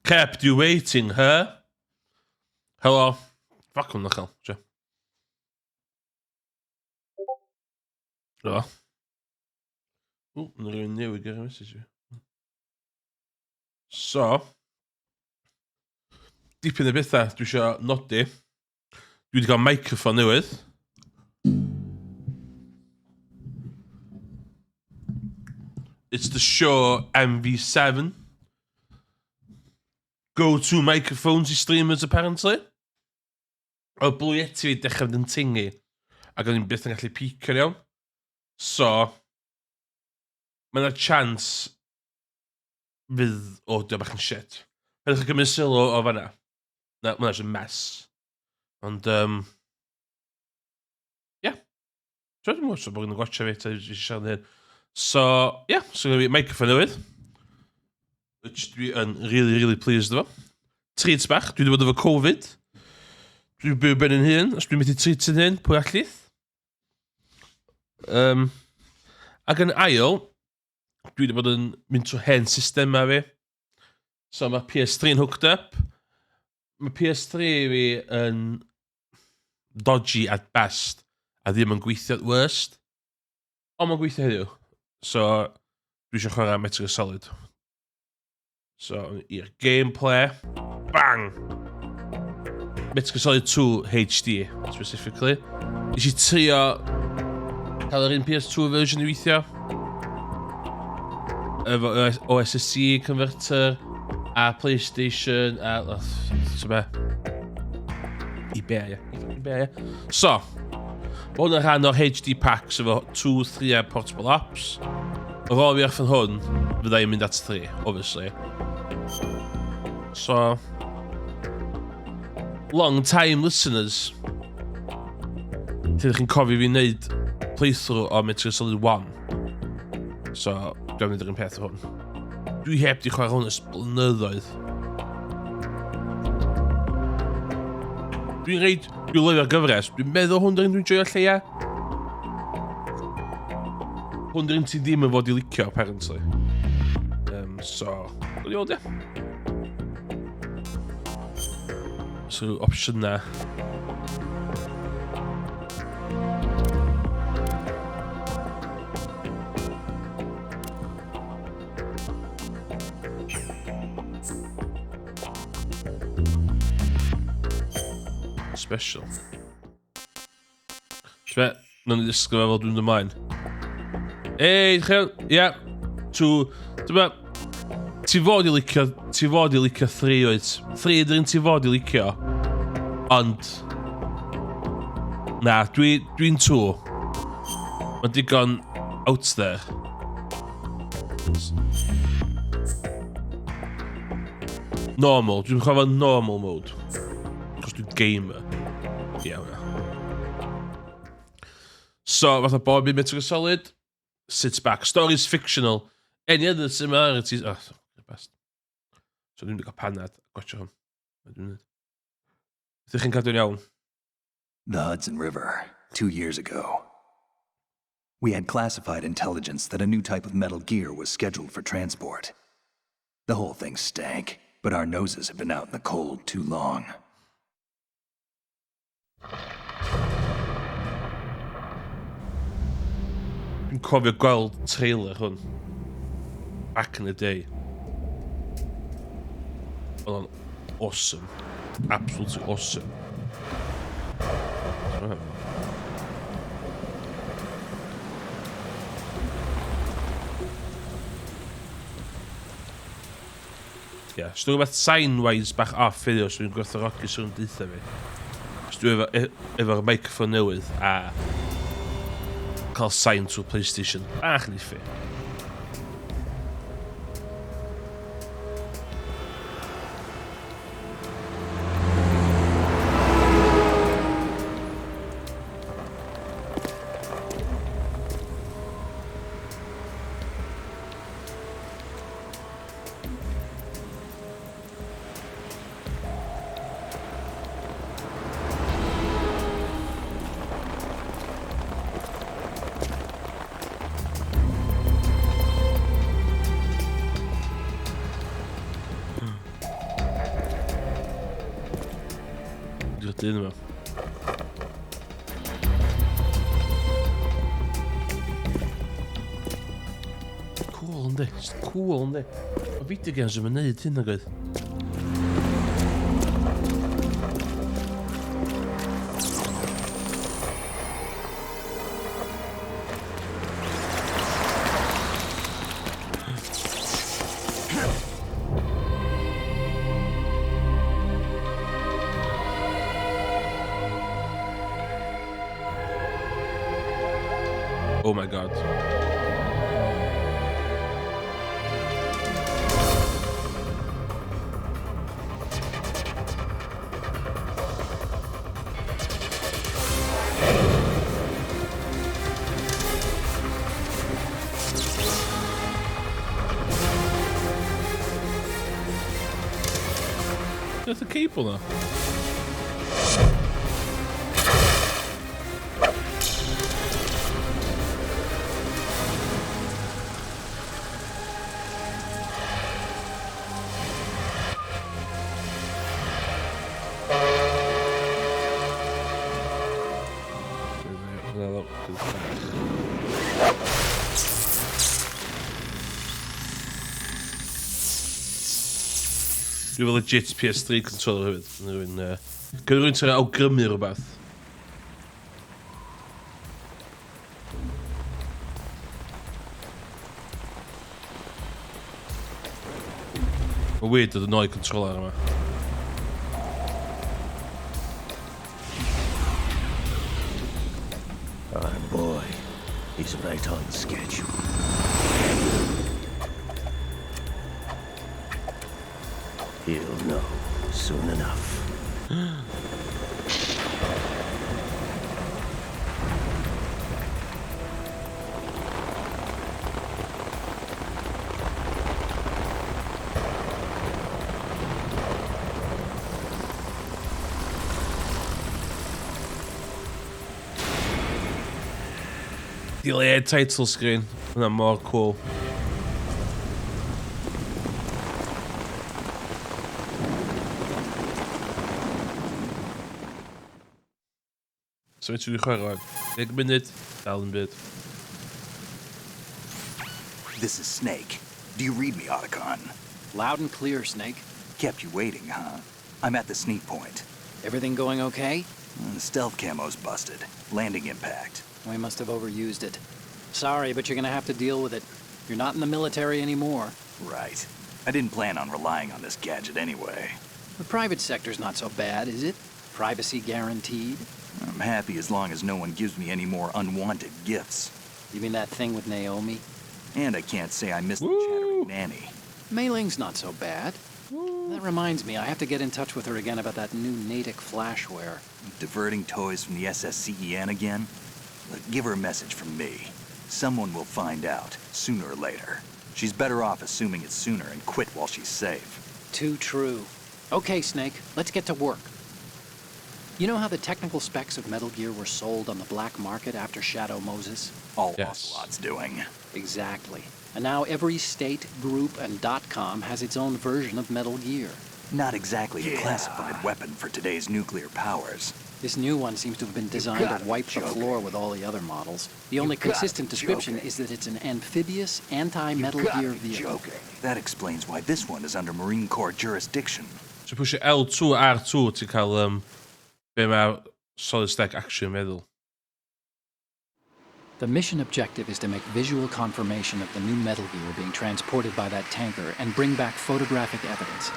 Kept you waiting, huh? Helo. Fuck hwn, nachal. Helo. O, na rhywun newydd gyda'r message fi. So, dipyn o bethau dwi eisiau nodi. Dwi wedi cael microphone newydd. It's the Shure MV7. Go-to microphones i streamers, apparently. O blwy eto fi dechrau fynd yn tingu. Ac o'n i'n byth yn gallu pico'n iawn. So, mae yna chance fydd... O, diolch bach yn shit. Rhaid chi'n gymryd sylw o fanna. Na, mae'n just mess. Ond, yeah. So, dwi'n mwyn bod yn gwachio fi, ta eisiau siarad hyn. So, yeah, so gyda fi microphone newydd. Which dwi yn really pleased efo. Treats bach, dwi wedi bod efo Covid. Dwi'n byw ben yn hyn, os dwi'n mynd i treat yn hyn, pwy allith. Ac yn ail, dwi wedi bod yn mynd trwy hen system ma fi. So mae PS3 yn hooked up. Mae PS3 fi yn dodgy at best, a ddim yn gweithio at worst. Ond mae'n gweithio heddiw. So, dwi eisiau chwarae Metal Gear Solid. So, i'r gameplay. Bang! Metal Gear Solid 2 HD, specifically. Is i trio cael yr un PS2 version i weithio. Efo OSSC converter, a PlayStation, a... So be? I be, ie. So, hwn yn rhan o'r HD packs efo 2, 3 portable apps. Ar ôl fi orffen hwn, fydda i'n mynd at 3, obviously. So, long time listeners, ydych chi'n cofio fi wneud playthrough o Metal Gear Solid 1. So, dwi'n mynd i'r un peth o hwn. Dwi heb di chwarae hwn ys blynyddoedd. Dwi'n lyfio'r gyfres. Dwi'n meddwl hwn dwi'n joio lleia. Hwn dwi'n ti ddim yn fod i licio, apparently. So, dwi'n iod, ie. So, opsiynau. Special. Sve, nawn ni ddisgwyl fel dwi'n ymlaen. Ei, chael, ia. Dyma, ti fod i licio 3 oed. 3 ydyn ti fod i licio. Ond, na, dwi'n 2. Mae'n digon out there. Normal, dwi'n chofio normal mode. Cos dwi'n gamer. Iawn. So, fatha bob un Metal Gear Solid, sits back. Stories fictional. Any other similarities... Oh, best. So, dwi'n cael panad. Gotcha hwn. Ydych chi'n cadw'n iawn? The Hudson River, 2 years ago. We had classified intelligence that a new type of metal gear was scheduled for transport. The whole thing stank, but our noses had been out in the cold too long. Dwi'n cofio gweld trailer hwn. Back in the day. Oedd o'n awesome. Absolutely awesome. Yeah, so rhywbeth sign-wise bach off fideo, so dwi'n gwerthorogi swn deitha fi. So dwi efo'r microphone newydd a cael sign trwy PlayStation. Bach yn iffi. dyn yma. Cool yndi, cool yndi. O video games yma'n neud hyn ag oedd. Oh my god. There's a cable now. Dwi'n fel legit PS3 controller hefyd. Gyda rwy'n sy'n awgrymu rhywbeth. Mae'n weird dod yn o'i controller yma. Oh boy, he's right on schedule. He'll know soon enough. Delayed title screen. Hwnna mor cool. So it's really hard. 10 munud, dal yn byd. This is Snake. Do you read me, Otacon? Loud and clear, Snake. Kept you waiting, huh? I'm at the sneak point. Everything going okay? The stealth camo's busted. Landing impact. We must have overused it. Sorry, but you're gonna have to deal with it. You're not in the military anymore. Right. I didn't plan on relying on this gadget anyway. The private sector's not so bad, is it? Privacy guaranteed? I'm happy as long as no one gives me any more unwanted gifts. You mean that thing with Naomi? And I can't say I missed the chattering nanny. Mei Ling's not so bad. That reminds me, I have to get in touch with her again about that new Natick flashware. Diverting toys from the SSCEN again? Look, give her a message from me. Someone will find out, sooner or later. She's better off assuming it's sooner and quit while she's safe. Too true. Okay, Snake, let's get to work. You know how the technical specs of Metal Gear were sold on the black market after Shadow Moses? All Yes. Ocelot's doing. Exactly. And now every state, group, and .com has its own version of Metal Gear. Not exactly a classified weapon for today's nuclear powers. This new one seems to have been designed to wipe the floor with all the other models. The only consistent description is that it's an amphibious, anti-Metal Gear vehicle. That explains why this one is under Marine Corps jurisdiction. So pwysio L2 a R2 ti cael be mae solid stack action meddwl. The mission objective is to make visual confirmation of the new Metal Gear being transported by that tanker and bring back photographic evidence.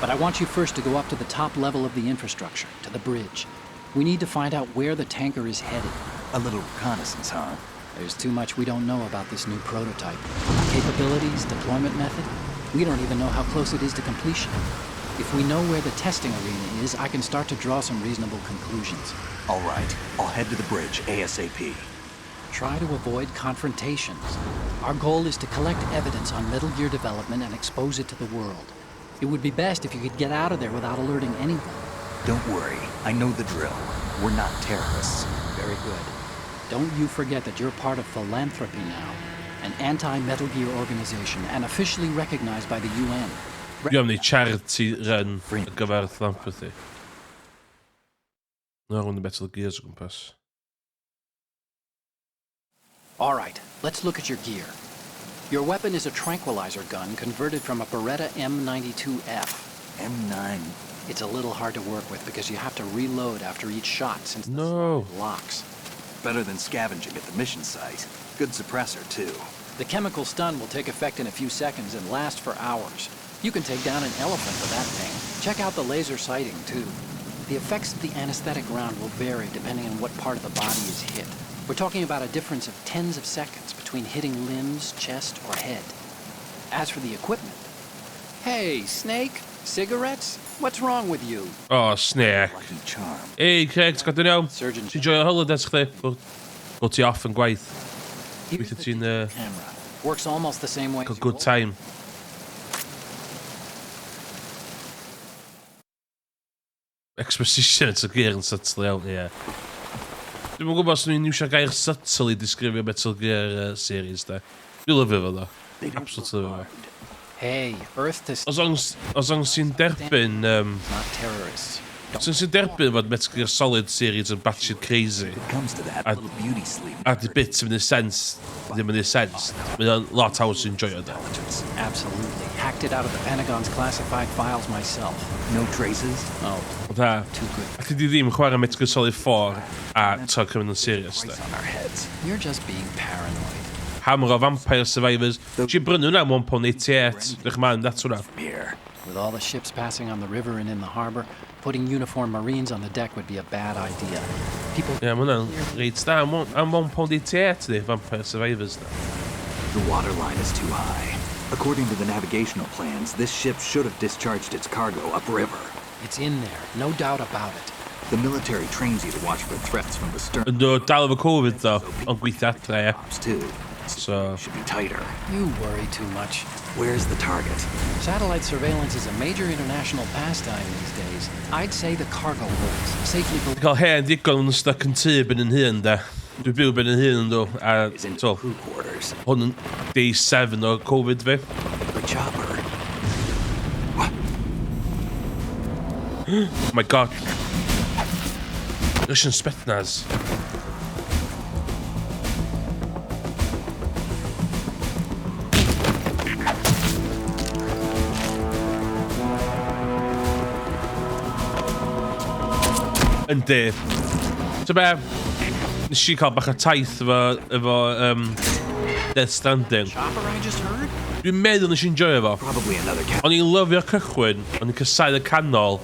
But I want you first to go up to the top level of the infrastructure, to the bridge. We need to find out where the tanker is headed. A little reconnaissance, huh? There's too much we don't know about this new prototype. Capabilities, deployment method. We don't even know how close it is to completion. If we know where the testing arena is, I can start to draw some reasonable conclusions. All right, I'll head to the bridge ASAP. Try to avoid confrontations. Our goal is to collect evidence on Metal Gear development and expose it to the world. It would be best if you could get out of there without alerting anyone. Don't worry, I know the drill. We're not terrorists. Very good. Don't you forget that you're part of Philanthropy now, an anti-Metal Gear organization and officially recognized by the UN. Dwi'n am ni charity run ar gyfer philanthropy. No, rond de Metal Gears o gwmpas. All right, let's look at your gear. Your weapon is a tranquilizer gun converted from a Beretta M92F. M9. It's a little hard to work with because you have to reload after each shot since the No. slide locks. Better than scavenging at the mission site. Good suppressor, too. The chemical stun will take effect in a few seconds and last for hours. You can take down an elephant with that thing. Check out the laser sighting, too. The effects of the anesthetic round will vary depending on what part of the body is hit. We're talking about a difference of tens of seconds between hitting limbs, chest, or head. As for the equipment... Hey, Snake? Cigarettes? What's wrong with you? Oh, Snake. Lucky charm. Hey, Craig, ti'n gadw iawn? Surgeon... Ti'n joio holidays chdi? Go ti off yn gwaith. Here's the Ti'n camera. Works almost the same way as cael your good time. Exposition Metal Gear yn subtle iawn, ie. Dwi'n gwybod os ni'n iwsio gair subtle i disgrifio Metal Gear series, da. Dwi'n lyfio fo, da. Absolutely lyfio fo. Hey, Earth to... Os o'n sy'n derbyn... Not terrorists. Os o'n sy'n derbyn fod Metal Gear Solid series yn batshit crazy. It comes to that, little beauty sleep. A di bits yn mynd i sens. Ddim yn ei sens. Mae'n lot haws sy'n joio, da. Absolutely. Hacked it out of the Pentagon's classified files myself. No traces? Oh, Da. too good. A ti di ddim yn chwarae Metal Gear Solid 4 a to cymryd yn serious, da. Price on our heads. You're just being paranoid. Hammer o Vampire Survivors. Ti'n brynu hwnna £1.88. Dych man, that's hwnna. Here. With all the ships passing on the river and in the harbor, putting uniformed Marines on the deck would be a bad idea. People... Ie, mae hwnna'n reit da. Am £1.88 di, Vampire Survivors, da. The water line is too high. According to the navigational plans, this ship should have discharged its cargo upriver. It's in there, no doubt about it. The military trains you to watch for threats from the stern. Yn dal efo Covid, do. Ond gweithio adre, ie. Ops too. So... Should be tighter. You worry too much. Where's the target? Satellite surveillance is a major international pastime these days. I'd say the cargo holds, safely below... Dwi'n cael hen digon yn stuck yn tŷ ben yn hun, da. Dwi'n byw ben yn hun, do. A, Is into so, crew quarters. hwn yn day 7 o Covid fi. The chopper. Oh my god. Russian Spetsnaz. Yndi. So be, nes I cael bach o taith efo Death Stranding. Chopper I just heard? Dwi'n meddwl nes i'n joio fo. Probably another O'n i'n lyfio'r cychwyn, o'n i'n cysau y canol,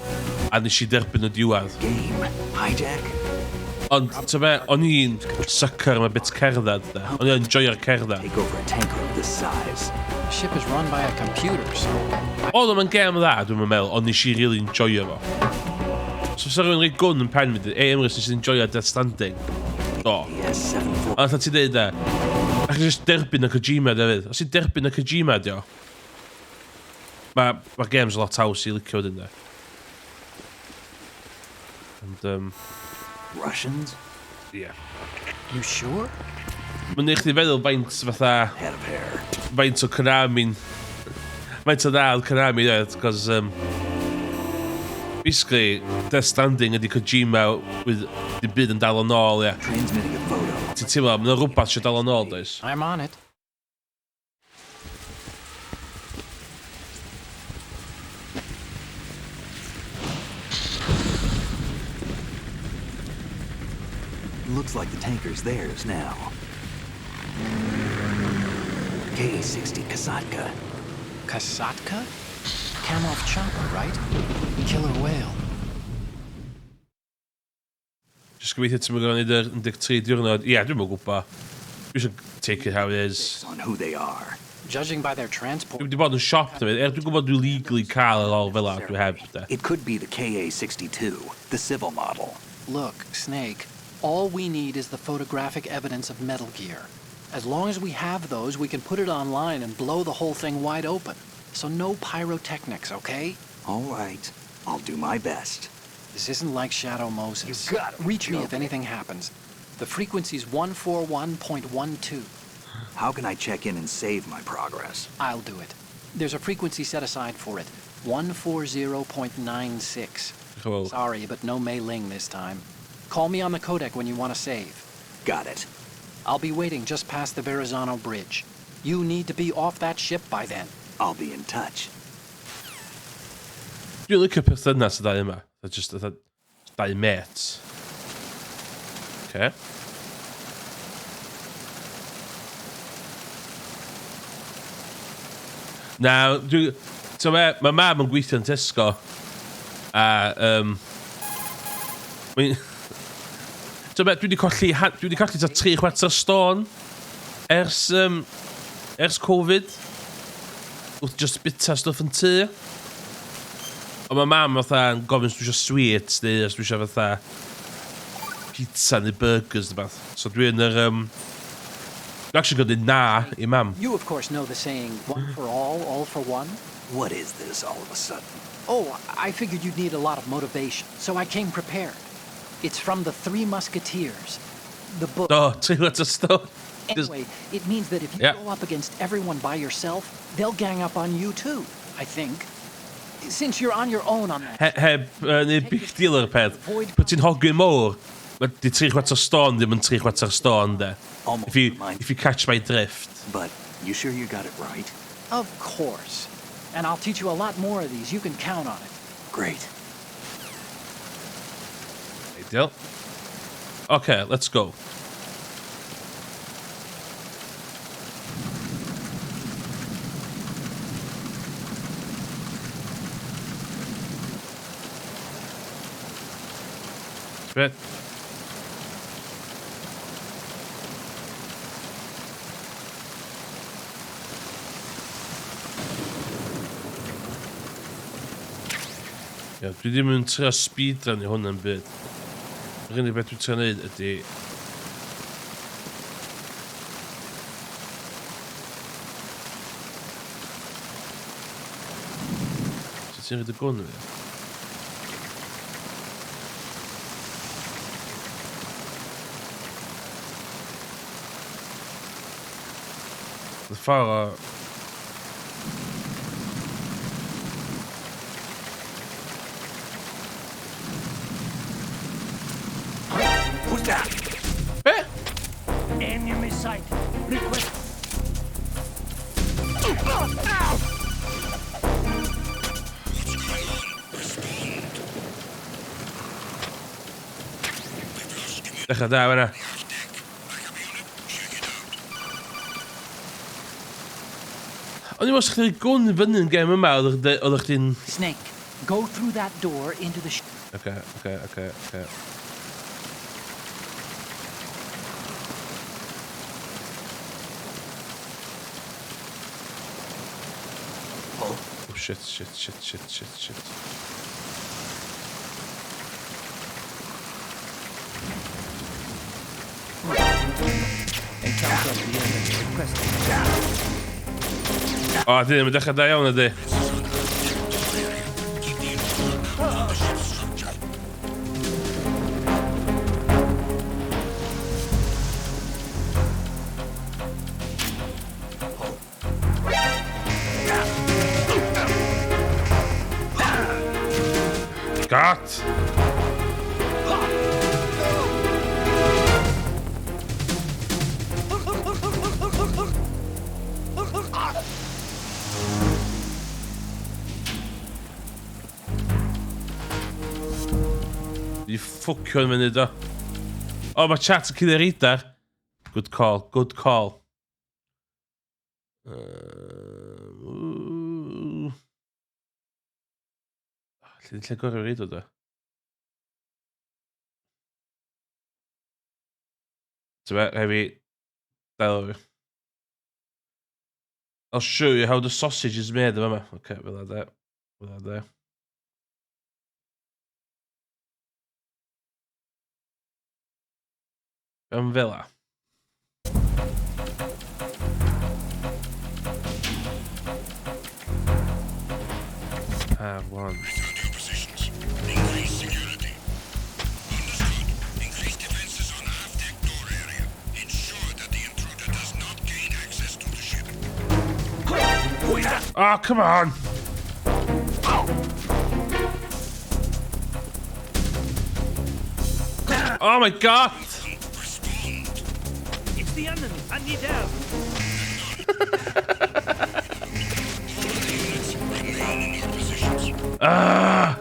a nes i derbyn y diwedd. game. Hijack? Ond, ta be, o'n i'n sucker am y bit cerdded, da. O'n i'n joio'r cerdded. Take over a tanker of this size. The ship is run by a computer, so... Oedd o'n gem dda, dwi'n meddwl, ond nes i really enjoyo fo. So, sa rhywun rhaid gwn yn pen fi, Emrys nes i'n enjoyo Death Stranding. O. Yes, 7-4. A ti dweud e, ac jyst derbyn y Kojima, David. Os i derbyn y Kojima, dio. Mae'r games lot haws i licio wedyn, da. And, Russians? yeah. You sure? Mae'n neud chdi feddwl faint fatha, Head of hair. faint o Konami'n... Faint o dda oedd Konami, dweud, cos, basically, Death Stranding ydi Kojima with di byd yn dal yn ôl, ie. Transmitting a photo. Ti'n teimlo, mae'n rhywbeth sy'n dal yn ôl, does? I'm on it. Looks like the tanker's theirs now. K-60 Kasatka. Kasatka? Kamarov chopper, right? Killer whale. Just gobeithio ti'n mynd i wneud 13 diwrnod. Ie, dwi'n mynd gwybod. We should take it how it is. On who they are. Judging by their transport... Dwi'n wedi bod yn siop na fi. Dwi'n gwybod dwi'n legally cael yr ôl fel la, dwi heb, da. It could be the KA-62, the civil model. Look, Snake, all we need is the photographic evidence of Metal Gear. As long as we have those, we can put it online and blow the whole thing wide open. So no pyrotechnics, okay? All right. I'll do my best. This isn't like Shadow Moses. You gotta be Reach me if joking. anything happens. The frequency's 141.12. How can I check in and save my progress? I'll do it. There's a frequency set aside for it. 140.96. Gewoon. Sorry, but no mailing this time. Call me on the codec when you want to save. Got it. I'll be waiting just past the Verrazano Bridge. You need to be off that ship by then. I'll be in touch. Dwi'n licio perthynas y ddau yma. Just dau mates. Okay. Now, so mae mam yn gweithio yn Tesco. A, so dwi wedi colli ta 3 chwarter stôn ers Covid. Wrth just bita stuff yn tŷ. Ond mae mam fatha yn gofyn os dwi eisiau sweets neu os dwi eisiau fatha pizza neu burgers neu beth. So dwi'n Dwi'n actually gofyn na I mam. You, of course, know the saying, one for all for one? What is this all of a sudden? Oh, I figured you'd need a lot of motivation, so I came prepared. It's from the Three Musketeers, the book. Oh, 3 chwarter stôn. Anyway, it means that if you go up against everyone by yourself, they'll gang up on you too, I think. Since you're on your own on that. Heb, neu big deal o'r peth. Pwy ti'n hogyn môr, di 3 chwarter stôn ddim yn 3 chwarter stôn, de. Almost If you catch my drift. But you sure you got it right? Of course. And I'll teach you a lot more of these. You can count on it. Great. Deal. Okay, let's go. Spit. Ja, dwi ddim yn trio speedrun I hwn yn byd. Yr unig beth dwi'n trio neud ydy... Sut ti'n rhaid y gwn fi? The ffordd o... Who's that? Be? Enemy sight. Request. Dechrau da, fanna. O'n i'n meddwl chdi gwn fyny yn gêm yma, oeddech chdi'n... Snake, go through that door into the Okay. Oh, shit. Encounter of the enemy. Request. O, di, mae'n dechrau da iawn ydy. God! Di ffwcio yn fyny do. O, mae chat yn cyd eidar. Good call. Lle gorau reid o do. So, fi... I'll show you how the sausage is made, yma. Okay, fel there. Villa. One. Return to your positions. Increase security. Understood. Increase defenses on half-deck door area. Ensure that the intruder does not gain access to the ship. Oh, come on! Oh my god! It's the enemy. I need help. Ah!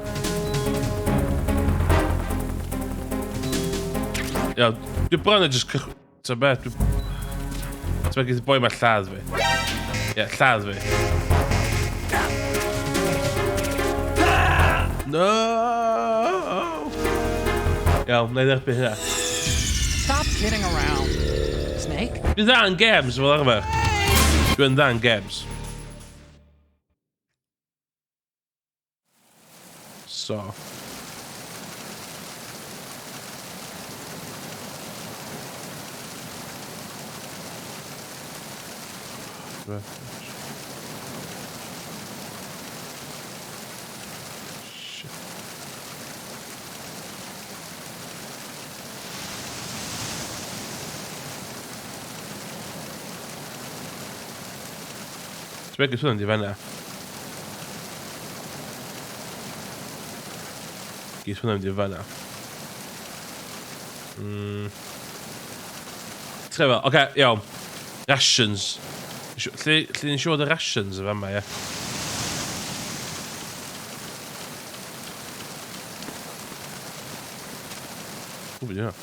Ja, du brenner just so bad. It's like it's boy my lladd fi. Yeah, lladd fi. No! Iawn, na i dderbyn hynna. Stop kidding around. Snake? Dwi'n dda yn games fel arfer. Dwi'n dda yn games. So. Cymraeg yw'n di fanna. Gys hwnna'n di fanna. Trefo, oce, iawn. Rations. Lle ni'n siŵr y rations y fanna, ie? O, byd yna.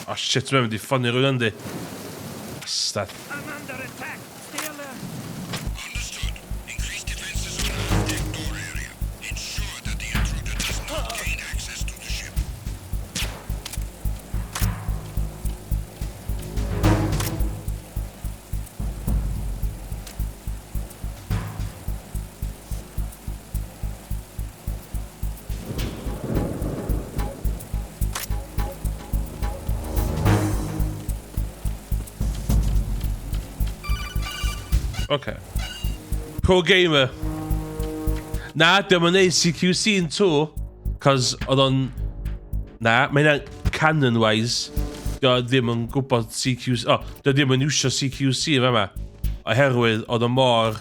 Oh shit, mae'n mynd i ffonni rhywun yndi. Bastard. I'm under attack. Stay alert. Understood. Increase defenses on the deck door area. Ensure that the intruder does not gain access to the ship. Okay. Pro gamer. Na, diolch yn neud CQC yn 2. Cos oedd o'n... Na, mae'n canon-wise. Diolch ddim yn gwybod CQC... O, diolch ddim yn iwsio CQC yn yma. Oherwydd oedd o mor...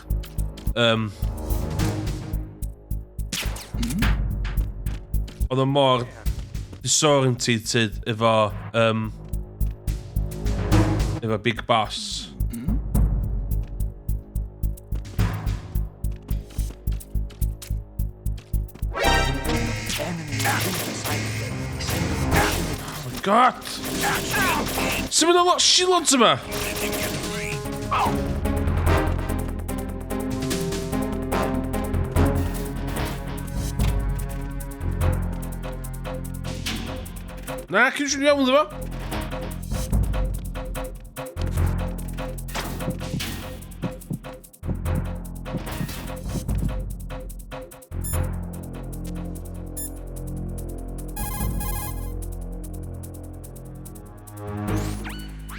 Oedd o mor... disorientated efo... efo Big Boss. God! Sut mae'n lot shields yma? Na, cyn siŵr iawn iddo fo.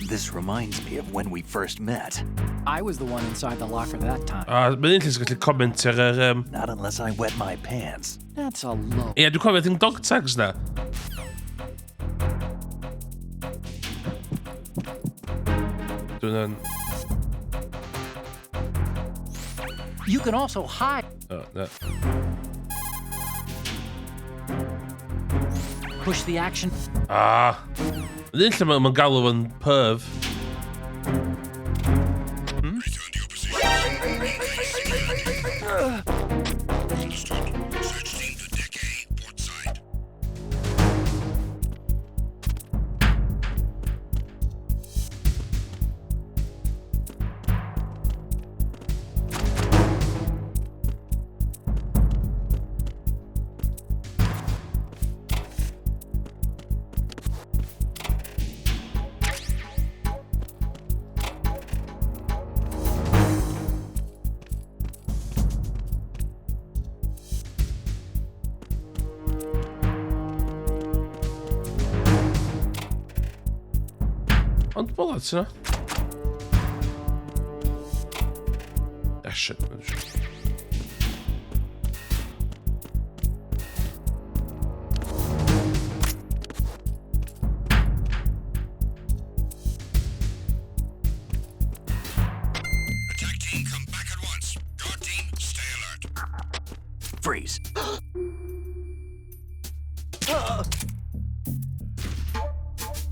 This reminds me of when we first met. I was the one inside the locker that time. Mae'n un llys gallu comment ar Not unless I wet my pants. That's a low. Ie, dwi'n cofio thing dog tags na. Dwi'n yn... You can also hide. O, na. Push the action. Yn un lle mae'n galw yn perv. Return to your positions. Understood. Search team to deck A, port side. Ond bullets yna. Shit. Freeze.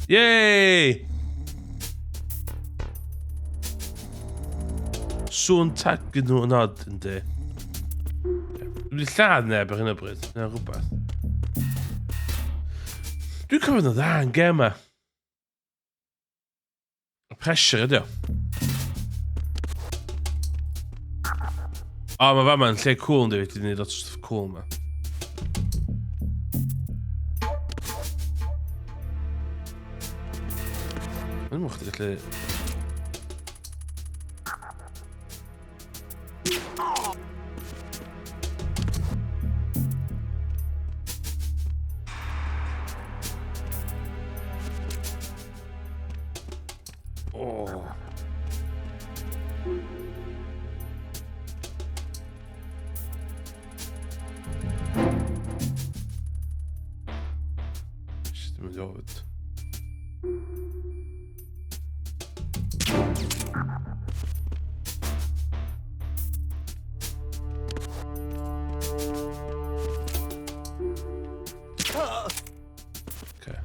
Yay! Sŵn tag yn nhw'n odd, yndi. Dwi'n mynd lladd neb ar hyn o bryd, neu rhywbeth. Dwi'n cofio dda yn gem yma. Y pressure ydi o. O, mae fama'n lle cool yn dweud, dwi'n gwneud lot o stuff cool yma. Mae'n mwch ti'n gallu... O. Just mynd i ofyd. Okay.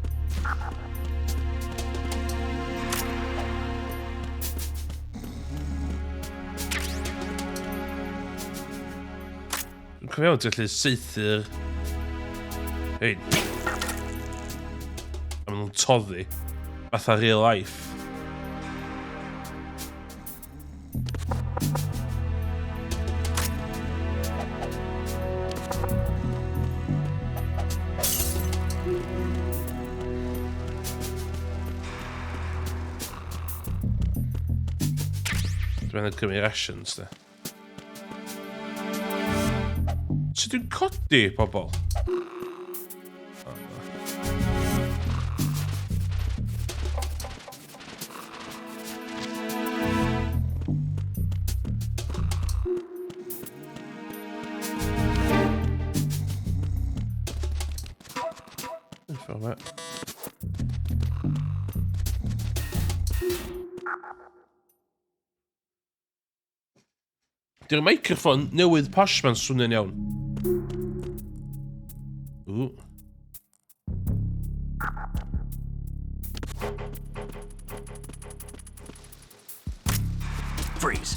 Dwi'n cofio ti'n gallu saethu'r hein. A maen nhw'n toddi fatha real life. Dwi'n cymryd rations, da. So dwi'n codi, pobl? Di'r microffon newydd posh ma'n swnio'n iawn. Ooh. Freeze.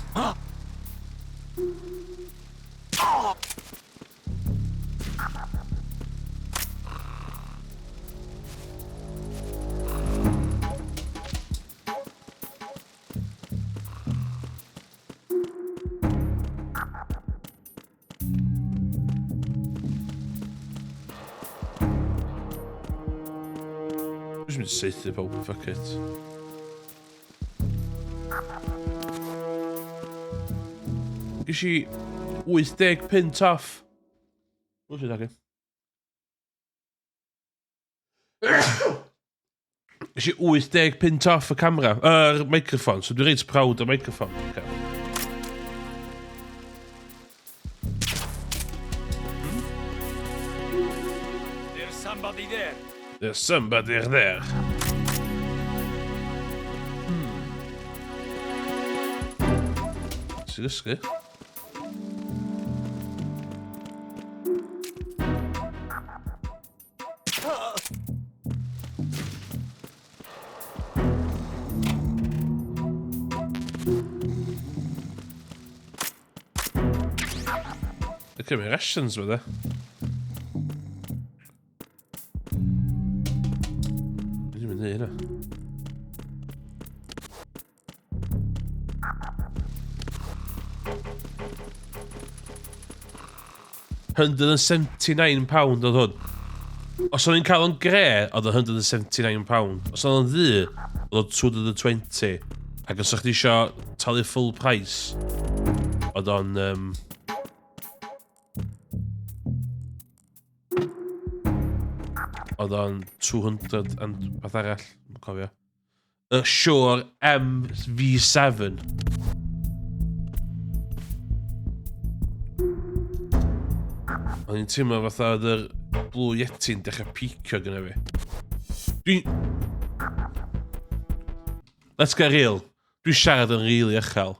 Dwi'n mynd saethu pob yn fuck it. Ges i 80 pint off. What's it again? Ges i 80 pint off y camera, microphone, so dwi'n reit proud o'r microphone. Okay. There's somebody there. There's somebody there. Sy'n dysgu? Look at my rations with it. Dwi'n mynd i hynna. £179 oedd hwn. Os o'n i'n cael o'n gre, oedd o £179. Os o'n ddu, oedd o £220. Ac os o'ch chi isio talu full price, oedd o'n... oedd o'n 200 and beth arall, yn cofio. Y Shure MV7. O'n i'n teimlo fatha oedd yr Blue Yeti'n dechrau picio gyda fi. Let's get real. Dwi'n siarad yn rili uchel.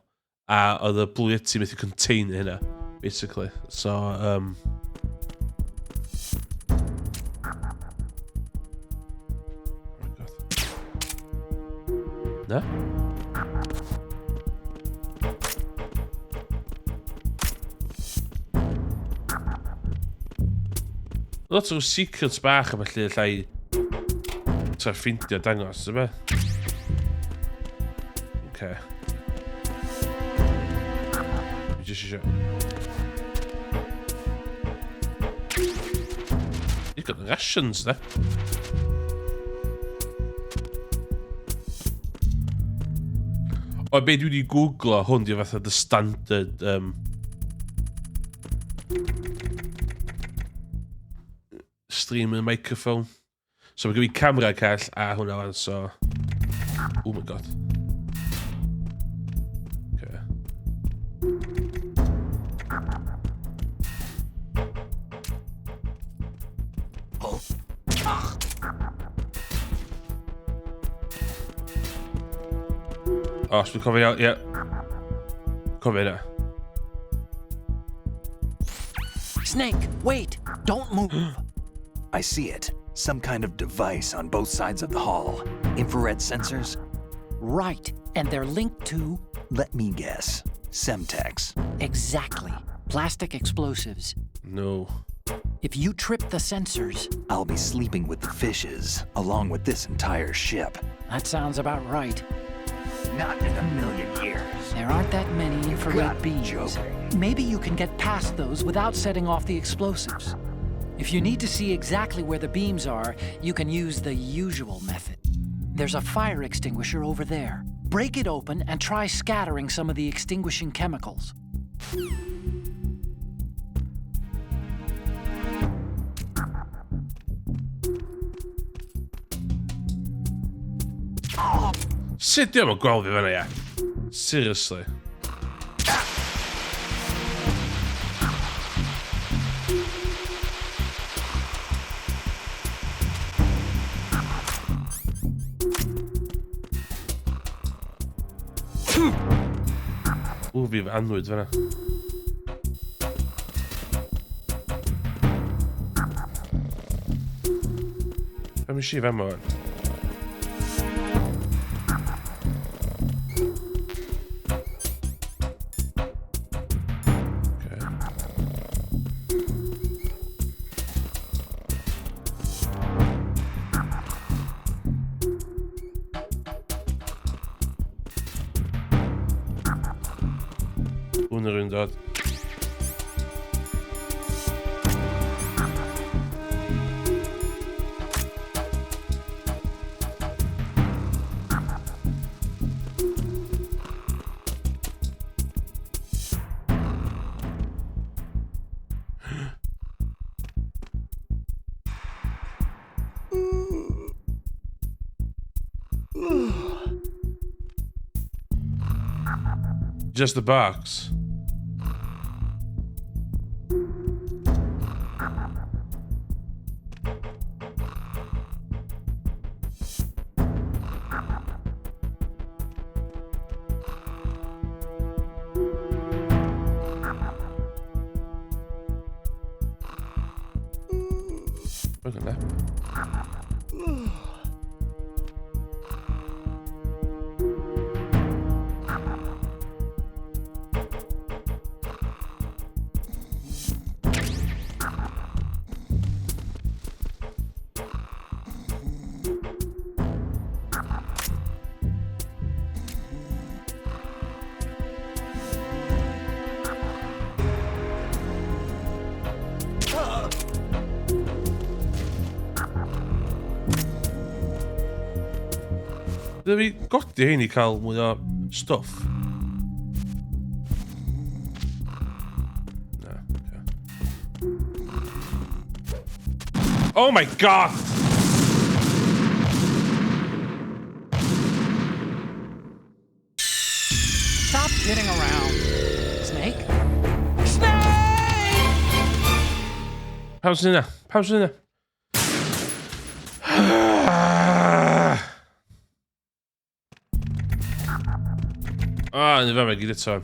A oedd y Blue Yeti methu contain hynna, basically. So, Na? Lot o secrets bach a felly llai tra ffeindio dangos, yma. Okay. Fi jyst eisiau... You've got the rations there. O, be dwi wedi googlo hwn di fatha the standard streaming microphone. So mae gen i camera call a hwnna fan, so... Oh my god. Okay. Oh, should we cover out? Yeah. Cover it. Snake, wait! Don't move! I see it. Some kind of device on both sides of the hall. Infrared sensors? Right, and they're linked to... Let me guess. Semtex. Exactly. Plastic explosives. No. If you trip the sensors... I'll be sleeping with the fishes, along with this entire ship. That sounds about right. Not in a million years. There aren't that many infrared gotta be beams. joking. Maybe you can get past those without setting off the explosives. If you need to see exactly where the beams are, you can use the usual method. There's a fire extinguisher over there. Break it open and try scattering some of the extinguishing chemicals. Sut di am yn gweld fi fanna, ia? Seriously. O, fi anwyd fanna. Be mi si fan ma fan? Hwn yr un dod. Just the box. Look at that. Dydw fi godi hein I cael mwy o stwff. Na, okay. Oh my god! Stop kidding around. Snake? Snake! Pawb sy'n yna? Pawb sy'n yna? Ah, yn y fe gyd eto.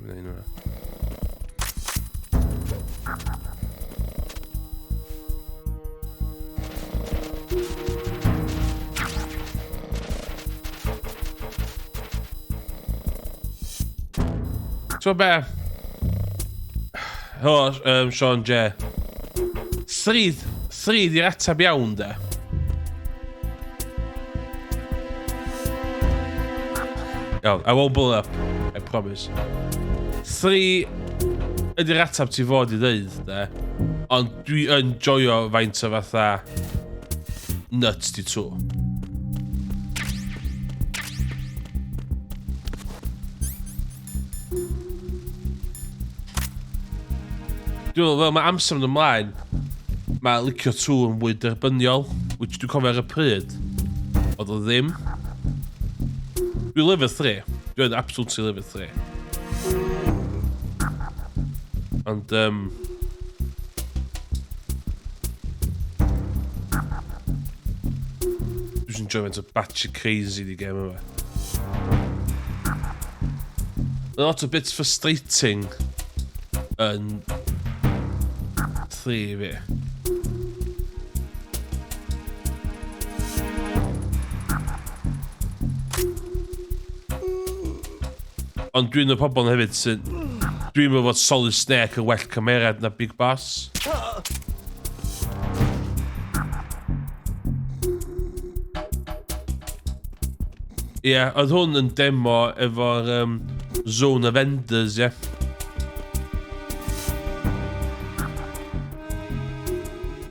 mynd ein yna. So be? O, Sean J. Thrid i'r atab iawn, de. Iawn, I won't blow up, I promise. 3 ydy'r atab ti fod i ddeud, de. Ond dwi yn joio faint o fatha nuts di tŵ. Dwi'n meddwl, fel mae amser yn ymlaen, mae licio 2 yn fwy derbyniol, which dwi'n cofio ar y pryd, oedd o ddim. Dwi'n lyfr 3. Dwi'n absolutely lyfr 3. Ond, dwi'n enjoy faint o batch of crazy di game yma. A lot o bits frustrating yn 3 fi. Ond dwi'n y pobl hefyd sy'n... Dwi'n meddwl fod Solid Snake yn well cymeriad na Big Boss. Ie, oedd hwn yn demo efo'r Zone of Enders, ie.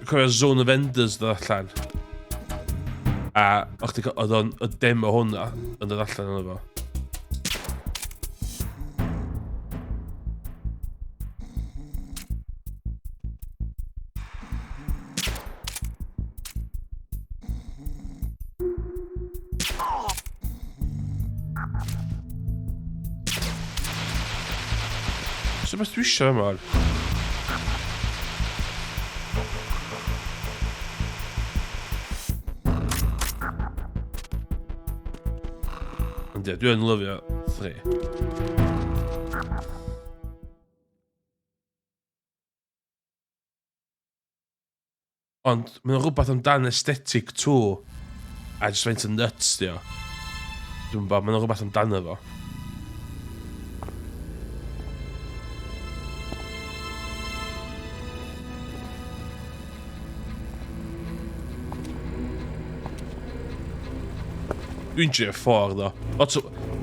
Dwi'n cofio Zone of Enders ddod allan. A oedd o'n demo hwnna yn dod allan yn efo. So beth dwi eisiau yma? Ond ie, dwi'n lyfio 3. Ond mae'n rhywbeth amdan aesthetic 2 a jyst faint yn nuts di o. Dwi'n bod, mae'n rhywbeth amdano fo. Dwi'n drio ffordd o.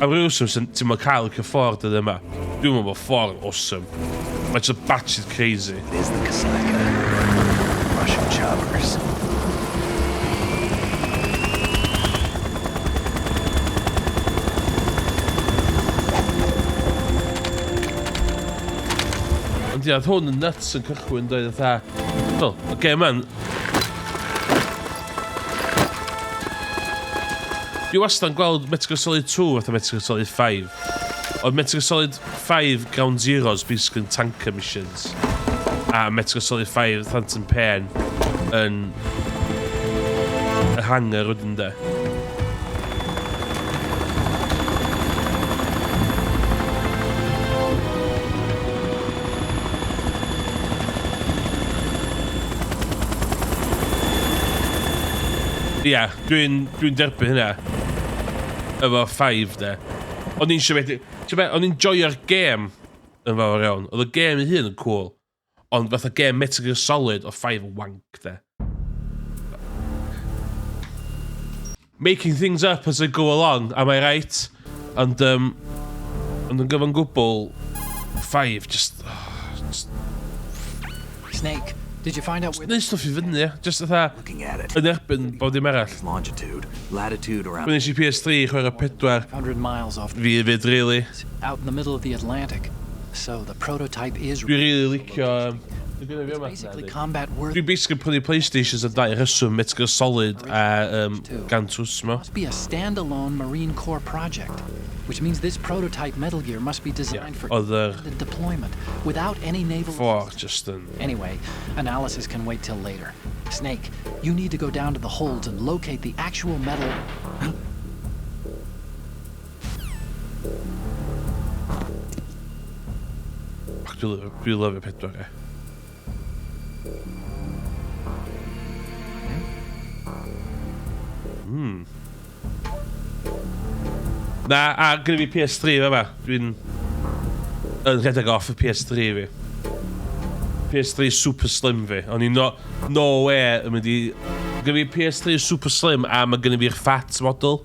Am rhyw awesome sy'n ti'n ma'n cael y ffordd ydy yma. Dwi'n meddwl bod ffordd awesome. Mae'n just batshit crazy. It is the Cymraeg. Russian choppers. Ond ie, oedd hwn yn nuts yn cychwyn dweud eitha... Wel, oce, man. Dwi wastad yn gweld Metal Gear Solid 2 fatha Metal Gear Solid 5. Oedd Metal Gear Solid 5 Ground Zeroes basically yn tanker missions. A Metal Gear Solid 5 Phantom Pain yn y hangar wedyn de. Ia, dwi'n derbyn hynna. Efo 5, de. O'n i'n siarad... O'n i'n joio'r game yn fawr iawn. Oedd y game ei hun yn cool. Ond fatha game Metal Gear Solid o 5 wank, de. Making things up as I go along, am I right? Ond yn gyfan gwbl 5, just... Snake, did you find out where... Neu stwff I fyny, just fatha... Looking at it. Yn erbyn bod dim arall. Longitude, latitude around... Gwnes I PS3 chwer o 4. 100 miles off Fi fyd, really. out in the middle of the Atlantic. So the prototype is Dwi really licio... basically combat worthy. Dwi basically prynu PlayStations a dau rheswm Metal Gear Solid a gan Twsmo. Must be a standalone Marine Corps project, which means this prototype Metal Gear must be designed for Oedd the deployment without any naval. ffordd just yn... Anyway, analysis can wait till later. Snake, you need to go down to the holds and locate the actual metal. Dwi'n lyfio 4, Na, a gyda fi PS3 yma. Dwi'n yn rhedeg off y PS3 fi. PS3 Super Slim fi. O'n i no way yn mynd i... Gyda fi PS3 Super Slim a mae gyda fi'r fat model.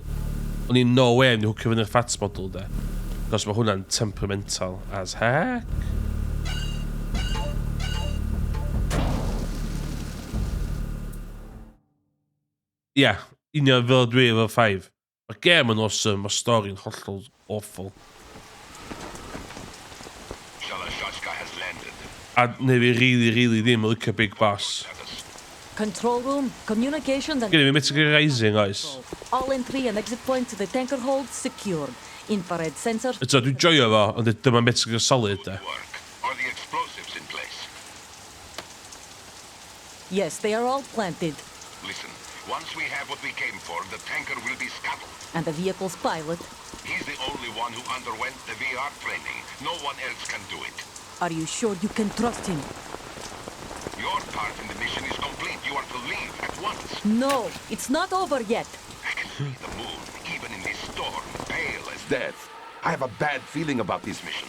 O'n i no way yn mynd i hwcio fyny'r fat model da. Cos mae hwnna'n temperamental as heck. Ia, union fel dwi efo 5. Mae'r gêm yn awesome, mae'r stori'n hollol awful. Shalashashka has landed. A neu fi really ddim yn licio Big Boss. Control room, communications and... Gyda fi Mythical Rising, oes. All entry and exit points to the tanker hold secured. Infrared sensors... Eto, dwi'n joio fo, ond dyma Mythical Solid, de. Work. Are the explosives in place? Yes, they are all planted. Listen, once we have what we came for, the tanker will be scuttled. And the vehicle's pilot. He's the only one who underwent the VR training. No one else can do it. Are you sure you can trust him? Your part in the mission is complete. You are to leave at once. No, it's not over yet. I can see the moon, even in this storm, pale as death. I have a bad feeling about this mission.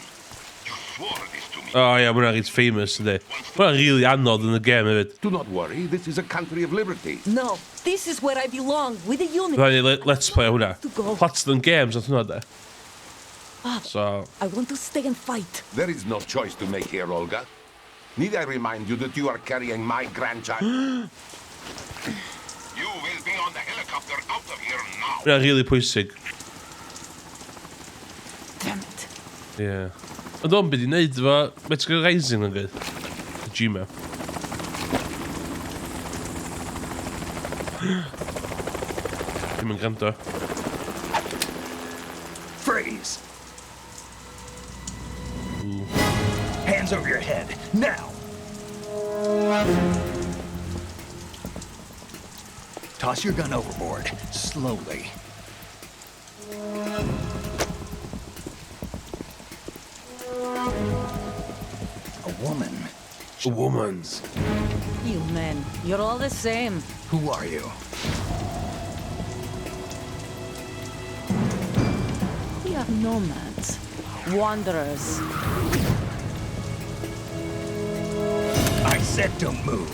You swore this to me. O ia, mwynhau rhaid famous, ynddi. Mwynhau'n really anodd yn y game, hefyd. Do not worry, this is a country of liberty. No, this is where I belong, with the unit. Let's play hwnna. To go. Platinum Games, oedd hwnna, de. So... I want to stay and fight. There is no choice to make here, Olga. Need I remind you that you are carrying my grandchild? You will be on the helicopter out of here now. Mwynhau'n really pwysig. Damn it. Ie. Ond o'n byd i wneud efo Mythical Rising yn gyd. Kojima. Dim yn gwrando. Freeze! Hands over your head, now! Toss your gun overboard, slowly. A woman. A woman's. You men, you're all the same. Who are you? We are nomads. Wanderers. I said don't move.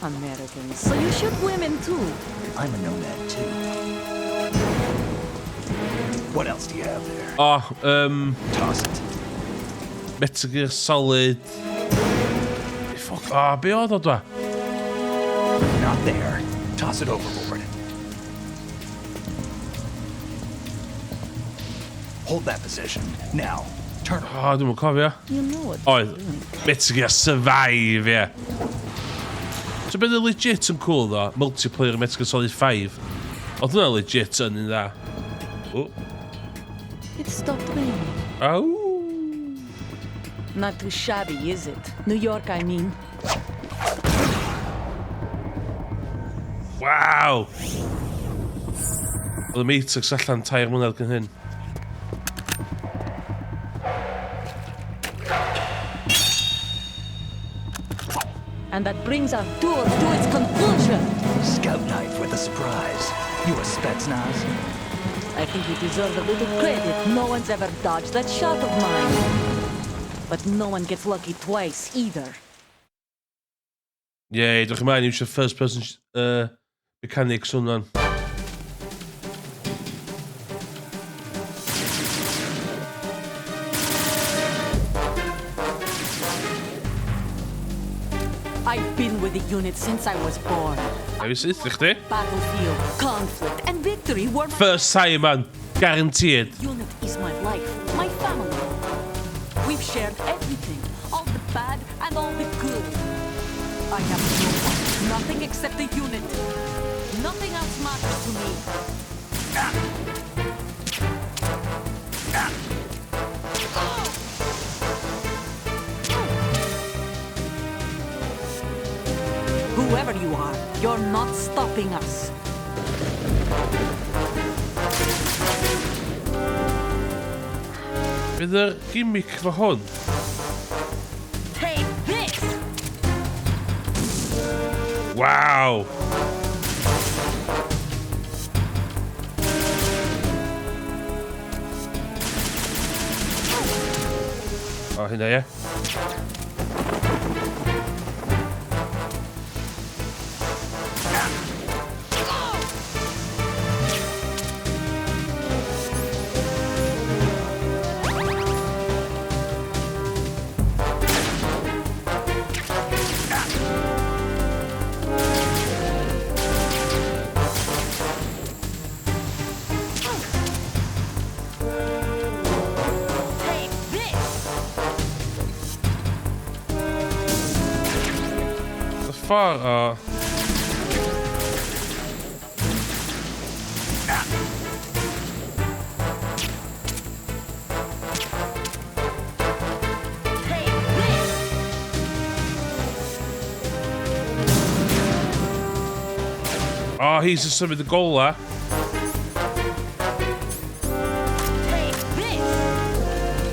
Americans. So you shoot women too. I'm a nomad too. What else do you have there? Toss it. Mythical Solid. Fuck, be oedd o dwa? Not there. Toss it overboard. Hold that position. Now, turn around. Dwi'n mwyn cofio. You know what Oedd, you're doing. Mythical Survive, ie. So beth y legit yn cool, ddo? Multiplayer Mythical Solid 5. Oedd hwnna legit yn un dda. Oh. It stopped raining. Aw. Not too shabby, is it? New York, I mean. Waw. Oedd y Matrix allan 3 mlynedd gan hyn. And that brings our tour to its conclusion. Scout knife with a surprise. You a Spetsnaz? I think you deserve a little credit. No one's ever dodged that shot of mine. But no one gets lucky twice, either. Ie, dwi'n ymlaen i eisiau first person mechanics hwnna'n. I've been with the unit since I was born. Have you syth i chdi? Battlefield, conflict, and victory were my First time, man. Guaranteed. unit is my life, my family. We've shared everything, all the bad and all the good. I have no one, nothing except the unit. Nothing else matters to me. Whoever you are, you're not stopping us. Bydd yr gimmick fo hwn Wow. O, hynna ie. Take this! The far... Take this! Oh, he's just some of the goal there. Take this!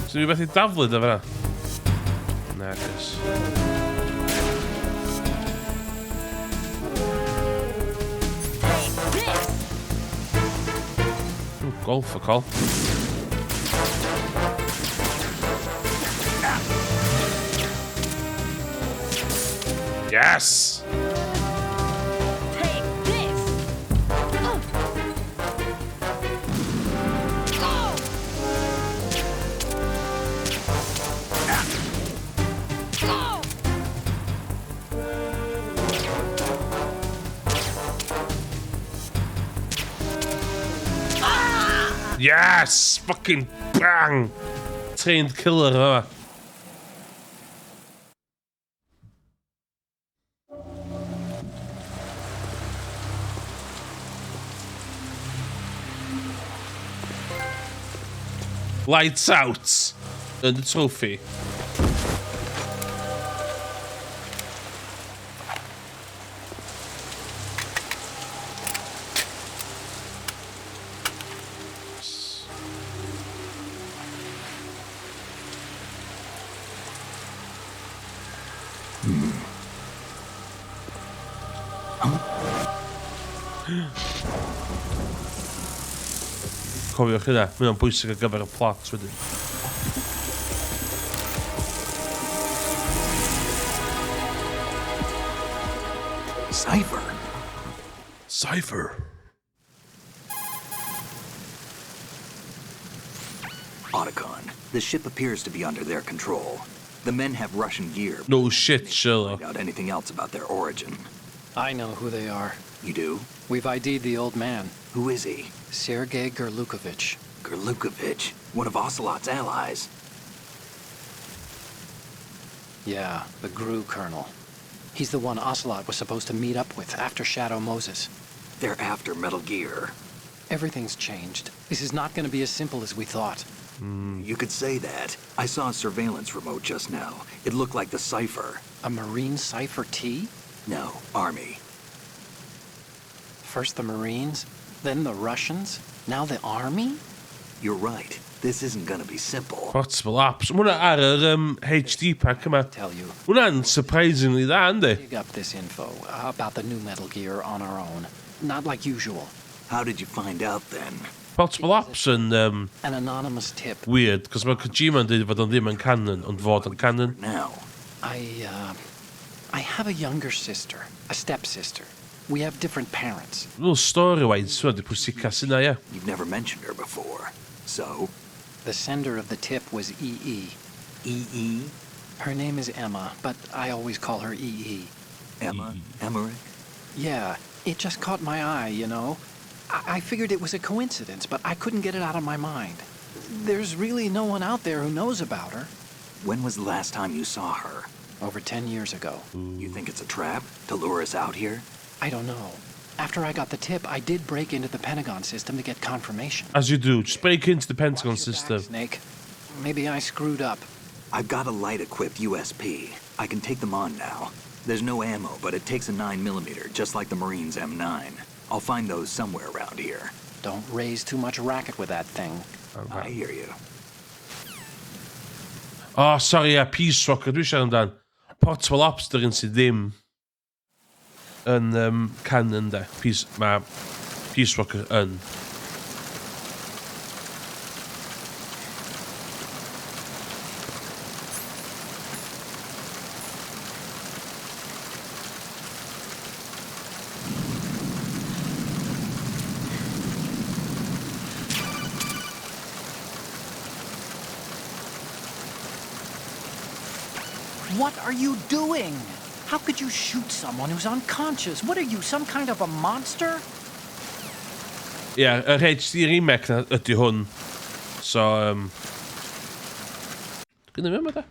So ni beth i daflu dy fyna? Nagos. Take this! Ooh, goal for call. Yes! Take this! Yes! Fucking bang! Trained killer, huh? Lights out! And the trophy. Cofiwch hynna, mae o'n bwysig ar gyfer y plot wedyn. Cipher? Cypher. Otacon, the ship appears to be under their control. The men have Russian gear. No shit, Sherlock. Find out anything else about their origin. I know who they are. You do? We've ID'd the old man, Who is he? Sergei Gerlukovich. Gerlukovich, one of Ocelot's allies. Yeah, the GRU colonel. He's the one Ocelot was supposed to meet up with after Shadow Moses. They're after Metal Gear. Everything's changed. This is not going to be as simple as we thought. You could say that. I saw a surveillance remote just now. It looked like the Cipher. A Marine Cipher T? No, Army. First the Marines, then the Russians, now the Army? You're right. This isn't gonna be simple. Possible apps. Mae hwnna ar yr HD pack yma. Tell you, Hwnna'n surprisingly dda, yndi? dig up this info about the new Metal Gear on our own. Not like usual. How did you find out then? Possible apps yn An anonymous tip. weird, cos mae Kojima'n dweud fod o'n ddim yn canon, ond fod yn canon. Now, I have a younger sister, a stepsister. We have different parents. Little story-wise, hwnna di pwysicas yna, ie. you've never mentioned her before. So, The sender of the tip was EE. E.E.? Her name is Emma, but I always call her EE. Emma? Emmerich? Yeah, it just caught my eye, you know. I figured it was a coincidence, but I couldn't get it out of my mind. There's really no one out there who knows about her. When was the last time you saw her? Over 10 years ago. You think it's a trap to lure us out here? I don't know. After I got the tip, I did break into the Pentagon system to get confirmation. As you do, just break into the Pentagon Watch your back, system. Snake. Maybe I screwed up. I've got a light-equipped USP. I can take them on now. There's no ammo, but it takes a 9mm, just like the Marines' M9. I'll find those somewhere around here. Don't raise too much racket with that thing. I hear you. O, sori, Peace Walker, dwi siarad amdan. Portable Lobster yn sydd ddim yn canon, de. Mae Peace Walker yn. What are you doing? How could you shoot someone who's unconscious? What are you, some kind of a monster? Ie, yr HD remake na ydy hwn. So, Gynna fi yma, da.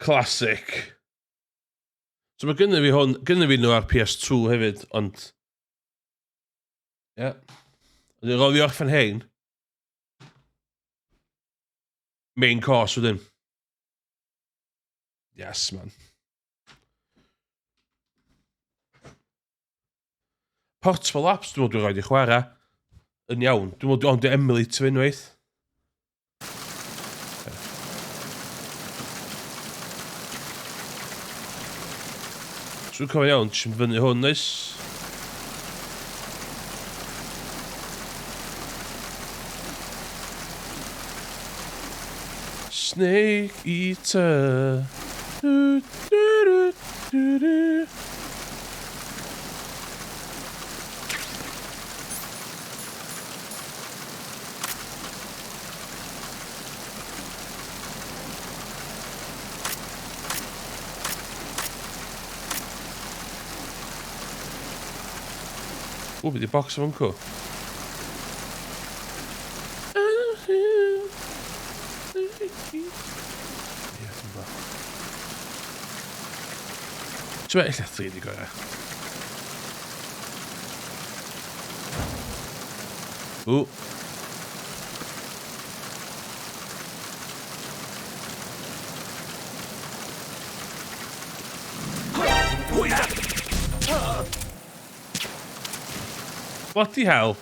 Classic. So mae gynna fi nhw ar PS2 hefyd, ond... Ie. Ydy'n rhoi fi orffen hein. Main course wedyn. Yes, man. Portable Apps, dwi'n meddwl dwi'n rhaid i chwarae. Yn iawn. Dwi'n meddwl dwi'n emulate fy unwaith. So dwi'n cofio iawn, ti'n fyny hwn, neis. Snake Eater. Du, du, du, du, du. O, bydd i bocs o'n co. Ti'n meddwl eich 3 di gorau? O. Bloody hell.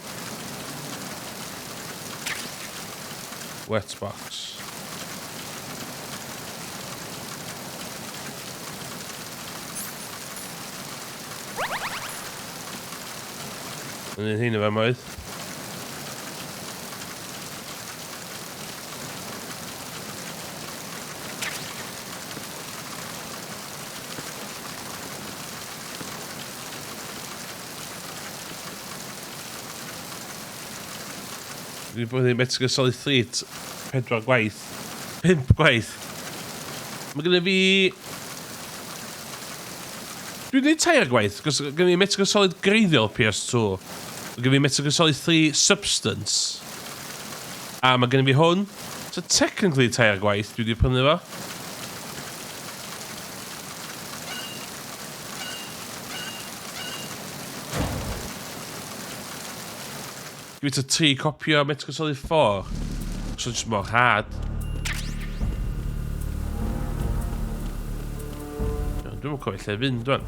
Wet box. Yn un hyn o fe moedd. Dwi'n bod i'n Metal Gear Solid 3 4 gwaith. 5 gwaith. Mae gynnu fi... Dwi'n neud 3 gwaith, cos gynnu fi Metal Gear Solid greiddiol PS2. Mae gynnu fi Metal Gear Solid 3 Substance. A mae gynnu fi hwn. So technically 3 gwaith dwi wedi prynu fo. Give it a 3 copy o Metal Gear Solid 4. So just mor hard. Dwi'n mwyn cofio lle fynd, dwi'n.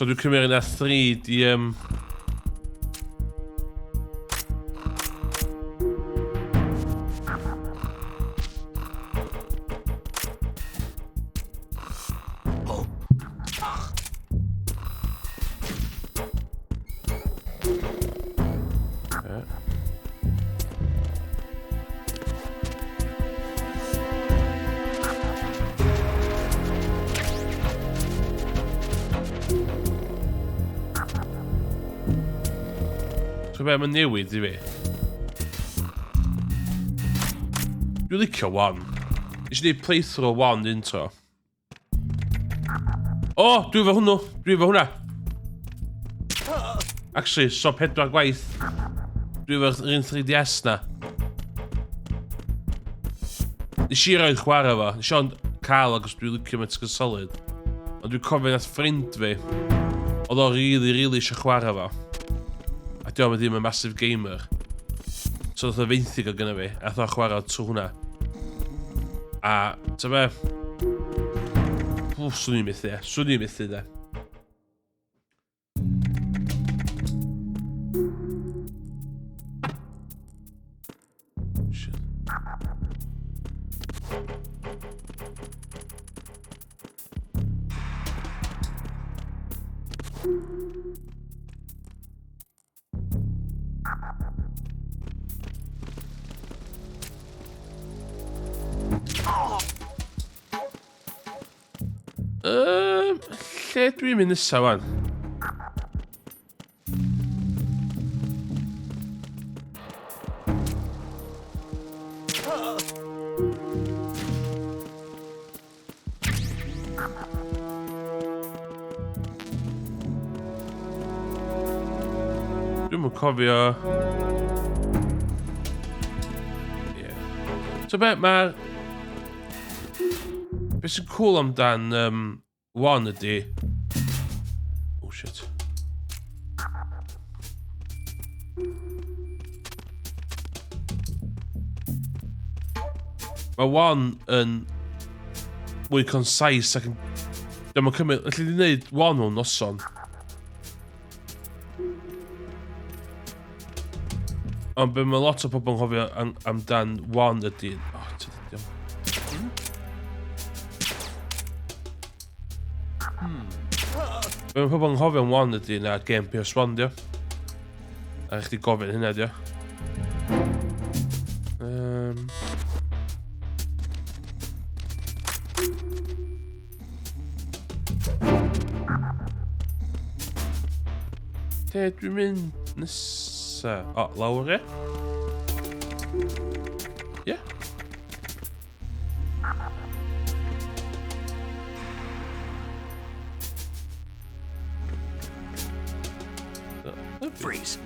So dwi'n cymryd yna 3 di... Chwa be, mae'n newid i fi. Dwi'n licio 1. Nes i ni playthrough 1 intro. O, dwi efo hwnnw. Dwi efo hwnna. Actually, so 4 gwaith. Dwi efo'r un 3DS na. Nes i roed chwarae fo. Nes i ond cael agos dwi'n licio Metal Gear Solid. Ond dwi'n cofio nath ffrind fi. Oedd o really eisiau chwarae fo. A diolch ddim yn massive gamer. So nath o 20 o gynna fi. A nath o chwarae trwy hwnna. A, ta be? Swn i'n methu, Swn i'n methu, de. Shit. Lle dwi'n mynd nesa wan? Dwi'm yn cofio. So be, mae'r... Be sy'n cool amdan 1 ydi... Oh shit. Mae 1 yn mwy concise ac yn... Dwi'n cymryd... Alli di wneud 1 mewn noson. Ond be mae lot o pobl yn hofio amdan 1 ydi... Oh, tydi'n... Be mae pobl yn hofio am 1 ydi na game PS1 dio. A chdi gofyn hynna dio. Lle dwi'n mynd nesa? O, lawr e? Ie? Freeze.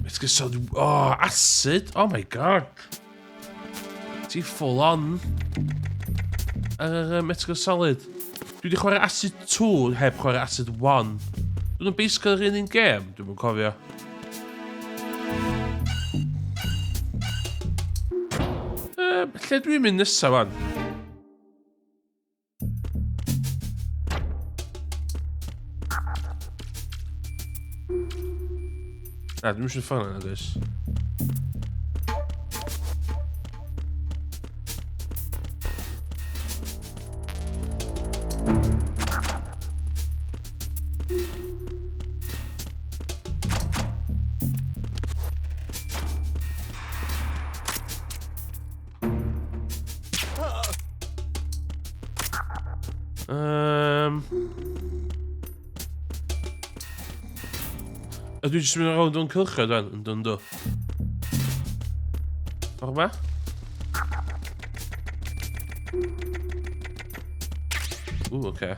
Let's get started. Oh, acid. Oh my god. Ti full on. Metal Gear Solid. Dwi wedi chwarae Acid 2 heb chwarae Acid 1. Dwi'n nhw'n basically yr un game, dwi'n mwyn cofio. Lle dwi'n mynd nesa wan? Na, dwi'n mynd ffôn yna, guys. Dwi'n jyst mynd rownd o'n cylchio dan, yn dod o. O'r ma? Oce.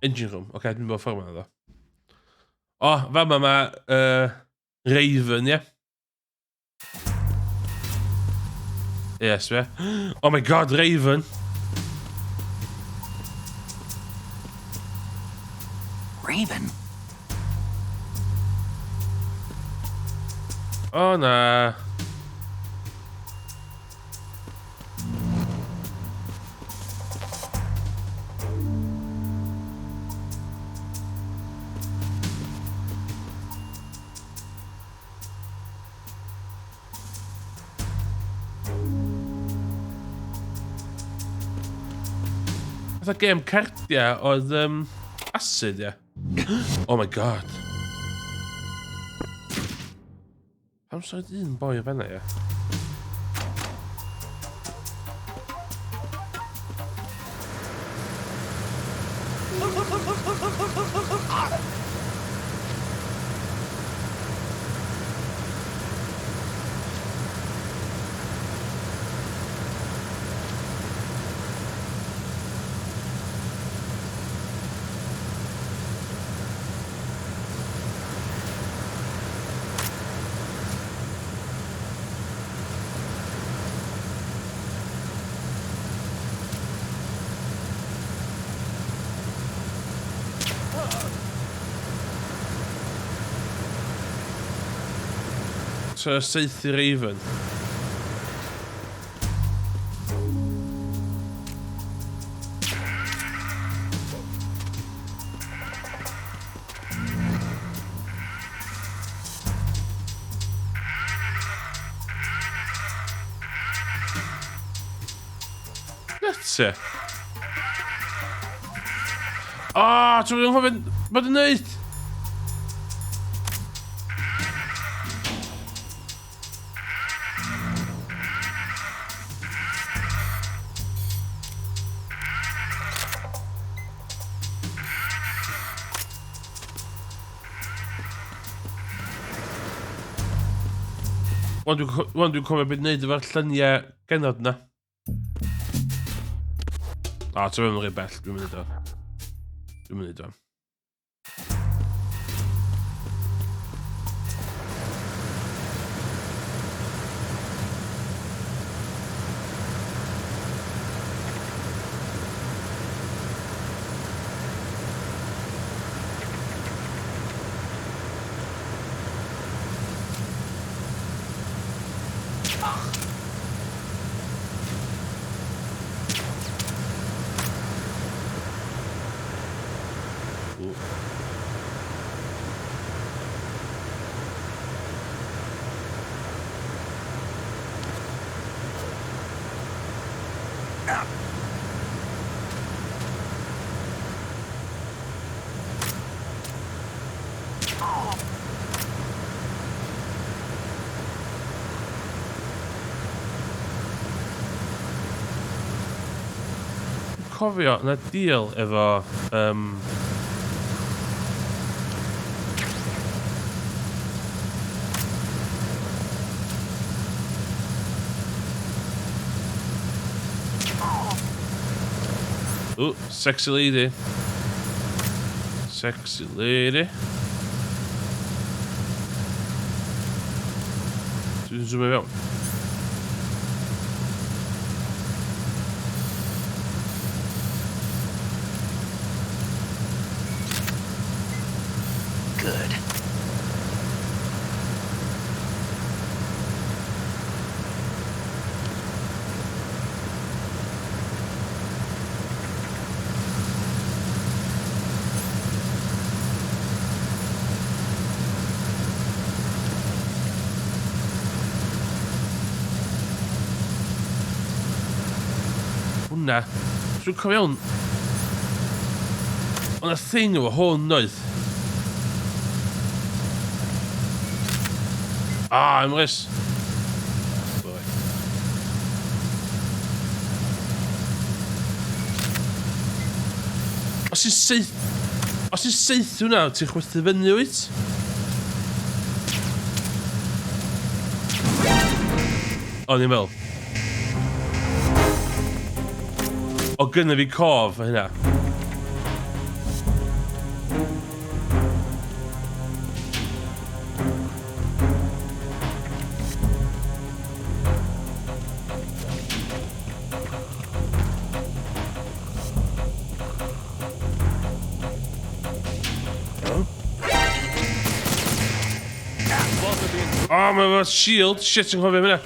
Engine room. Oce, dwi'n bod ffordd ma ddo. O, fama ma Raven, ie? Yes, fe. Oh my god, Raven! Raven? O na. Fatha gêm cardia oedd acid, ie. Oh my god. Pam soedd un boi o fanna, ie? So, saethu Raven. That's it. Ah, tror du de har varit nöjd? Wan dwi'n cofio beth wneud efo'r lluniau genod na. Ti'n mynd rhy bell, dwi'n mynd i do. Cofio, na deal efo ooh, sexy lady. Sexy lady. Dwi'n zoomio fewn. Good. Hwna. Dwi'n cofio iawn. Ond y thing o hwn oedd. Emrys. Os i'n seith hwnna, ti'n chwerthu fyny wyt? O'n i'n fel. O gynna fi cof hynna. Mae fo shield. Shit, yn cofio hynna.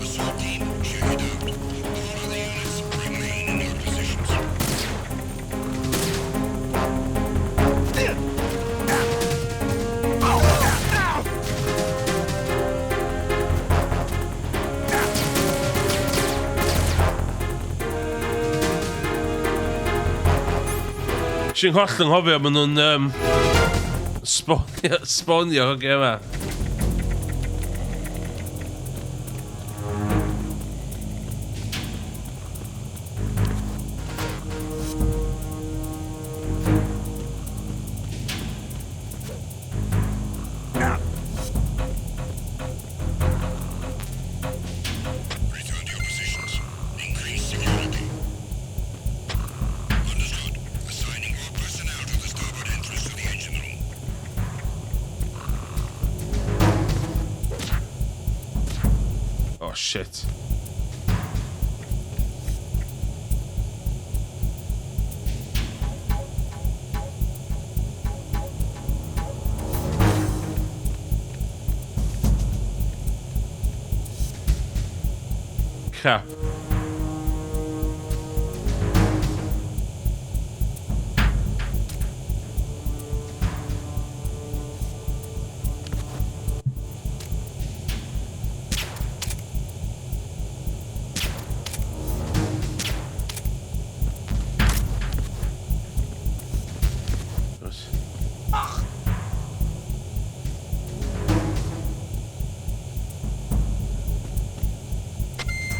Assault team, check it out. All other units remain in your positions. Sy'n holl yn hofio, maen nhw'n sbonio o gema. Return to your positions. Increase security. Understood. Assigning more personnel to the starboard entrance to the engine room. Oh, shit. Crap.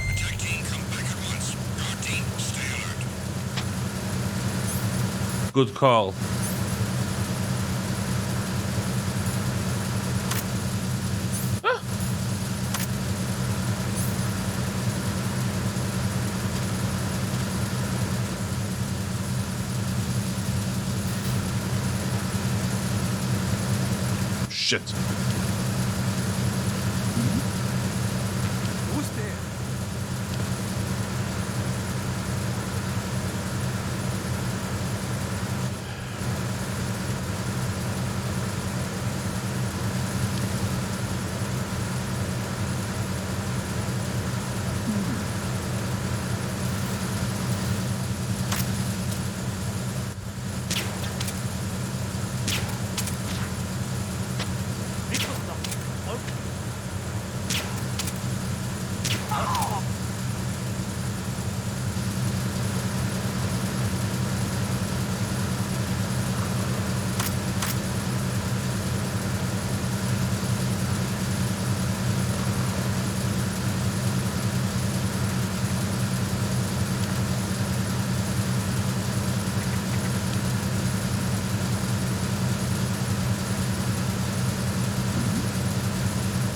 Attack team, come back at once. Guard team, stay alert. Good call. Ah. Shit. Who's there?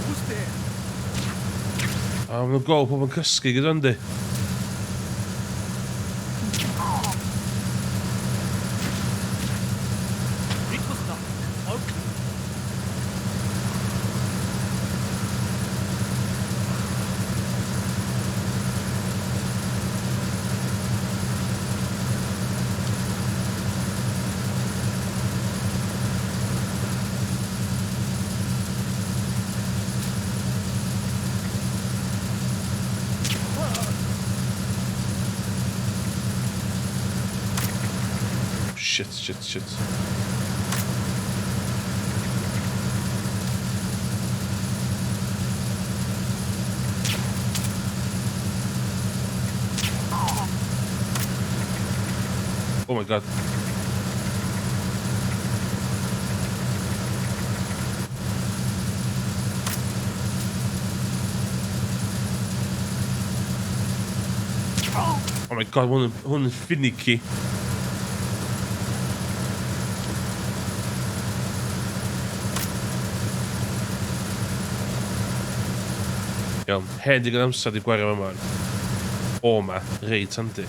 Who's there? A maen nhw'n gweld pobl yn cysgu gyda yndi. It was nothing. All clear. Shit. Oh my god. Oh my god, hwn yn finicky. Iawn, hen digon amser di gwario yma. O ma, reit handi.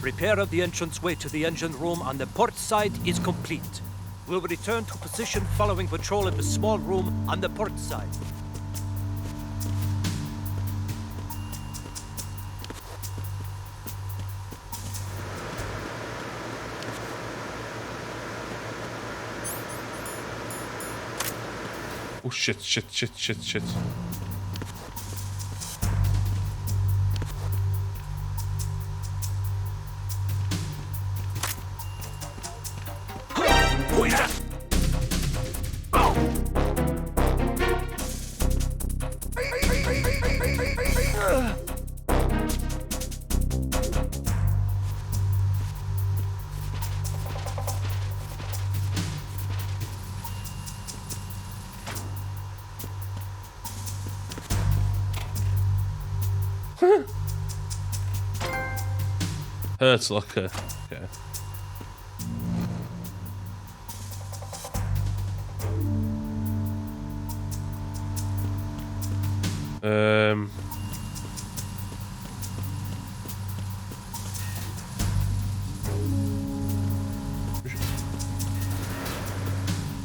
Repair of the entranceway to the engine room on the port side is complete. We'll return to position following patrol of the small room on the port side. Oh shit. Hurts locker. Okay.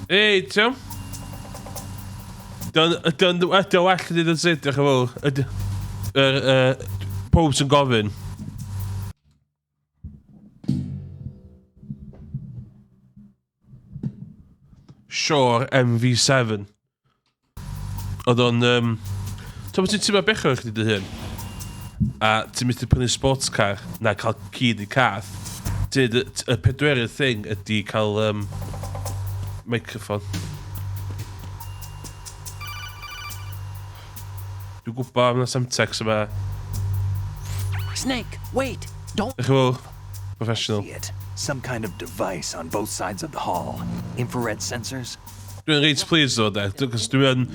Hey, Tom. Dan well dit dat zitten gewoon. Pope sy'n gofyn. Sure MV7. Oedd o'n... Ti'n ti'n meddwl bechod chdi dy hyn? A ti'n mynd i prynu sportscar na cael cyd i cath. Y pedwerydd thing ydy cael microphone. Dwi'n gwybod am na Semtex yma. Snake, wait! Don't... Ych chi'n professional. See it. Some kind of device on both sides of the hall. Infrared sensors. Dwi'n reit pleased o de, cos dwi'n...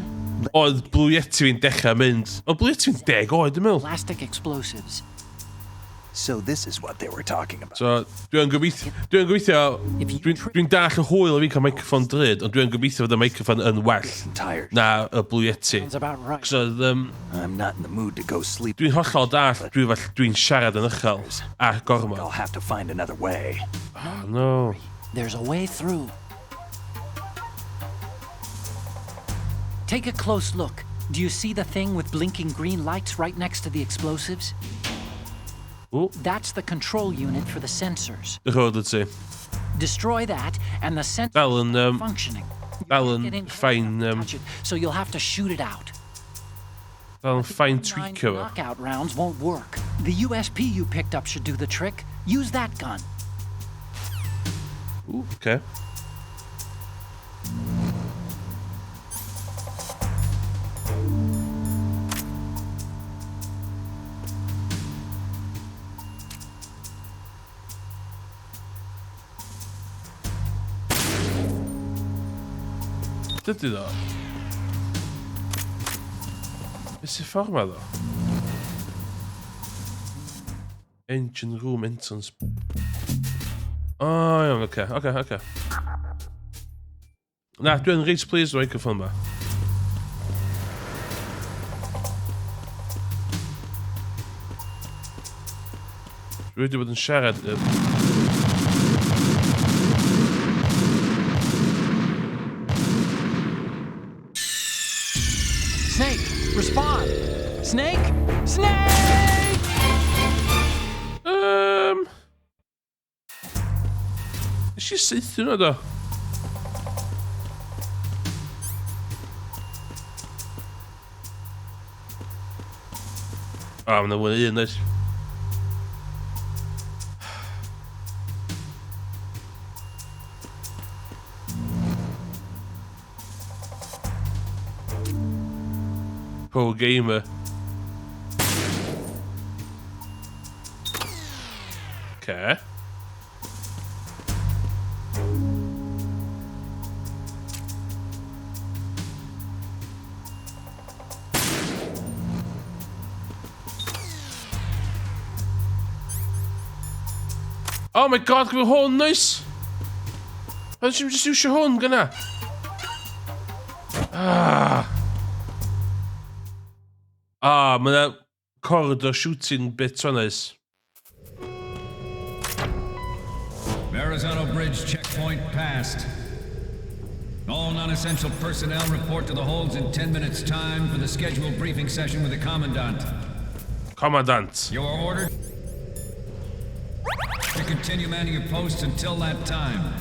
Oedd Blue Yeti fi'n dechrau mynd... Oedd Blue Yeti fi'n 10 oed, dwi'n meddwl. Plastic explosives. So this is what they were talking about. So, dwi'n gobeithio... Dwi'n dall y hwyl o fi cael microphone dryd, ond dwi'n gobeithio fod y microphone yn well Tired. na y Blue Yeti. Sounds about right. Cos oedd... I'm not in the mood to go sleep. Dwi'n hollol dall, dwi'n siarad yn uchel a gormod. I'll have to find another way. Oh, no. There's a way through. Take a close look. Do you see the thing with blinking green lights right next to the explosives? Ooh. That's the control unit for the sensors. Ych chi'n dweud ti. Destroy that, and the sensors Dal yn... are functioning. Dal Get yn in close ffain... enough to touch it, so you'll have to shoot it out. Dal yn ffain 9 tweaker fo. knockout rounds won't work. The USP you picked up should do the trick. Use that gun. Ooh, okay. Dydy ddo? Beth sy'n ffordd ma ddo? Engine room entrance. Oh, iawn, oce. Na, dwi'n reit pleased o'r microphone ma. Dwi wedi bod yn siarad... Snake, respond! Snake! Snake! Is she syth yno do? O, mae'n fwy un oes. Pro gamer. Okay. Oh my god, gyda hwn, nice! Why don't you just use your hwn, gyna? Mae yna corridor shooting bit o'n oes. Verrazano Bridge checkpoint passed. All non-essential personnel report to the holds in 10 minutes' time for the scheduled briefing session with the Commandant. Commandant. You are ordered to continue manning your posts until that time.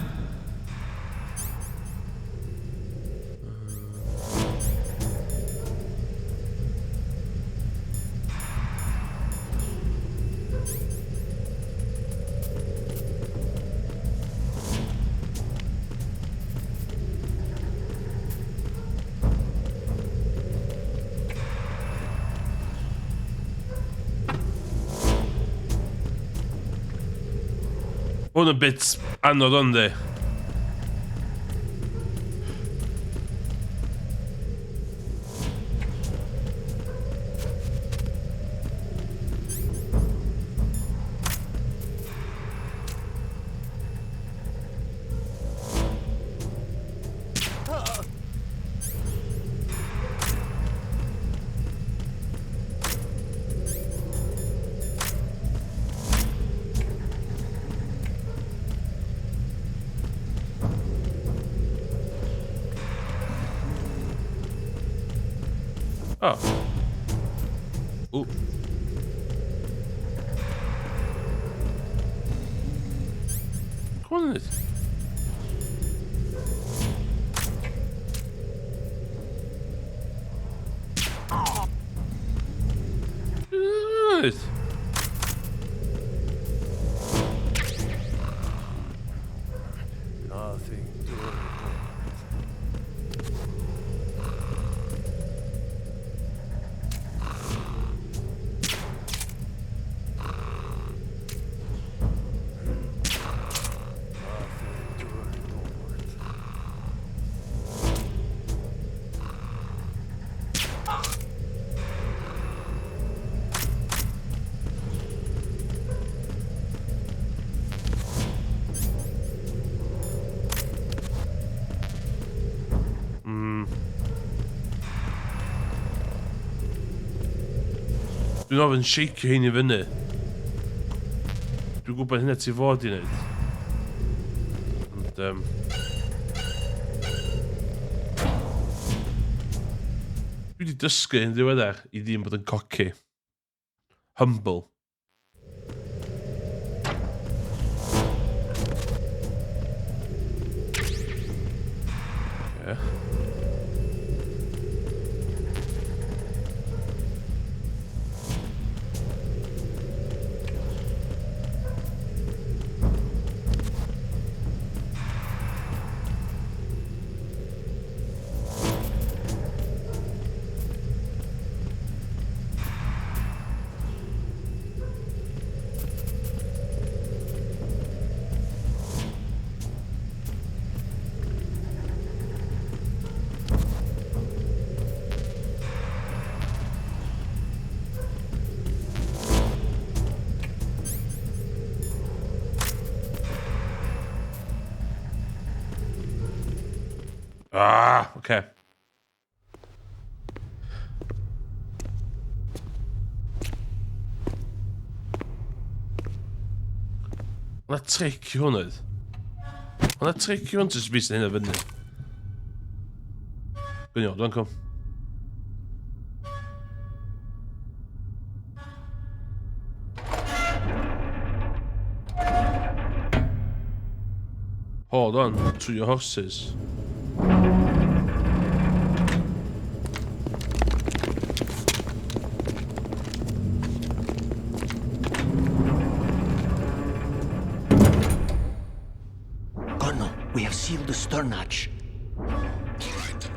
Hwn yn bit anodd ond di. Oh. Ooh. Come on, it. Good. Nothing to report. Dwi'n ofyn shake hyn I fyny. Dwi'n gwybod hynna ti fod I wneud. Ond, Dwi wedi dysgu yn ddiweddar I ddim bod yn coci. Humble. Okay. Ah, okay. Hwna trick I hwnnw. Hwna trick I hwnnw jyst bys hynna fyny. Gwynio, dwi'n com. Hold on to your horses. Colonel, we have sealed the stern hatch. All right.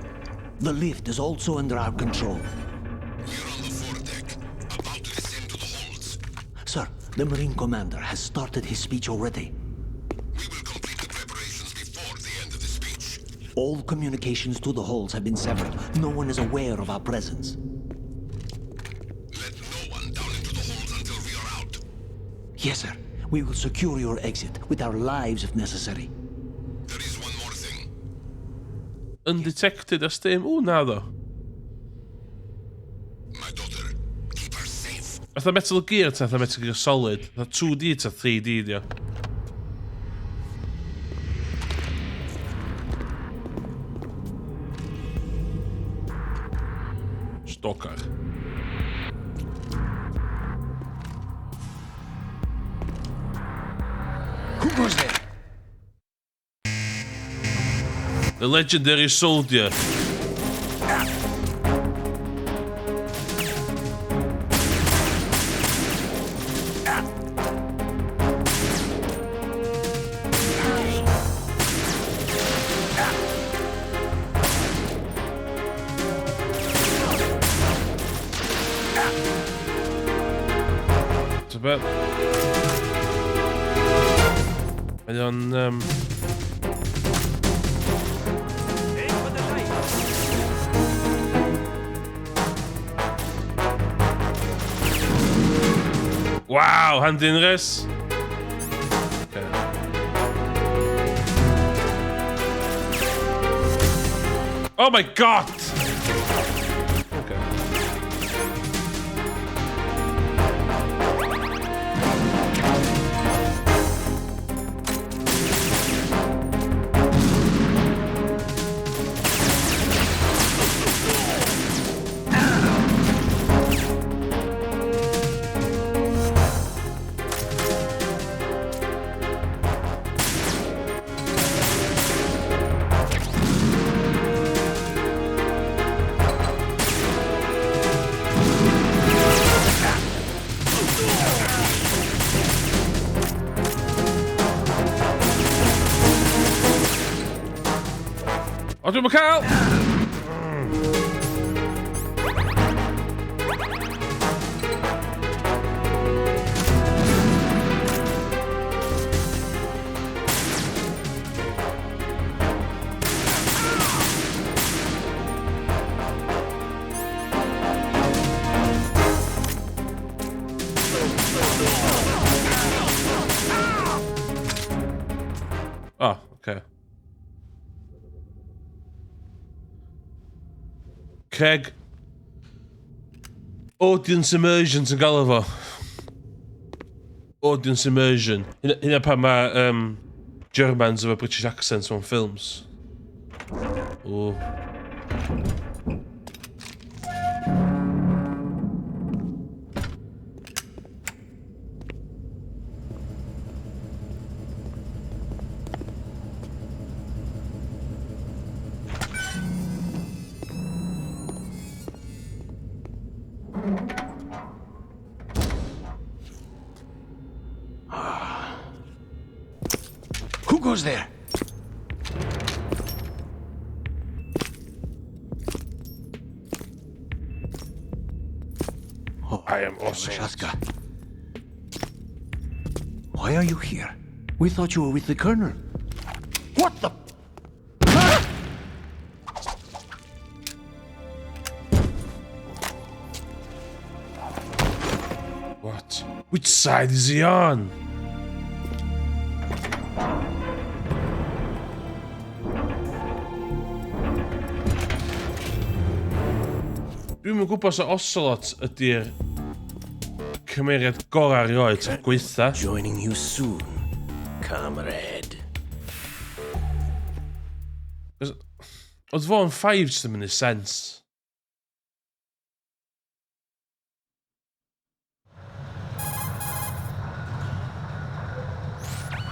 The lift is also under our control. We're on the foredeck, about to descend to the holds. Sir, the Marine Commander has started his speech already. We will complete the preparations before the end of the speech. All communications to the halls have been severed. No one is aware of our presence. Let no one down into the holds until we are out. Yes, sir. We will secure your exit with our lives if necessary. There is one more thing. Undetected as dim. O, na ddo. My daughter, keep her safe. Fatha Metal Gear ta, fatha Metal Gear Solid. Fatha 2D ta 3D dio. Stalker. Who goes there? The legendary soldier. It's about... Mae o'n... Aim for the light. Wow, hand inres. Okay. Oh my god! Okay. O, dwi'm yn cael! Oh, okay. Craig. Audience immersion sy'n gael efo. Audience immersion. Hynna pan mae Germans efo British accents mewn ffilms. Ooh. Who goes there? Oh, I am awesome. Shaska. Why are you here? We thought you were with the Colonel. What the? What? Which side is he on? Dwi'm yn gwybod os o Ocelot ydy'r cymeriad gorau erioed sy'n gweitha. Joining you soon, comrade. Oedd fo'n 5 jyst yn mynd i sens.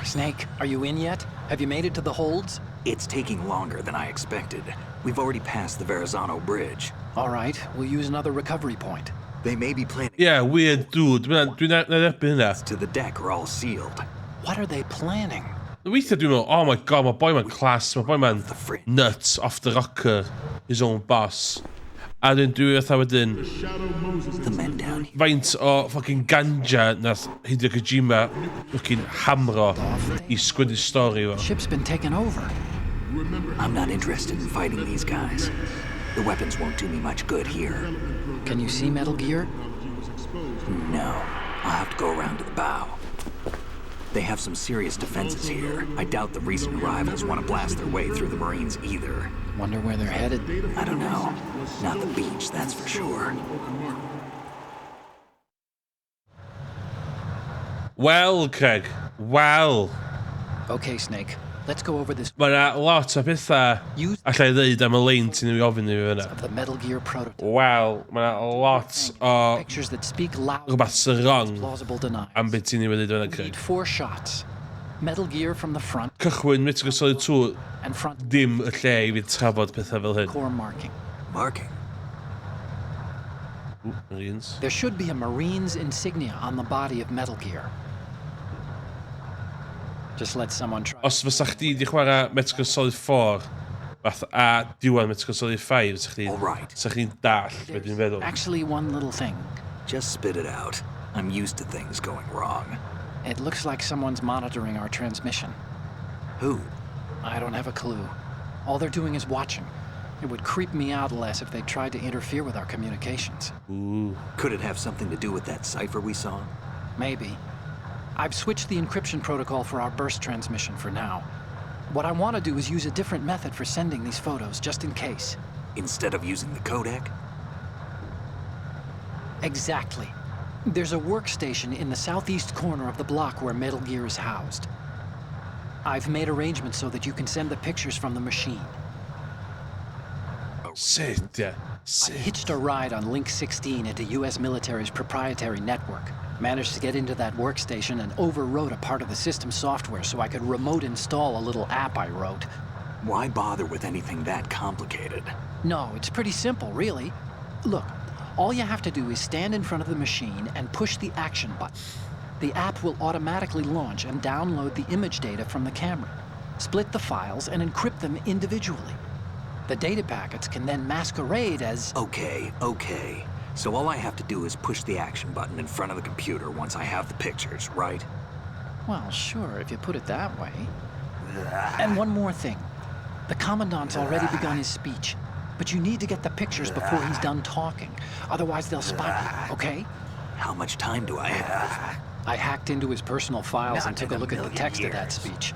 Snake, are you in yet? Have you made it to the holds? It's taking longer than I expected. We've already passed the Verrazano Bridge. All right, we'll use another recovery point. They may be planning Yeah, weird dude. Dwi'n erbyn hynna. to the deck are all sealed. What are they planning? Weithiau dwi'n meddwl, oh my god, mae boi ma'n class, mae boi ma'n The fringe. nuts, off the rocker, his own boss. A dwi'n fatha wedyn, The men down here. faint o fucking ganja nath Hideo Kojima fucking hamro I sgwennu stori fo. Ship's been taken over. I'm not interested in fighting these guys. The weapons won't do me much good here. Can you see Metal Gear? No, I'll have to go around to the bow. They have some serious defenses here. I doubt the recent arrivals want to blast their way through the Marines either. Wonder where they're headed. I don't know. Not the beach, that's for sure. Well, Craig, well. Okay, Snake, let's go over this Mae yna lot o bethau use allai ddeud am y lein ti'n ei ofyn i fi fyna. of the Metal Gear prototype. Wel, mae yna lot o Pictures that speak loud. rhywbeth sy'n wrong Plausible denial. am beth ti'n ei wedi dweud fyna, Need Craig. 4 shots. Metal Gear from the front Cychwyn Metal Gear Solid 2 and front dim y lle I fi trafod pethau fel hyn. core marking. Marking. Ooh, Marines. There should be a Marines insignia on the body of Metal Gear. Just let someone try. Os fysa chdi di chwarae Metal Gear Solid 4 fath a diwan Metal Gear Solid 5 All right. sa chdi'n dall beth dwi'n feddwl. Actually, one little thing. Just spit it out. I'm used to things going wrong. It looks like someone's monitoring our transmission. Who? I don't have a clue. All they're doing is watching. It would creep me out less if they tried to interfere with our communications. Ooh. Could it have something to do with that cipher we saw? Maybe. I've switched the encryption protocol for our burst transmission for now. What I want to do is use a different method for sending these photos, just in case. Instead of using the codec? Exactly. There's a workstation in the southeast corner of the block where Metal Gear is housed. I've made arrangements so that you can send the pictures from the machine. Sitte. I hitched a ride on Link 16 into US military's proprietary network. Managed to get into that workstation and overwrote a part of the system software so I could remote install a little app I wrote. Why bother with anything that complicated? No, it's pretty simple, really. Look, all you have to do is stand in front of the machine and push the action button. The app will automatically launch and download the image data from the camera, split the files, and encrypt them individually. The data packets can then masquerade as... Okay. So all I have to do is push the action button in front of the computer once I have the pictures, right? Well, sure, if you put it that way. And one more thing. The Commandant's already begun his speech, but you need to get the pictures before he's done talking. Otherwise, they'll spot you, okay? How much time do I have? I hacked into his personal files and took a look at the text of that speech.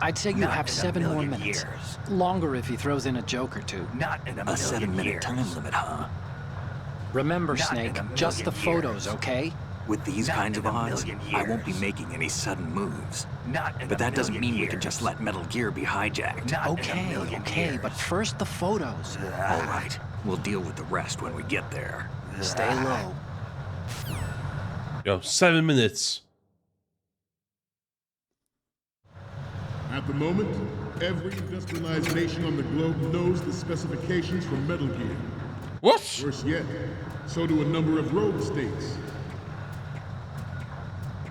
I'd say you have 7 more minutes. Longer if he throws in a joke or two. A 7-minute time limit, huh? Remember, Snake, just the photos, okay? With these kinds of odds, I won't be making any sudden moves. But that doesn't mean we can just let Metal Gear be hijacked. Okay, but first the photos. All right, we'll deal with the rest when we get there. Stay low. Yo, 7 minutes. At the moment, every industrialized nation on the globe knows the specifications for Metal Gear. What? Worse yet, so do a number of rogue states.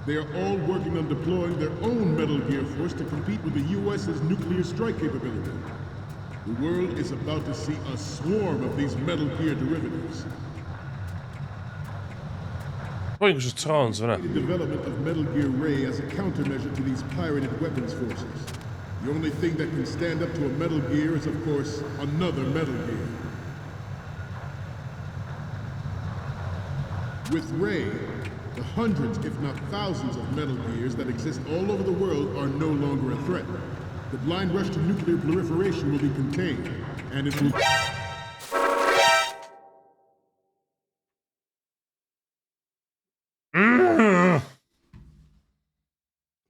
They are all working on deploying their own Metal Gear force to compete with the US's nuclear strike capability. The world is about to see a swarm of these Metal Gear derivatives. Pojď už trans, ne? The development of Metal Gear Ray as a countermeasure to these pirated weapons forces. The only thing that can stand up to a Metal Gear is, of course, another Metal Gear. With Ray, the hundreds, if not thousands, of Metal Gears that exist all over the world are no longer a threat. The blind rush to nuclear proliferation will be contained, and it will...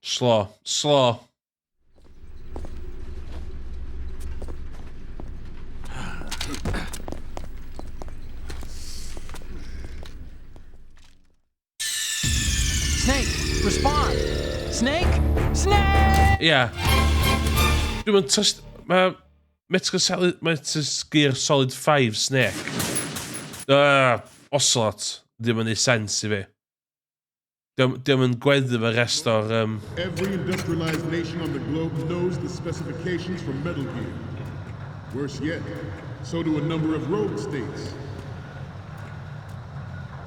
Slow. Snake, respond! Snake! Ja. Dwi'n test... Mae Metal Gear Solid 5 Snake. Ocelot. Ddim yn ei sens I fi. Dim yn gweddu fy rest o'r... Every industrialized nation on the globe knows the specifications for Metal Gear. Worse yet, so do a number of rogue states.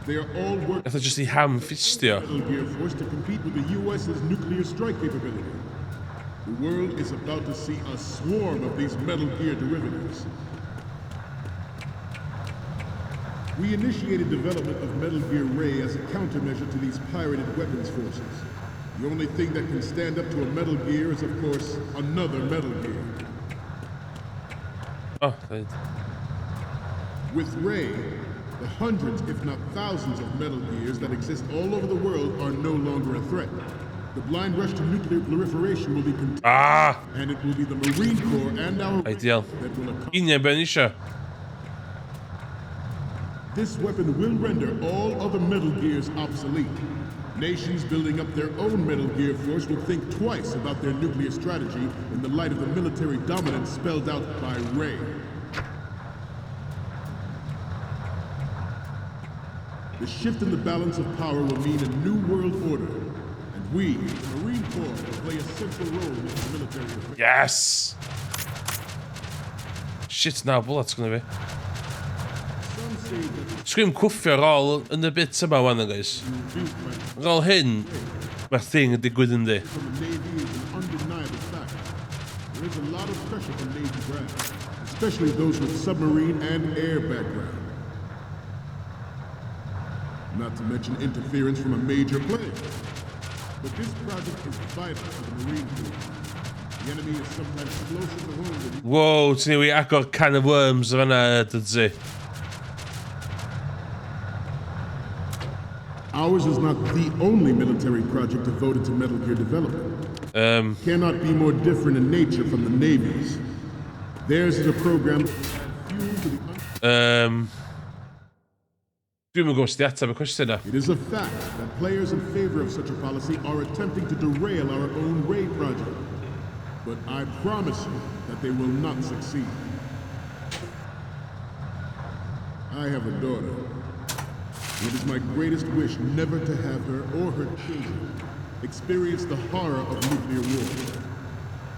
They are all working Gath o jyst I ham-fistio. Metal Gear force to compete with the US's nuclear strike capability. The world is about to see a swarm of these Metal Gear derivatives. We initiated development of Metal Gear Ray as a countermeasure to these pirated weapons forces. The only thing that can stand up to a Metal Gear is, of course, another Metal Gear. Oh, thank With Ray, the hundreds, if not thousands, of Metal Gears that exist all over the world are no longer a threat. The blind rush to nuclear proliferation will be contained, and it will be the Marine Corps and our Ideal. that will accomplish. I nie będzie. This weapon will render all other Metal Gears obsolete. Nations building up their own Metal Gear force will think twice about their nuclear strategy in the light of the military dominance spelled out by Ray. The shift in the balance of power will mean a new world order, and we, the Marine Corps, will play a central role in the military affairs. Yes! Shit, now bullets gonna be. Scream cwffio ar ôl yn y bit yma wan, guys. Ar ôl hyn, Mae'r thing yn digwydd yndi. from the Navy is an undeniable fact. There is a lot of pressure from Navy brass, especially those with submarine and air background. Not to mention interference from a major player. But this project is vital for the Marine Corps. The enemy is sometimes closer to home than Wow, ti'n newid agor can of worms o fanna, dydzi. Ours is not the only military project devoted to Metal Gear development. Cannot be more different in nature from the Navy's. Theirs is a program fueled to the Dwi'n mynd gwybod ateb y cwestiwn na. It is a fact that players in favor of such a policy are attempting to derail our own Ray project. But I promise you that they will not succeed. I have a daughter. It is my greatest wish never to have her or her children experience the horror of nuclear war.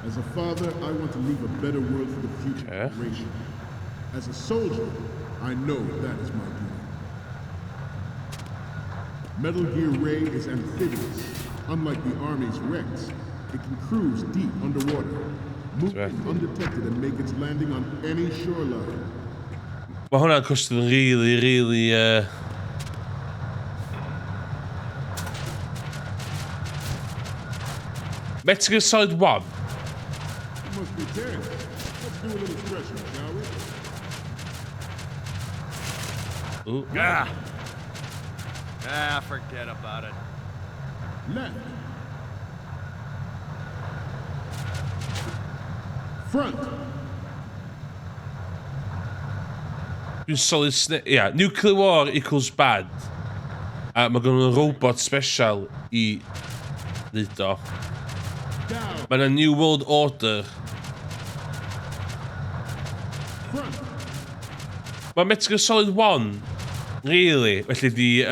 As a father, I want to leave a better world for the future generation. As a soldier, I know that is my duty. Metal Gear Ray is amphibious. Unlike the Army's Rex, it can cruise deep underwater, move undetected and make its landing on any shoreline. Mae hwnna'n cwestiwn really... Metal Gear Solid 1. You must be tense. Let's do a little stretching, shall we? Ooh. Forget about it. Left. Front. Solid Snake... Yeah, nuclear war equals bad. A mae gen nhw'n robot special I ddyd o. Mae yna New World Order. Mae Metal Gear Solid 1, really, felly di...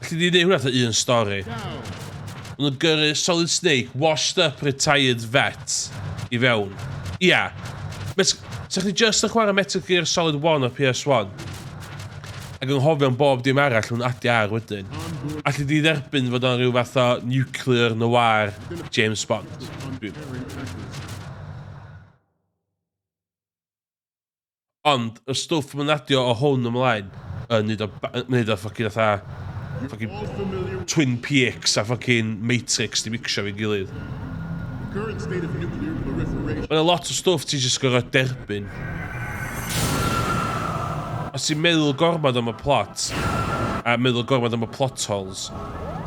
felly di neud hwnna un stori. Mae nhw'n gyrru Solid Snake, washed up, retired vet, I fewn. Ia. Sa chdi just yn chwarae Metal Gear Solid 1 o PS1, ac yn hofio'n bob dim arall nhw'n adi ar wedyn. Alli di dderbyn fod o'n rhyw fath o nuclear noir James Bond. Ond, y stwff mae'n adio o hwn ymlaen, yn neud o ffocin Twin Peaks a ffocin Matrix di mixio fi'n gilydd. Mae'n lot o stwff ti jyst gorau derbyn. Os ti'n meddwl gormod am y plot, a meddwl gormod am y plot holes,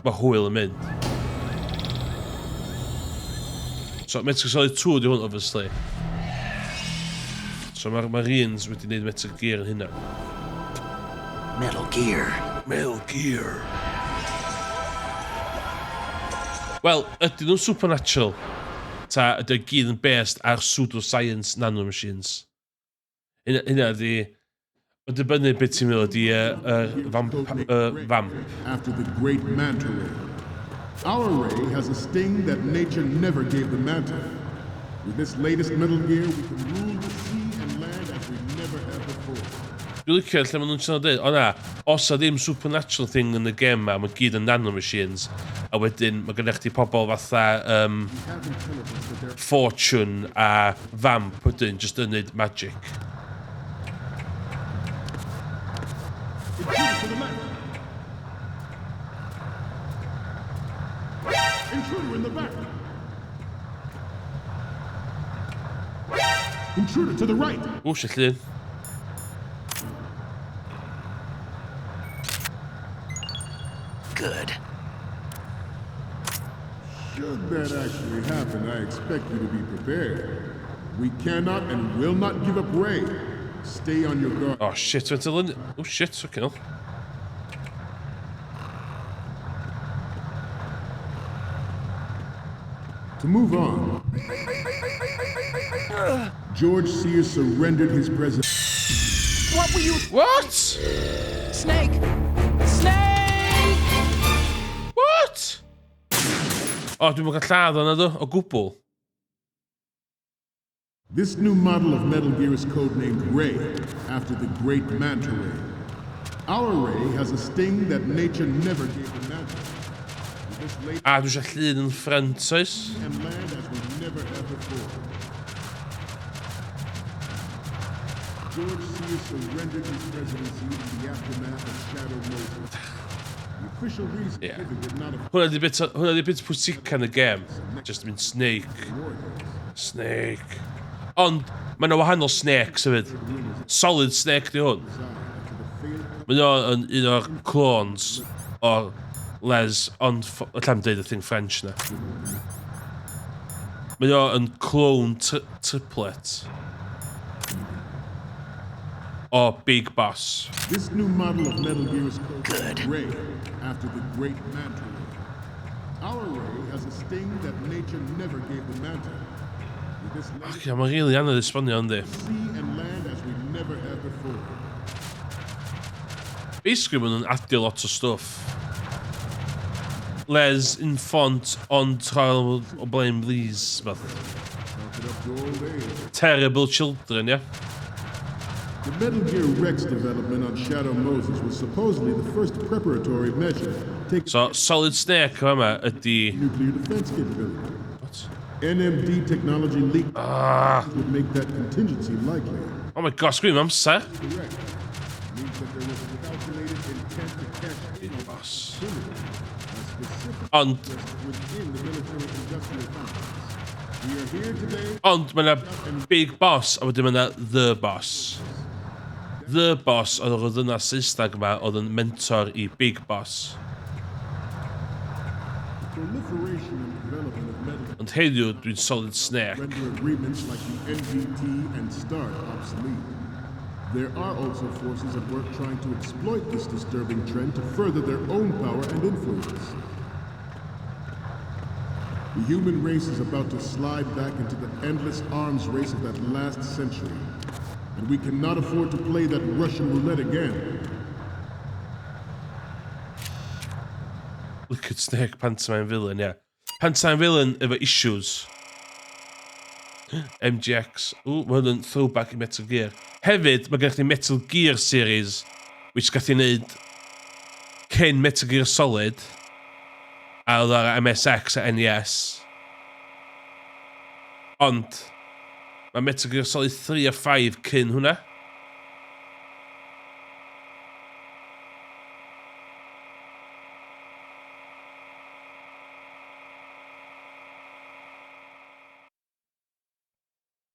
mae hwyl yn mynd. So, Metal Gear Solid 2 di hwn, obviously. So, mae'r Marines wedi gwneud Metal Gear yn hynna. Metal Gear. Metal Gear. Wel, ydyn nhw'n supernatural, ta ydy gyd yn based ar pseudoscience nanomachines. Hynna ydy... Mae'n dibynnu beth ti'n meddwl ydy vamp. After the great manta ray. Our ray has a sting that nature never gave the manta. With this latest Metal Gear, we can rule the sea and land as we never have before. Dwi'n licio lle maen nhw'n siarad dweud, o na, os a ddim supernatural thing yn y game ma, mae gyd yn nanomachines, a wedyn mae gennych chi pobl fatha Fortune a Vamp wedyn, just yn neud magic. Intruder in the back. Intruder to the right. O, shit llun. Good. Should that actually happen, I expect you to be prepared. We cannot and will not give up Ray. Stay on your guard. Oh shit, went to London. Oh shit, fucking hell. To move on, George Sears surrendered his presence. What were you... What? Snake! Snake! What? Oh, dwi'n mwyn cael lladd o'na do, o gwbl. This new model of Metal Gear is codenamed Ray, after the great manta ray. Our ray has a sting that nature never gave the mantle. This late Dwi'n siarad llun yn ffrent, oes? and land as we never have before. George C. surrendered his presidency in the aftermath of Shadow Moses. The official reason given did not affect Hwna di bit pwysica yn y gem. Just mynd Snake. Snake. Ond, mae yna wahanol Snakes hefyd. Solid Snake di hwn. Mae o'n un o'r clones o Les, ond allan dweud y thing French na. Mae o'n clone triplet o Big Boss. This new model of Metal Gear is called Ray, after the Great Manta Ray. Our ray has a sting that nature never gave the Manta. With this Ac mae'n rili anodd esbonio yndi. sea and land as we never have before. Basically, maen nhw'n adio lot o stwff. Les in font ond trael o blaen please. Chalk it up to old age. Terrible Children, yeah? The Metal Gear Rex development on Shadow Moses was supposedly the first preparatory measure taken So, Solid Snake yma ydi... nuclear defense capability. What? NMD technology leak would make that contingency likely. Oh my god, sgwym amser. Correct. Means that there was a calculated intent to cash in on Boss. a specific Ond, within the military-industrial complex. We are here today. ond mae yna Big Boss, a wedyn mae yna The Boss. The Boss oedd yna Saesneg yma, oedd yn mentor I Big Boss. Proliferation and development of metal Ond heddiw, dwi'n Solid Snake. render agreements like the NVT and START obsolete. There are also forces at work trying to exploit this disturbing trend to further their own power and influence. The human race is about to slide back into the endless arms race of that last century. And we cannot afford to play that Russian roulette again. Look at Snake, pantomime villain, yeah. Pantomime villain efo issues. MGX. Ooh, mae hwn yn throwback I Metal Gear. Hefyd, mae gennych chi Metal Gear series, which gath I wneud cyn Metal Gear Solid, a oedd ar MSX a NES. Ond, mae Metal Gear Solid 3 a 5 cyn hwnna.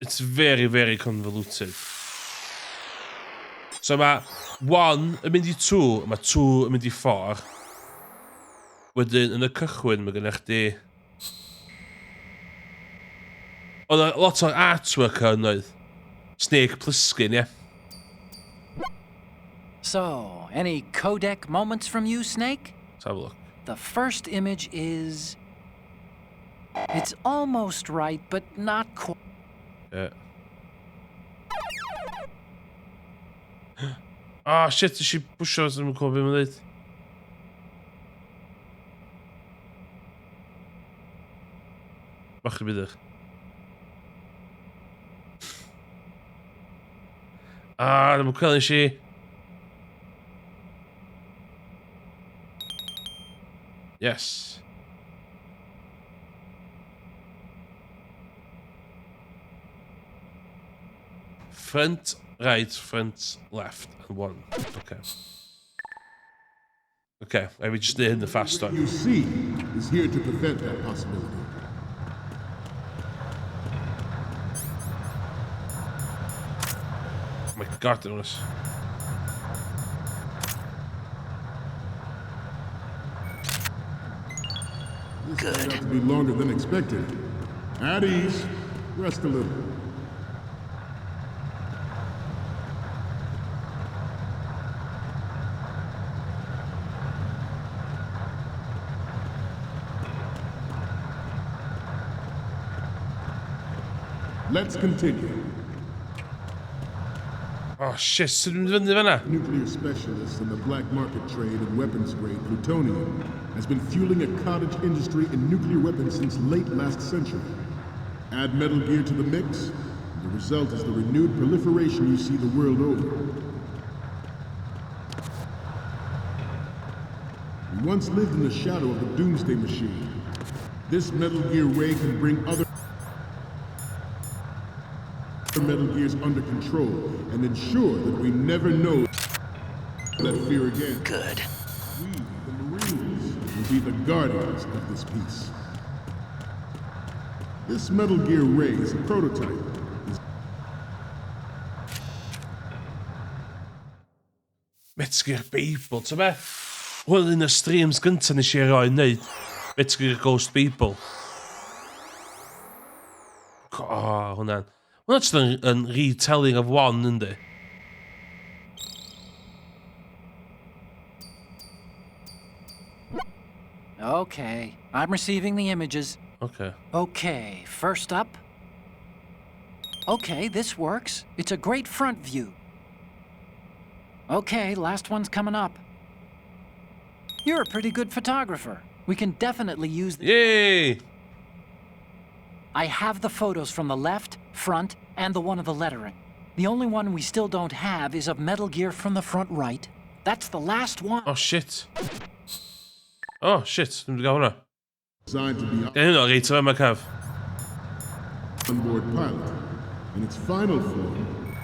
It's very, very convoluted. So mae 1 yn mynd I 2, mae 2 yn mynd I 4. Wedyn, yn y cychwyn, mae gennych chi... Oedd a lot o'r artwork yn oedd. Snake Plissken, yeah? So, any codec moments from you, Snake? Let's have a look. The first image is... It's almost right, but not quite. Yeah. Ah, shit, is she bwysio os ydym yn cofio beth mae'n dweud? Bach I bydych. Ah, ddim yn cael si. Yes. Front, right, front, left, and 1. Okay. Okay, maybe just near the fast What one. you see is here to prevent that possibility. Oh my god, there was. This turned out to be longer than expected. At ease. Rest a little. Let's continue. Oh shit, sut dwi'n fynd I fyna? Nuclear specialists in the black market trade in weapons grade plutonium has been fueling a cottage industry in nuclear weapons since late last century. Add Metal Gear to the mix, and the result is the renewed proliferation you see the world over. We once lived in the shadow of the Doomsday Machine. This Metal Gear Ray can bring other Metal Gears under control and ensure that we never know that fear again. Good. We, the Marines, will be the guardians of this peace. This Metal Gear Ray is a prototype. Metal Gear People, ta be? Wel, yn y streams gynta nes i roi wneud Metal Gear Ghost People. Hwnna'n... Hwnna'n just yn retelling of one, yndi? Okay, I'm receiving the images. Okay. Okay, first up. Okay, this works. It's a great front view. Okay, last one's coming up. You're a pretty good photographer. We can definitely use this. Yay! I have the photos from the left, front, and the one of the lettering. The only one we still don't have is of Metal Gear from the front right. That's the last one. Oh, shit. Oh, shit. Dwi'n gael hwnna. Designed to be Gen hwnna, reit, yma caf. onboard pilot. In its final form,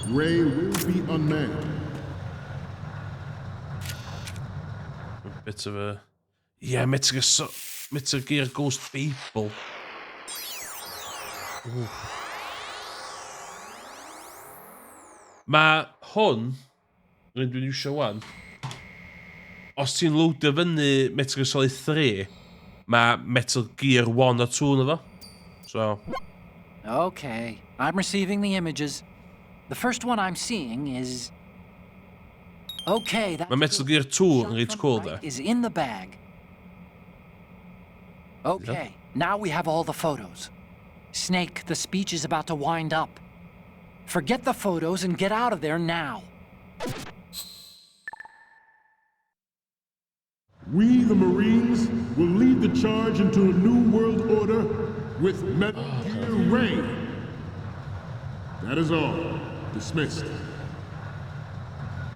Ray will be unmanned. Bit of a... Yeah, Metal Gear Ghost People. Ooh. Mae hwn, rydyn dwi'n iwsio wan, os ti'n loadio fyny Metal Gear Solid 3, mae Metal Gear 1 a 2 na fo. So... Okay, I'm receiving the images. The first one I'm seeing is... Okay, that... Mae Metal Gear 2 yn reit cool there. ...is in the bag. Okay, now we have all the photos. Snake, the speech is about to wind up. Forget the photos and get out of there now. We, the Marines, will lead the charge into a new world order with Metal Gear Ray. That is all. Dismissed.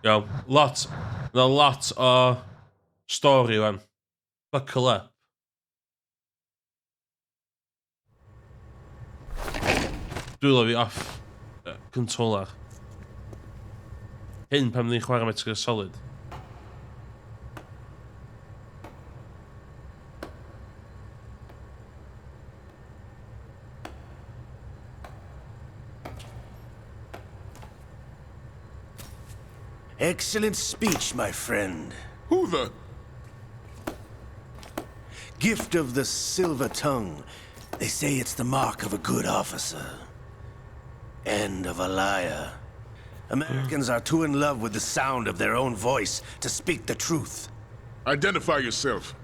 Iawn, a lot o stori wan. Buckle up. Dwylo fi off controller. Hyn pan ni'n chwarae Metal Gear Solid. Excellent speech, my friend. Who the? Gift of the silver tongue. They say it's the mark of a good officer. And of a liar. Americans are too in love with the sound of their own voice to speak the truth. Identify yourself.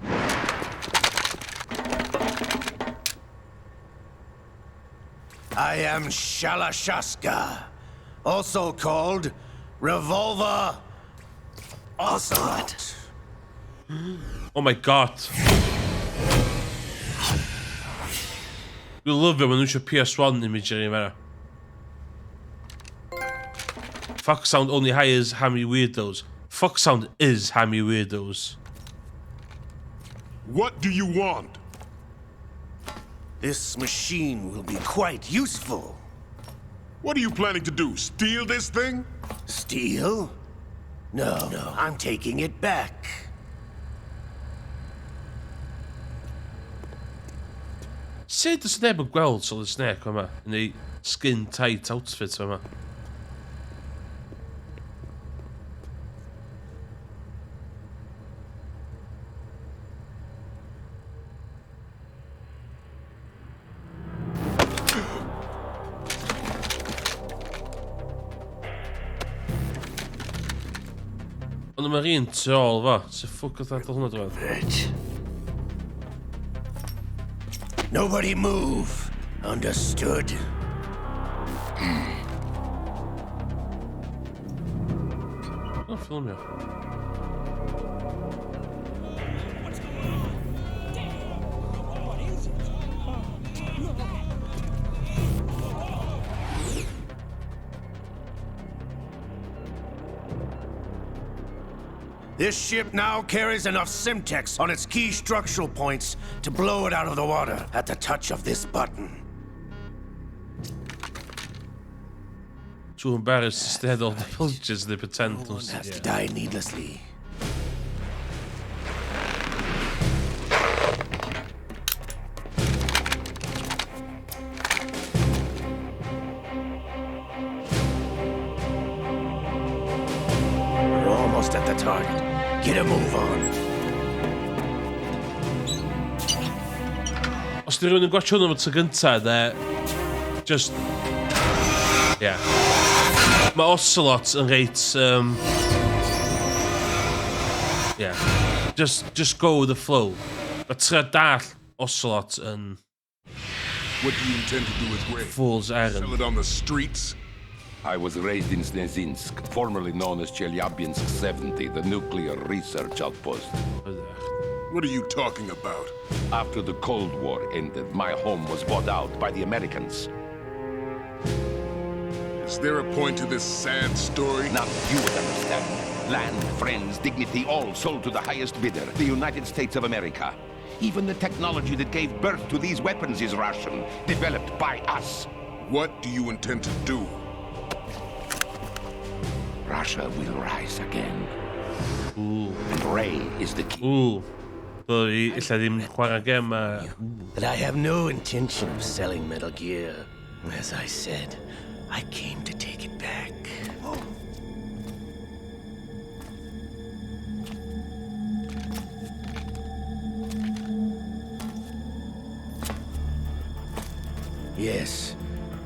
I am Shalashaska, also called Revolver Ocelot. Oh my god. Dwi'n lyfio ma'n iwsio PS1 imagery yma. Fuck sound only hires hammy weirdos. Fuck sound is hammy weirdos. What do you want? This machine will be quite useful. What are you planning to do? Steal this thing? Steal? No, I'm taking it back. Sut does neb yn gweld Solid Snake yma yn ei skin tight outfit yma? Ond mae'r un tu ôl fa. Sut ffwc oedd adal hwnna dwi'n? Right. Nobody move. Understood? Oh, ffilmio. This ship now carries enough Simtex on its key structural points to blow it out of the water at the touch of this button. Too embarrassed to head all the villages they pretend No one has to die needlessly. We're almost at the target. Get a move on. Os di rhywun yn gwachio hwnnw am y tro gynta, just... Yeah. Mae Ocelot yn reit... yeah. Just go with the flow. Mae tra dall Ocelot yn... What do you intend to do with Ray? Fool's errand. Sell it on the streets? I was raised in Snezinsk, formerly known as Chelyabinsk 70, the nuclear research outpost. What are you talking about? After the Cold War ended, my home was bought out by the Americans. Is there a point to this sad story? Now you would understand. Land, friends, dignity, all sold to the highest bidder, the United States of America. Even the technology that gave birth to these weapons is Russian, developed by us. What do you intend to do? Russia will rise again. Ooh. And Ray is the key. Ooh. Illa ddim chwarae gem But I have no intention of selling Metal Gear. As I said, I came to take it back. Yes,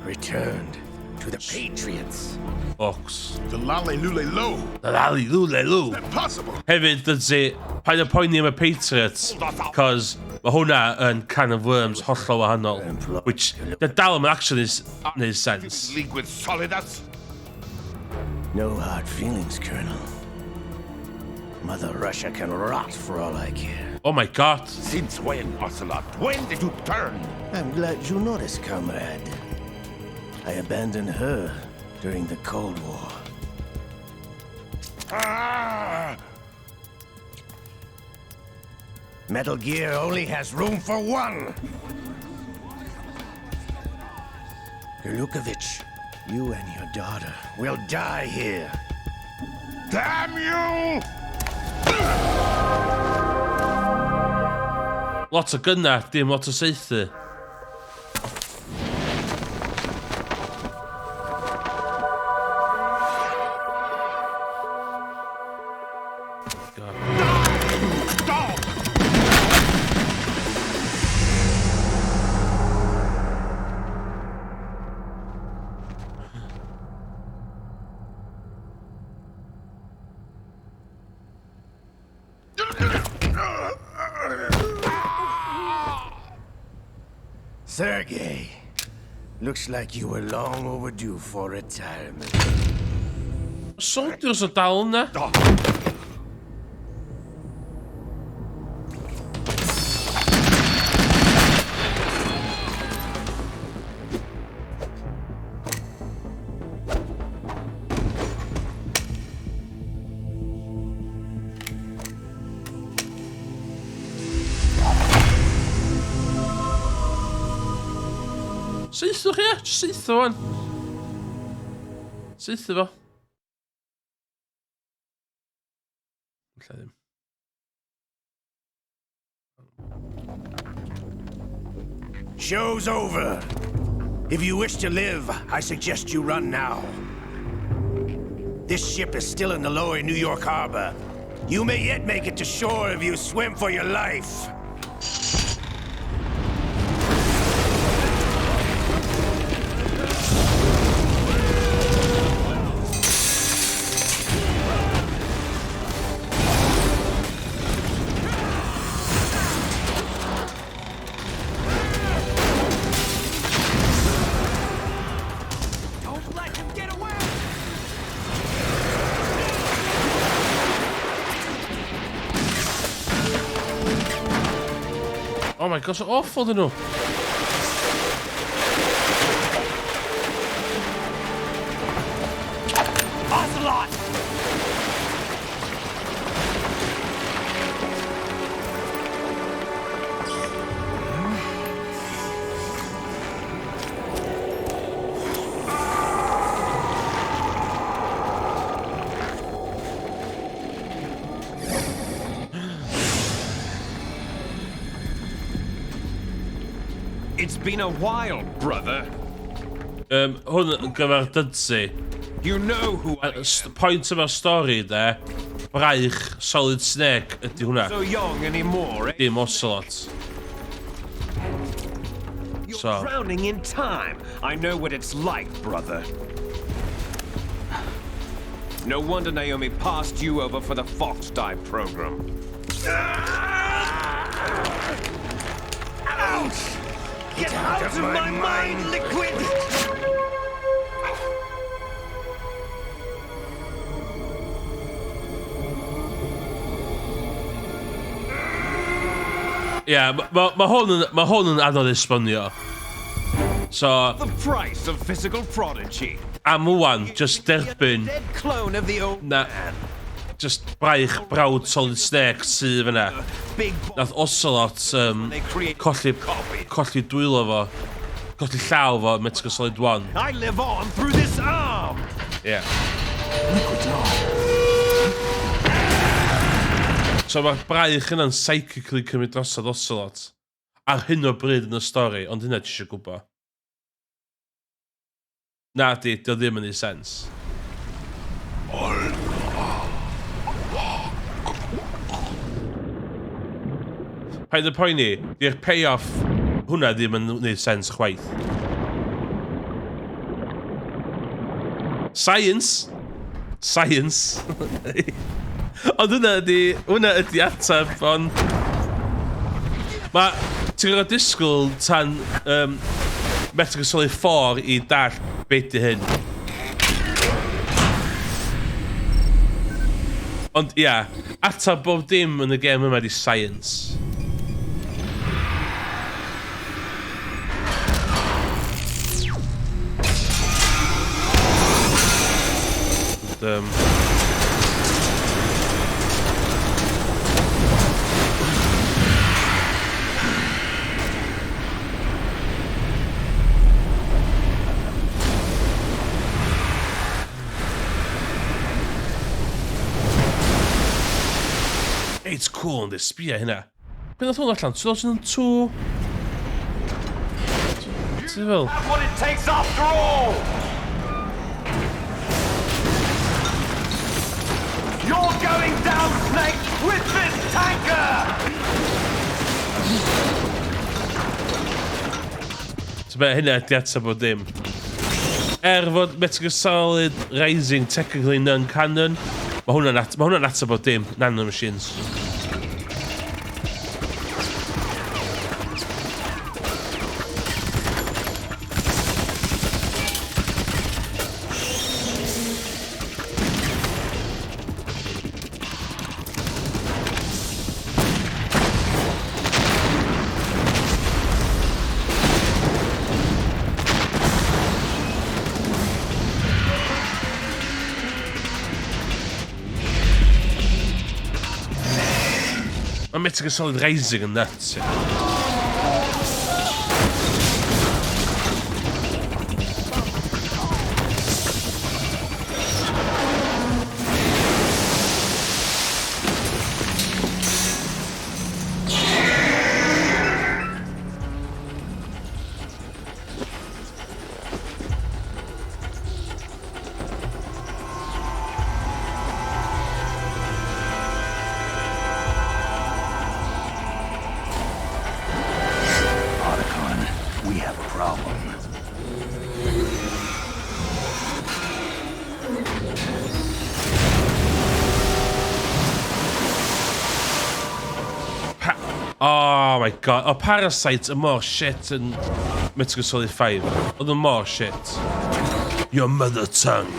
returned to the Patriots. Ox. The Lale Lule Lo. Lali lule lu. Is that possible? Hefyd, dydy, paid o poeni am y Patriots, cos mae hwnna yn can of worms hollol wahanol, which, the dal yma actually needs sense. League with Solidas? No hard feelings, Colonel. Mother Russia can rot for all I care. Oh my god. Since when, Ocelot? When did you turn? I'm glad you noticed, comrade. I abandoned her during the Cold War. Ah! Metal Gear only has room for one! Lukovich, you and your daughter will die here. Damn you! Lot o gynnar, dim lot o saethu. Sergei, looks like you were long overdue for retirement. Soldiers o dal yna. Seithio chi e? Seithio wan. Seithio fo. Lla ddim. Show's over. If you wish to live, I suggest you run now. This ship is still in the lower New York harbor. You may yet make it to shore if you swim for your life. Oh my god, so awful dyn nhw. Ocelot! It's been a while, brother. Hwn yn gyfer dydsi. You know who I am. Point yma'r stori, de. Braich Solid Snake ydy hwnna. So young anymore, eh? Dim Ocelot. You're drowning in time. I know what it's like, brother. No wonder Naomi passed you over for the Fox Dive program. Ouch! Get out of my mind, Liquid! Yeah, mae hwn yn anodd esbonio. So... The price of physical prodigy. Am wan, just derbyn... Dead clone of the old man. Just braich brawd Solid Snake sydd fyna. Nath Ocelot colli dwylo fo. Colli llaw fo, Metal Gear Solid 1. I live on through this arm! Yeah. So mae'r braich yna'n psychically cymryd drosodd Ocelot. Ar hyn o bryd yn y stori, ond hynna ti eisiau gwybod. Na di, dio ddim yn ei sens. Paid y poeni, di'r payoff hwnna ddim yn ei sens chwaith. Science! Science! Ond hwnna ydi ateb, ond... Ti'n gwybod disgwyl tan Metal Gear Solid 4 i dall beth di hyn. Ond ia, ateb bob dim yn y gêm yma di science. It's cool yn sbia hynna. Be nath hwn allan? 2002? Ti'n fel? That's what it takes after all! You're going down, Snake, with this tanker! So be, hynna ydi ateb o dim. Fod Metal Gear Solid Rising technically non-canon, mae hwnna'n ateb o dim, nanomachines. Mae Metal Gear Solid Rising yn nuts. Oh my god, o Parasite yn mor shit yn Metal Gear Solid 5. Oedd yn mor shit. Your mother tongue.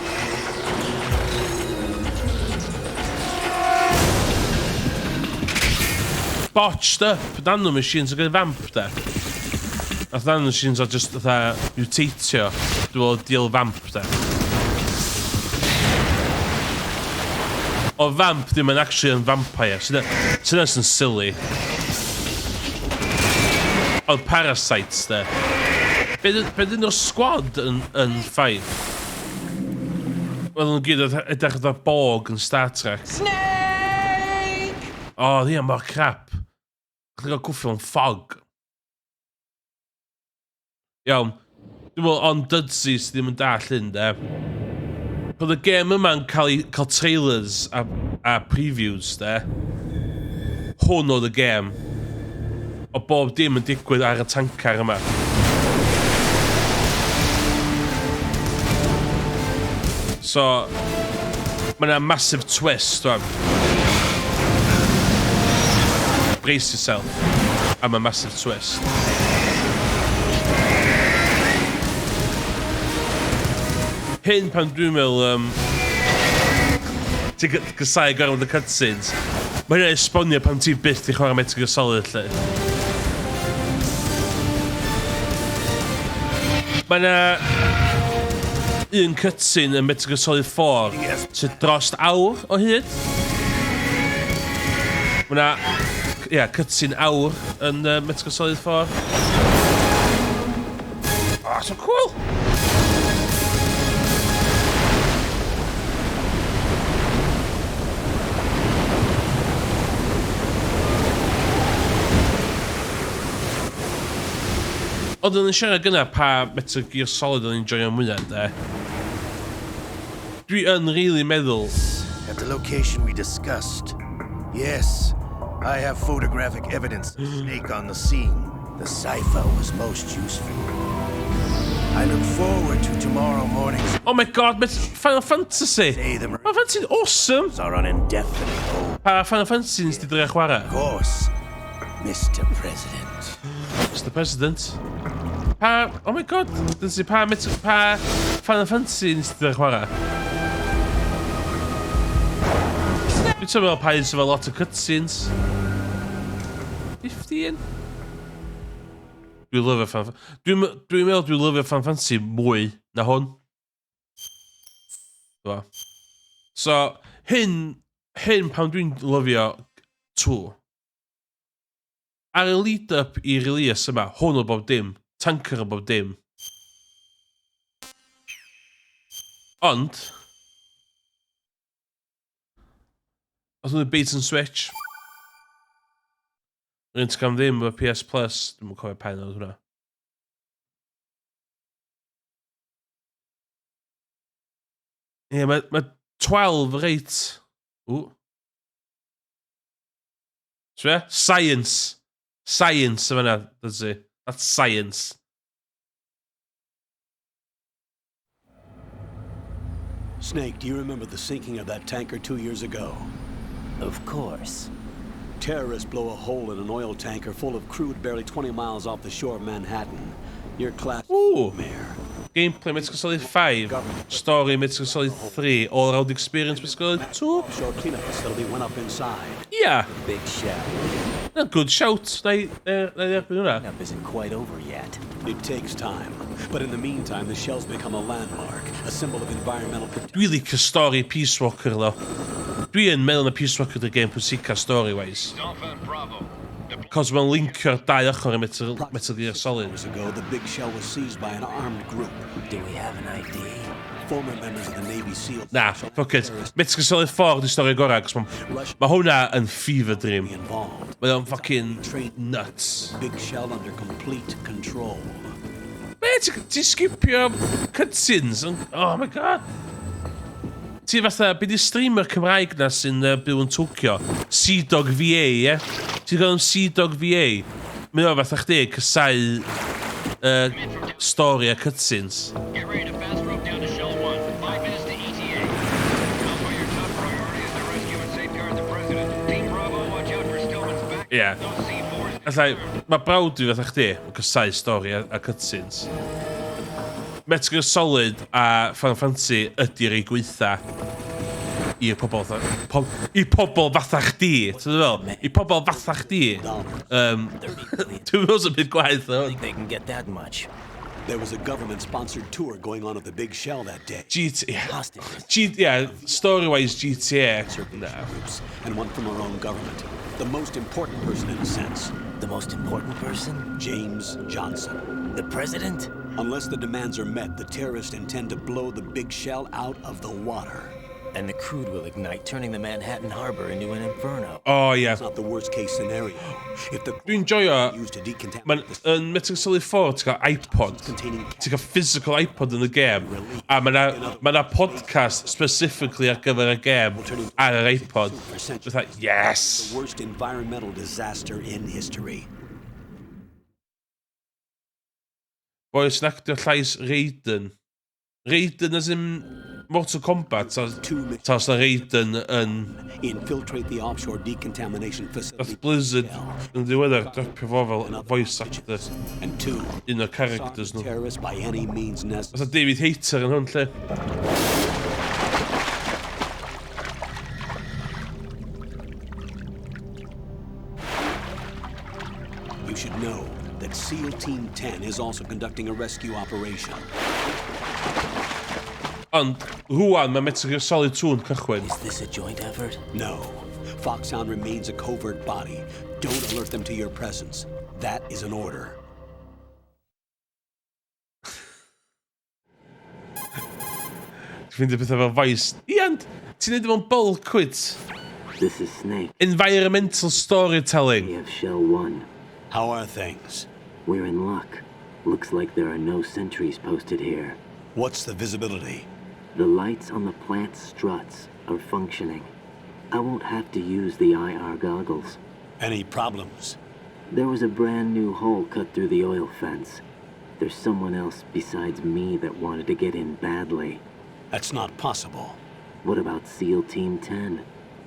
Botched up nanomachines yn gyda vamp da. Nath nanomachines o just mutatio. Dwi'n deal vamp da. O vamp ddim yn actually yn vampire. Sy'n sy'n silly. Oedd Parasites da. Be dyn nhw'r squad yn 5? Wel, nhw'n gyd edrych o'r Borg yn Star Trek. Snake! O, ddim mor crap. Chdi'n cael gwffio yn ffog. Iawn. Dwi'n meddwl, ond dydsi sydd ddim yn dall hyn, de. Bydd y gêm yma'n cael trailers a previews, de. Hwn oedd y gêm. O bob dim yn digwydd ar y tancar yma. So, mae yna massive twist, rwan. Brace yourself am a massive twist. Hyn pan dwi'n meddwl, ti'n gysau gorfod y cutscenes, mae hynny'n esbonio pan ti byth i chwarae Metal Gear Solid, lle. Mae yna un cutscene yn Metal Gear Solid 4 sydd drost awr o hyd. Mae yna, cutscene awr yn Metal Gear Solid 4. Oh, so cool! Oedd yn siarad gyna pa Metal Gear Solid yn enjoyio mwyaf, de. Dwi yn really meddwl... At the location we discussed. Yes, I have photographic evidence of Snake on the scene. The cipher was most useful. I look forward to tomorrow morning's... Oh my god, Final Fantasy! Final Fantasy'n awesome! ...are on indefinite hold. Pa Final Fantasy nes di ddechrau chwarae? Of course, Mr. President. Mr. President? Oh my god, dyn si pa Final Fantasy nes di ddechrau chwarae? Dwi'n teimlo pa un sy'n fel lot o cutscenes. 15? Dwi'n lyfio Final Fantasy. Dwi'n meddwl dwi'n lyfio Final Fantasy mwy na hwn. So, hyn pan dwi'n lyfio 2. Ar y lead-up i release yma, hwn o bob dim. Tanker o bob dim. Ond... Oedd hwn y bait and switch. Rwy'n ti'n ddim efo PS Plus. Dwi'n mwyn cofio pen oedd hwnna. Ie, mae 12 reit... Science. Science yma na, does it? That's science. Snake, do you remember the sinking of that tanker 2 years ago? Of course. Terrorists blow a hole in an oil tanker full of crude barely 20 miles off the shore of Manhattan. Your class... Ooh! Gameplay Metal Gear Solid 5. Story Metal Gear Solid 3. All-around experience Metal Gear Solid 2. Offshore cleanup facility went up inside. Yeah. Big shout. A good shout. Cleanup isn't quite over yet. It takes time. But in the meantime, the shell's become a landmark. A symbol of environmental protection. Dwi licio stori Peace Walker, though. Dwi yn meddwl na Peace Walker dy game pwysica story-wise. Cos mae'n linkio'r dau ochr i Metal Gear Solid. Years ago, the big shell was seized by an armed group. Do we have an ID? Former members of the Navy SEAL... Nah, fuck it. Metal Gear Solid 4 di stori gorau, cos mae hwnna yn fever dream. Mae o'n fucking nuts. Big shell under complete control. Be, ti skipio cutscenes? Oh my god. Ti fatha, be di streamer Cymraeg na sy'n byw yn Tokyo? Sea-Dog VA, ie? Ti'n gael yn Sea-Dog VA? Mae'n o fatha chdi, cysau stori a cutscenes. Get ready to fast rope down to Shell 1. 5 minutes to ETA. Now for your top priority is to rescue and safeguard the president. Team Bravo, watch out for Stillman's back. Yeah. Mae brawd i fatha chdi yn cysau stori a cutscenes. Metal Gear Solid a Final Fantasy ydy'r ei gweitha i'r pobol fatha chdi, ti'n fel? I pobol fatha chdi. Dwi'n meddwl sy'n byd gwaith, o. I think they can get that much. There was a government-sponsored tour going on at the big shell that day. Yeah, story-wise GTA. And one from our own government. The most important person in a sense. The most important person? James Johnson. The president? Unless the demands are met, the terrorists intend to blow the big shell out of the water. And the crude will ignite, turning the Manhattan Harbor into an inferno. Oh, yeah. It's not the worst case scenario. If the Dwi'n joio, used to decontaminate yn Metal Solid 4, ti'n cael iPod, ti'n cael physical iPod yn y game, a mae podcast specifically ar gyfer y game ar yr iPod. It's like, yes! the worst environmental disaster in history. Boi, sy'n actio llais Raiden. Raiden as in Mortal Kombat, ta's na Raiden yn... Infiltrate the offshore decontamination facility. Nath Blizzard yn ddiweddar dropio fo fel voice actor. And 2. Un o'r characters nhw. Terrorists by any means necessary. Nath David Hayter yn hwn lle. You should know that SEAL Team 10 is also conducting a rescue operation. Ond, rwan, mae Metal Gear Solid 2 yn cychwyn. Is this a joint effort? No. Foxhound remains a covert body. Don't alert them to your presence. That is an order. Dwi'n fynd i bethau fel voice. Ian, ti'n neud efo'n bulk wyt? This is Snake. Environmental storytelling. We have Shell 1. How are things? We're in luck. Looks like there are no sentries posted here. What's the visibility? The lights on the plant's struts are functioning. I won't have to use the IR goggles. Any problems? There was a brand new hole cut through the oil fence. There's someone else besides me that wanted to get in badly. That's not possible. What about SEAL Team 10?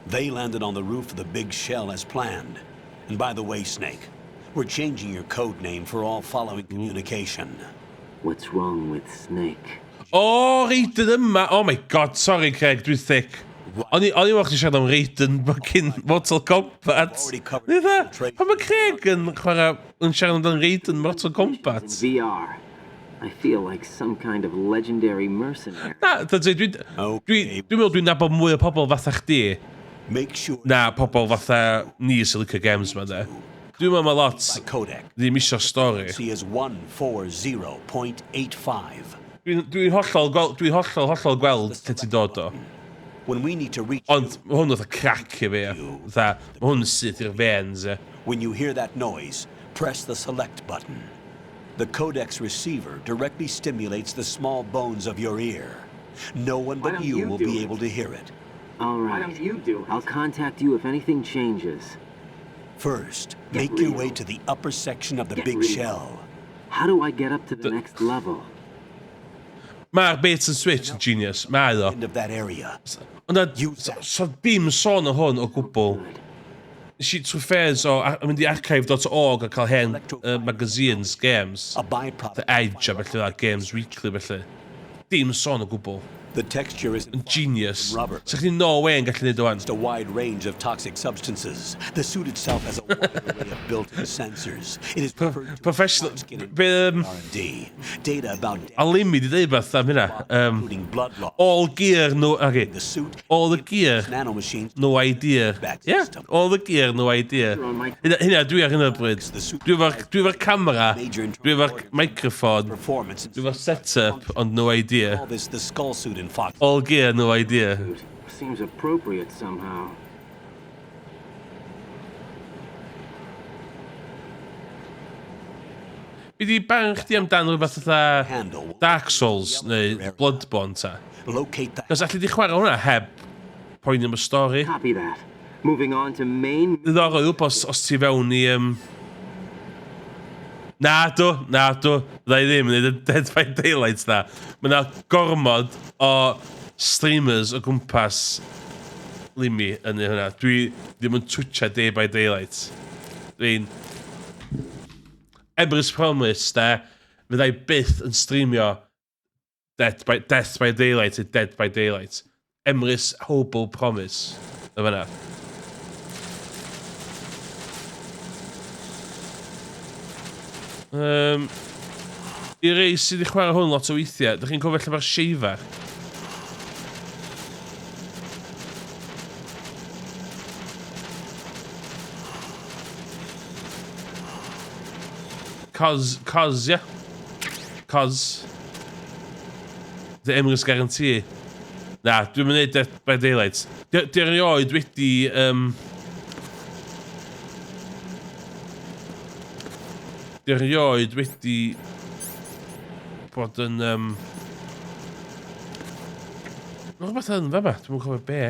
They landed on the roof of the big shell as planned. And by the way, Snake, we're changing your code name for all following communication. What's wrong with Snake? Oh, Raiden yma. Oh my god, sorry Craig, dwi'n thick. O'n i wrth i siarad am Raiden cyn Mortal Kombat. Pan mae Craig yn siarad am Raiden Mortal Kombat? VR. I feel like some kind of legendary mercenary. Na, dwi'n meddwl dwi'n nabod mwy o pobl fatha chdi. Na, pobl fatha ni sy'n licio games ma de. Dwi'n meddwl mae lot ddim isio stori. Dwi'n hollol gweld lle ti'n dod o. Ond mae hwn oedd y crack i fi. Mae hwn sydd i'r veins. When you hear that noise, press the select button. The codec's receiver directly stimulates the small bones of your ear. No one but you will be able to hear it. All right. Why don't you do it? I'll contact you if anything changes. First, make your way to the upper section of the big shell. How do I get up to the next level? Mae'r bait and switch yn genius. Mae o. End of that area. So dim sôn o hwn o gwbl. Si trwy ffairs o mynd i archive.org a cael hen magazines, games. The Edge a felly, Games Weekly felly. Dim sôn o gwbl. The texture is genius. So chdi'n no way yn gallu neud o'n. A wide range of toxic substances. The suit itself has a wide array of built-in sensors. It is professional. R&D. Data about Alimi di dweud beth am hynna. All gear, no... Okay. All the gear, no idea. Yeah, all the gear, no idea. Hynna, dwi ar hynna bryd. Dwi efo'r camera, dwi efo'r microphone, dwi efo'r setup, ond no idea. All this, the skull suit in Fox. All gear, no idea. Seems appropriate somehow. Fi di barn chdi amdan rhywbeth fatha Dark Souls neu Bloodborne ta. Cos allu di chwarae hwnna heb poeni am y stori. Copy that. Moving on to main... Ddiddorol os ti fewn i... Na do. Fydda i ddim yn neud y Dead by Daylight na. Mae yna gormod o streamers o gwmpas Limi yn hynna. Dwi ddim yn twitcha Dead by Daylight. Dwi'n... Emrys Promise, fydda i byth yn streamio Death by Daylight neu Dead by Daylight. Emrys Hobo Promise. Y fanna. I rei sydd wedi chwarae hwn lot o weithiau, ydych chi'n cofio lle mae'r Shaver? Cos, yeah. Cos. The Emrys Guarantee. Na, dwi'n mynd Dead by Daylight. Di erioed wedi... Di erioed wedi... bod yn... Mae'n rhywbeth yn fe ma, dwi'n cofio be.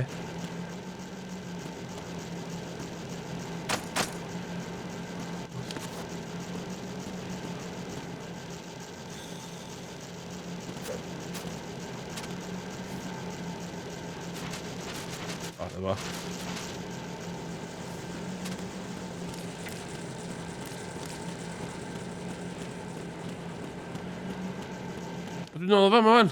Efo. Dwi'n nôl o fe, man.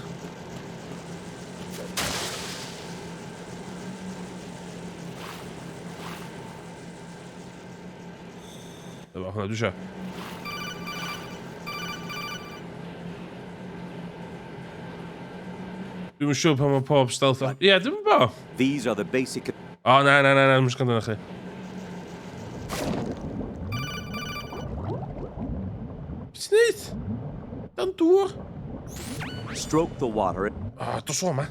Efo, hwnna dwi eisiau. Dwi'n siŵr pan mae pob stealth... Ie, dwi'n bo. These are the basic... O, na, dwi'n just gwneud chi. Beth ti'n neud? Dan dŵr? Stroke the water. O, dos o ma.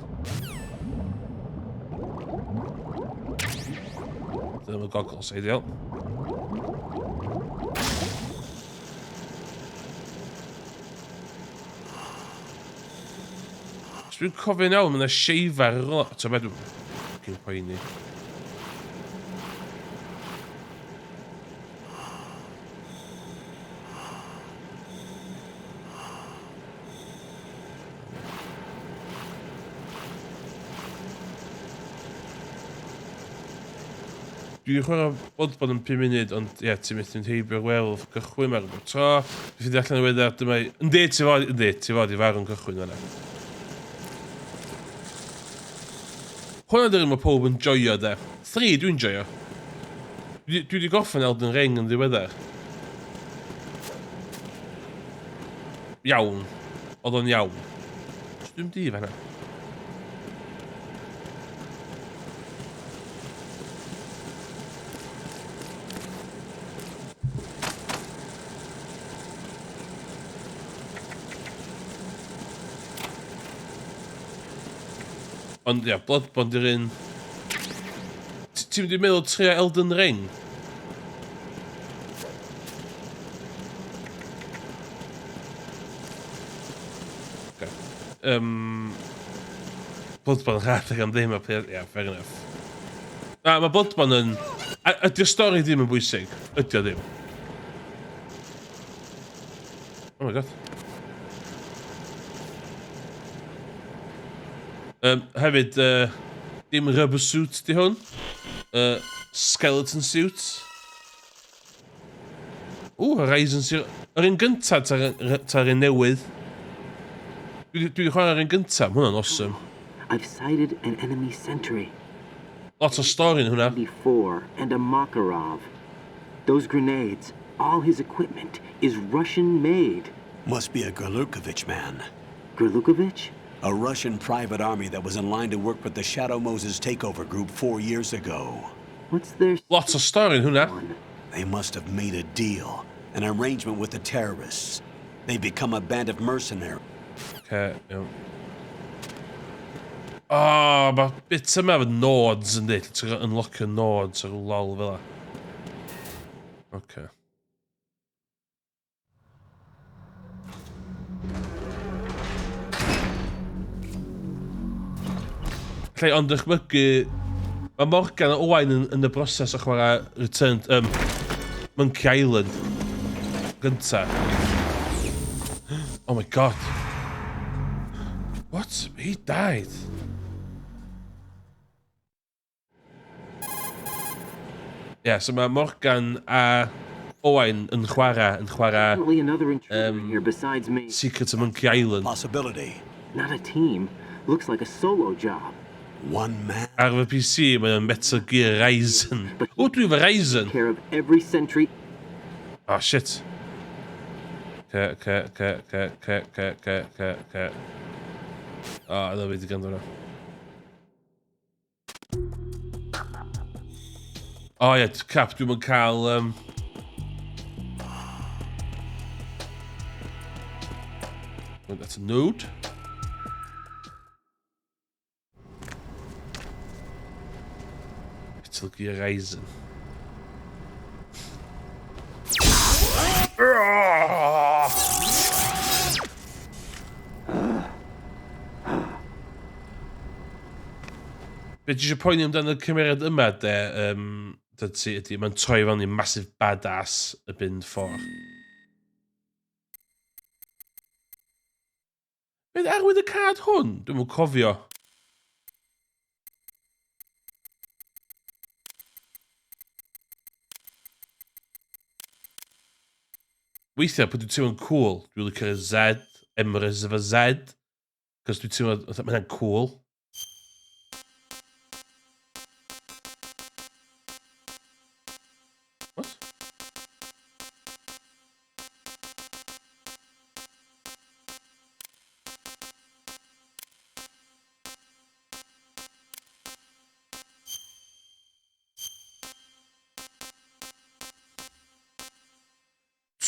Dyna mae goggles ideal. Os dwi'n cofio'n iawn, mae'n seifar yr o... Ta beth dwi'n... Cyn poeni. Dwi wedi chwarae Bloodborne yn 5 munud, ond ie, ti'n mynd i'n heibio'r wel cychwyn mae'r bod tro. Dwi'n ffydd allan o weddar, dyma... Yndi, ti fod i farw'n cychwyn yna. Hwna dyn mae pob yn joio, de. 3 dwi'n joio. Dwi wedi goffan Elden Ring yn ddiweddar. Iawn. Oedd o'n iawn. Dwi'n di fanna. Ond ia, Bloodborne di'r un... Ti'n mynd i'n meddwl trio Elden Ring? Okay. Bloodborne yn rhaid am ddim o peth... Ia, fair enough. Na, mae Bloodborne yn... Ydy'r stori ddim yn bwysig. Ydy o ddim. Oh my god. Hefyd, dim rubber suit di hwn. Skeleton suit. Horizon Zero. Yr un gynta ta'r un newydd. Dwi wedi chwarae ar un gynta, mae hwnna'n awesome. I've sighted an enemy sentry. Lot o stori yn hwnna. 94 and a Makarov. Those grenades, all his equipment is Russian made. Must be a Gerlukovich man. Gerlukovich? A Russian private army that was in line to work with the Shadow Moses takeover group 4 years ago. What's their... Lots of stori yn hwnna. They must have made a deal, an arrangement with the terrorists. They've become a band of mercenaries. Okay, iawn. O, mae bit yma efo nodes yn dweud. Ti'n unlockio nodes ar lol fel la. Okay. Lle, ond dychmygu... Mae Morgan a Owain yn y broses o chwarae Returned... Monkey Island. Gynta. Oh my god. What? He died. Yeah, so mae Morgan a Owain yn chwarae... Definitely another intruder here besides me. Secret of Monkey Island. Possibility. Not a team. Looks like a solo job. One man. Ar fy PC, mae'n Metal Gear Ryzen. O, dwi efo Ryzen. Care of every sentry. Oh, shit. Okay. O, yna fi di ganddo hwnna. O, ie, cap, dwi'n mynd cael... That's a node. Metal Gear Rising. Be ti eisiau poeni amdano y cymeriad yma, ydy, mae'n troi fewn i massive badass y bin ffordd. Beth arwydd y card hwn? Dwi'n mwyn cofio. Weithiau, bod dwi'n teimlo'n cool, dwi'n licio'r Z, Emrys efo Z, cos dwi'n teimlo, mae'n cool. What?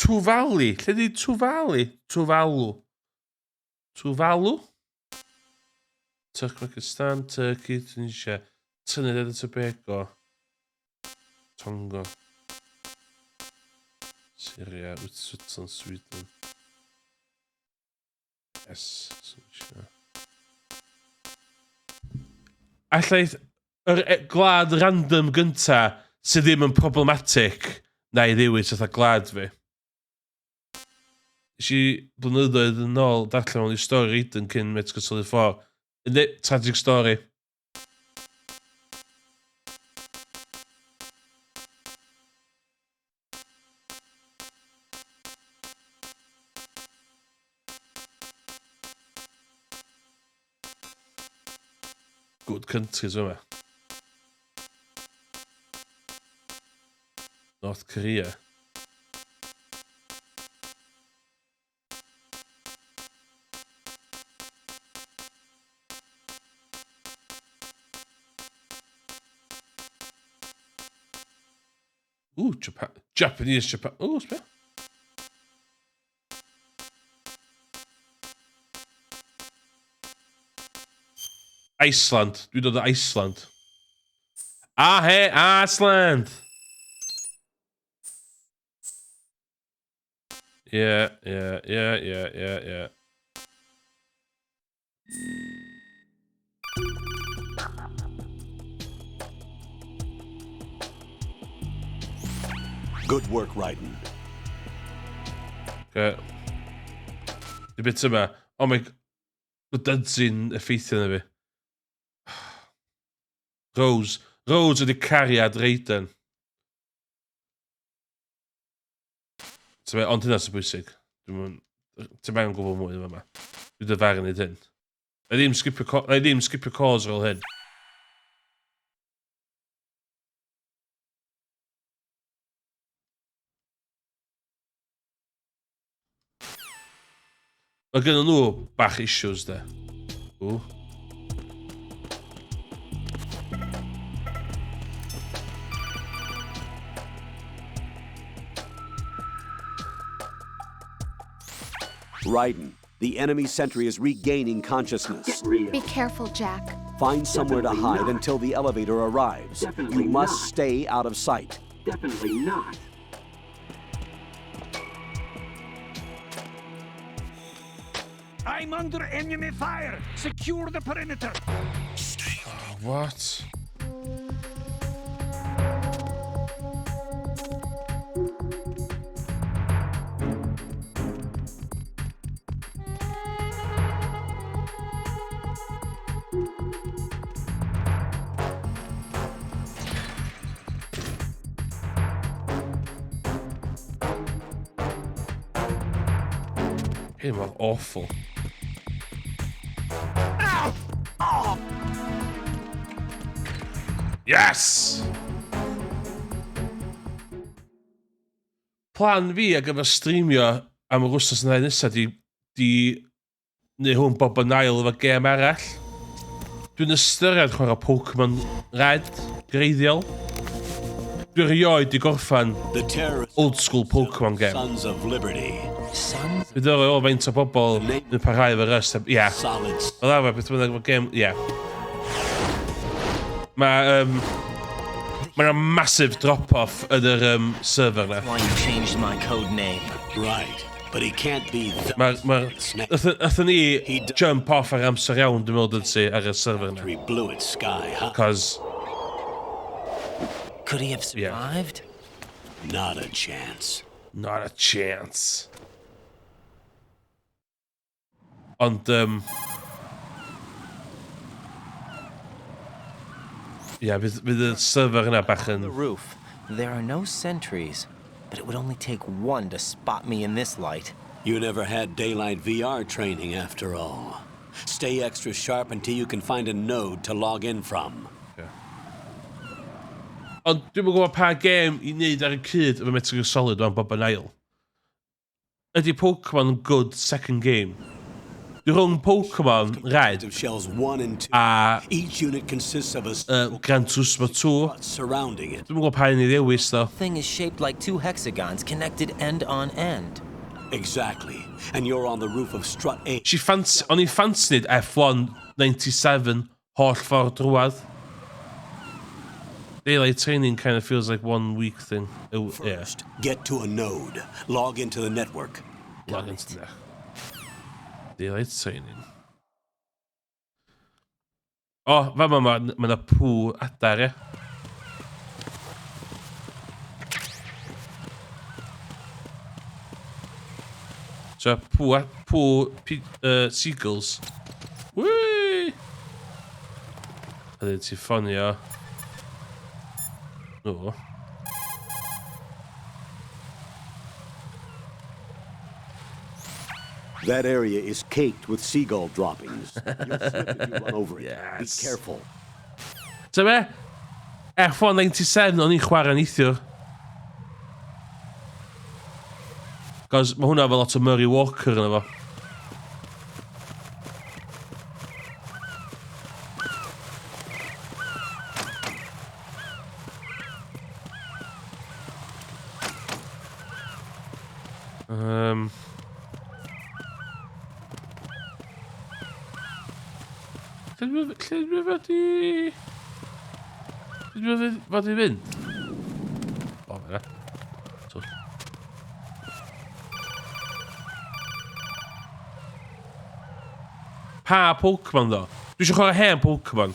Tuvalu. Lle di Tuvalu? Tuvalu? Turkmenistan, Turkey, Tunisia, Trinidad and Tobago, Tonga, Syria, Switzerland, Sweden. Yes, Tunisia. Allai yr gwlad random gynta sydd ddim yn problematic na i ddewis eitha gwlad fi. Is I blynyddoedd yn ôl darllen mewn i stori Raiden cyn Metal Gear Solid 4. Ynddi, tragic story. Good countries yma. North Korea. Ooh, Japan. Japanese Japan. Ooh, spe. Iceland. Dwi'n dod o Iceland. Ah, hey, Iceland! Yeah. Good work, Raiden. Okay. Y bit yma. Oh my... Mae dydsy'n effeithio na fi. Rose. Rose ydi cariad Raiden. Ond hynna sy'n bwysig. Ti'n mewn gwybod mwy yma. Dwi'n dyfaru nid hyn. Na i ddim skipio cause ar ôl hyn. Mae gen nhw bach issues, de. Ww. Raiden, the enemy sentry is regaining consciousness. Be careful, Jack. Find somewhere to hide until the elevator arrives. You must stay out of sight. Definitely not. I'm under enemy fire! Secure the perimeter! What? Hyn mae'n awful. Yes! Plan fi ar gyfer streamio am yr wsos yna nesaf di neu hwn Bob yn ail efo gêm arall. Dwi'n ystyried chwarae Pokemon Red, greiddiol. Dwi'n rioed i gorffan old school Pokemon game. Sons of Liberty. Dwi'n dweud o faint o bobl yn parhau efo'r rest. Ia. Oedd arfer beth bynnag efo game, ia. Mae Mae'n massive drop-off yn yr server na. Why you changed my code name. Right, but he can't be the... Athyn ni jump off ar amser iawn, dwi'n meddwl dydsi, ar y server na. He blew it sky high. Cos... Could he have survived? Yeah. Not a chance. Not a chance. Ond, fydd y server yna bach yn... On the roof, there are no sentries, but it would only take one to spot me in this light. You never had daylight VR training after all. Stay extra sharp until you can find a node to log in from. Ond dwi'n gwybod pa gêm i wneud ar y cyd efo Metal Gear Solid o'n bob yn ail. Ydy Pokemon good second game? Dwi'n rhwng Pokemon Red a Gran Turismo 2. Dwi'n gwybod pa un i ddewis ddo. The thing is shaped like two hexagons connected end on end. Exactly. And you're on the roof of strut 8. O'n i'n fancy nid F1 97 holl ffordd drwad. Daylight training kind of feels like 1 week thing. First, get to a node. Log into the network. Log into the network. Daylight training. O, fama mae yna pŵ adar, ie. So, pŵ seagulls. Whee! Ydy ti ffonio. No. That area is caked with seagull droppings. You'll slip if you run over it. Yes. Be careful. So be? F1 97 o'n i'n chwarae neithiwr. Cos mae hwnna fel lot o Murray Walker yna fo. Lle dwi fod i fynd? O, fe. Pa Pokemon ddo? Dwi eisiau chwarae hen Pokemon.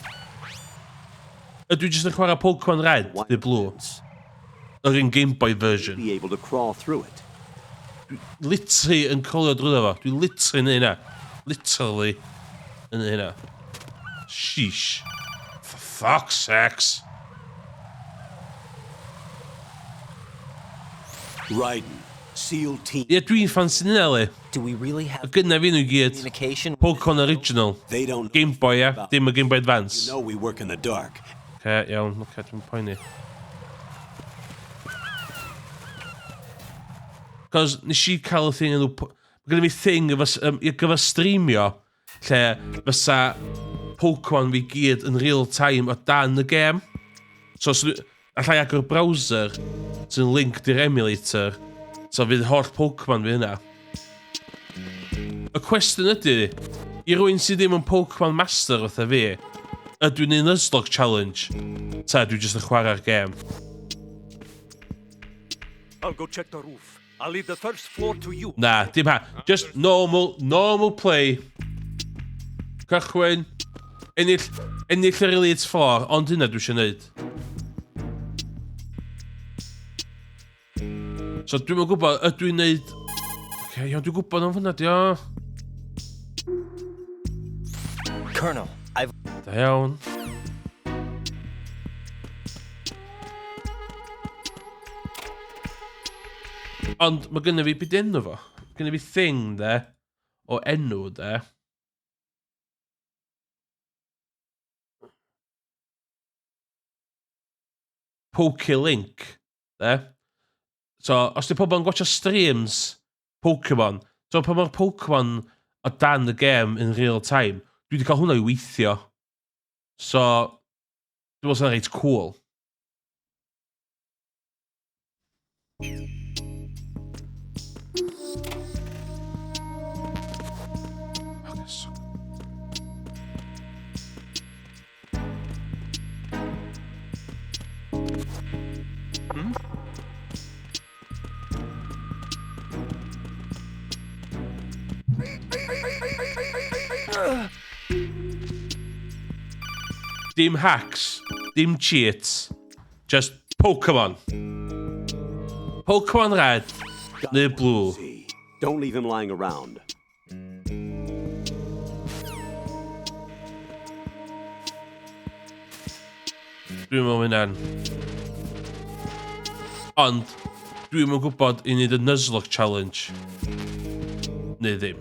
Ydw i jyst yn chwarae Pokemon Red, the Blue. Yr un Game Boy version. Be able to crawl through it. Dwi literally yn colio drwy fo. Dwi literally yn hynna. Literally yn hynna. Sheesh. For fuck's sakes. Raiden, SEAL team. Ie, dwi'n ffansi nina le. Do we really have Gynna fi nhw gyd. Pokemon Original. They don't Game Boy, ie. Dim y Game Boy Advance. You know we work in the dark. Iawn. Dwi'n poeni. Cos nes i cael y thing yn nhw... Mae gen i fi thing i gyfer streamio lle fysa Pokemon fi gyd yn real time o dan y gêm. So, allai agor browser sy'n linked i'r emulator. So, fydd holl Pokemon fi hynna. Y cwestiwn ydy, i rwy'n sydd ddim yn Pokemon Master fatha fi, ydw i'n Nuzlocke Challenge? Ta, dwi jyst yn chwarae'r gêm. I'll go check the roof. I'll leave the first floor to you. Na, dim ha. Just normal play. Cychwyn. Ennill yr elite floor, ond hynna dwi eisiau neud. So dwi'n yn gwybod, ydw i'n neud... Oce, iawn, dwi'n gwybod am hwnna, dio. Colonel, I've... Da iawn. Ond mae gynnu fi byd enw fo. Gynnu fi thing, de, o enw, de. Pokélink, de. So, os di pobl yn gwachio streams Pokemon, so pa mae'r Pokemon o dan y game in real time, dwi wedi cael hwnna i weithio. So, dwi'n meddwl sy'n reit cool. Dim hacks, dim cheats, just Pokemon. Pokemon Red, neu Blue. Don't leave him lying around. Dwi'n meddwl hynna'n. Ond, dwi'n meddwl gwybod i wneud y Nuzlocke Challenge. Neu ddim.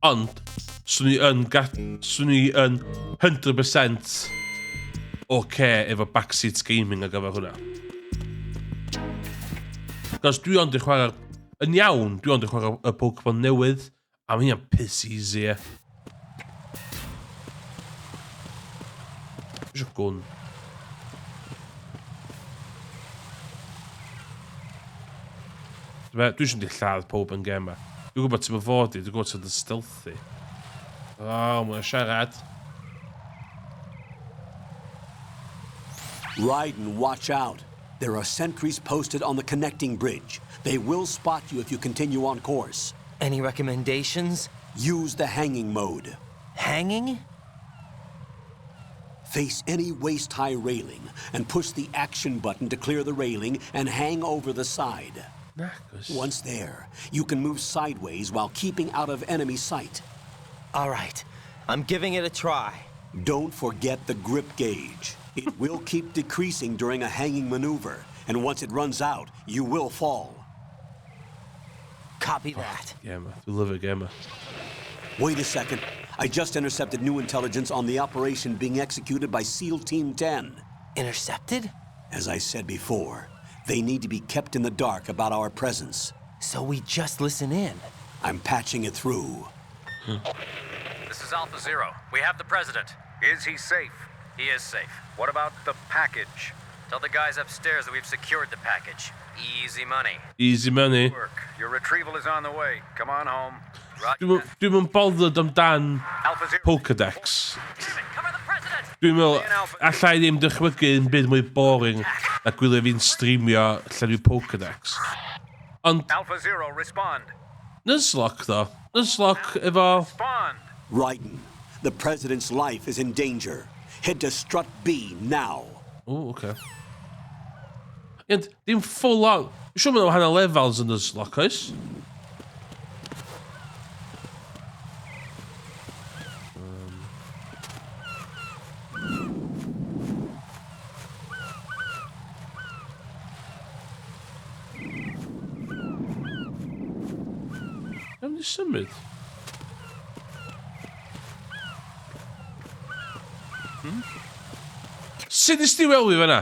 Ond, swn i yn 100% efo backseat gaming ar gyfer hwnna. Cos dwi ond i chwarae, yn iawn, dwi ond i chwarae y Pokemon newydd, a mae hynna'n piss easy, e. Isio gwn. Dwi eisiau di lladd pob yn gema. Dwi'n gwybod ti'n fod i, dwi'n gwybod ti'n stealthy. Mae'n siarad. Raiden, watch out. There are sentries posted on the connecting bridge. They will spot you if you continue on course. Any recommendations? Use the hanging mode. Hanging? Face any waist-high railing and push the action button to clear the railing and hang over the side. Once there, you can move sideways while keeping out of enemy sight. All right, I'm giving it a try. Don't forget the grip gauge. It will keep decreasing during a hanging maneuver, and once it runs out, you will fall. Copy that. Gamma, we love it, Gamma. Wait a second. I just intercepted new intelligence on the operation being executed by SEAL Team 10. Intercepted? As I said before, they need to be kept in the dark about our presence. So we just listen in. I'm patching it through. This is Alpha Zero. We have the president. Is he safe? He is safe. What about the package? Tell the guys upstairs that we've secured the package. Easy money. Easy money. Work. Your retrieval is on the way. Come on home. Dwi'n mynd bothered amdan Pokedex. Dwi'n meddwl, allai ddim dychmygu yn byd mwy boring na gwylio fi'n streamio llenwi Pokedex. Ond... Alpha Zero, respond. Nuzlocke, though. Nuzlocke efo... Raiden, the president's life is in danger. Head to Strut B now. Oh, okay. Ond, dim full on... Siwr mynd o wahanol levels yn Nuzlocke, oes? Iawn ni symud. Sut nes ti weld fi fan'na?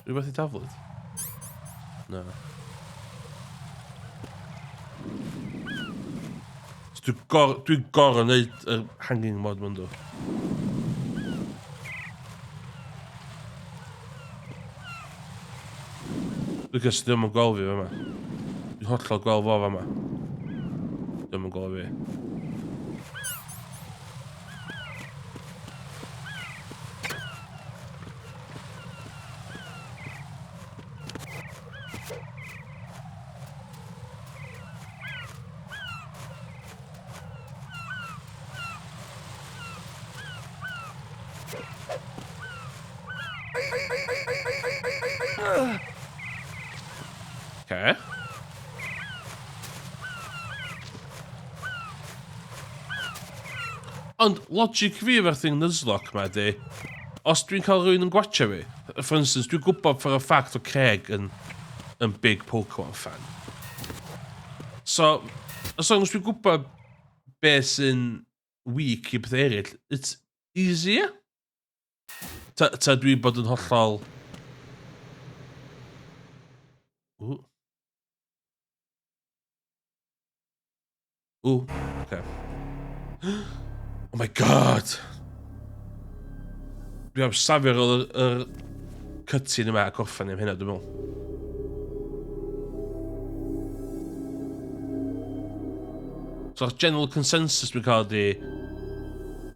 Rhywbeth i taflid? Na. Dwi'n gorau wneud y hanging mod ma'n dod. Because ddim yn gweld fi fama. Dwi'n hollol gweld fo fama. Ddim yn gweld fi. Okay. Ond logic fi efo'r thing Nuzlocke ma di, os dwi'n cael rhywun yn gwatcha fi, for instance, dwi'n gwybod for a fact o Craig yn big Pokemon fan. So, as long as dwi'n gwybod beth sy'n weak i beth eraill, it's easier. Ta dwi'n bod yn hollol... Ooh. Ooh, okay. Oh my god! Dwi am safio'r cutscene yma a gorffan am hynna, dwi'n meddwl. So general consensus dwi'n cael di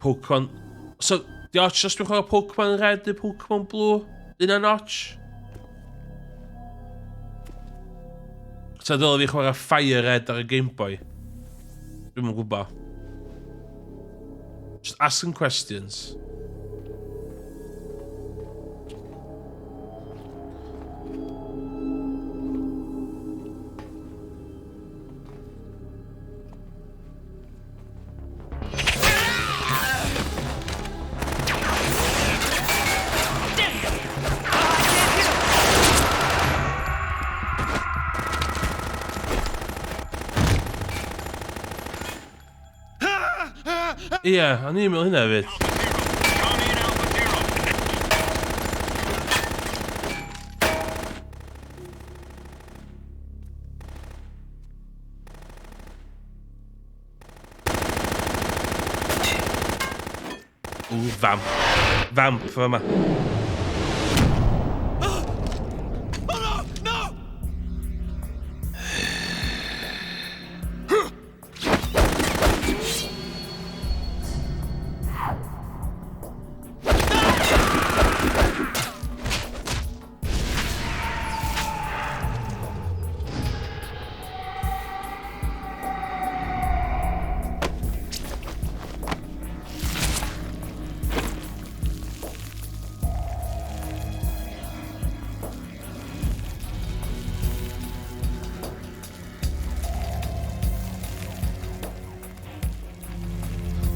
Pokemon... So, di Arch os dwi'n chwarae Pokemon Red neu Pokemon Blue? Un a Notch? So dylai fi chwarae Fire Red ar y Game Boy? Dwi'n mwyn gwybod. Just asking questions. Ie, o'n i'n meddwl hynna fyd. Ww, vamp. Vamp yma.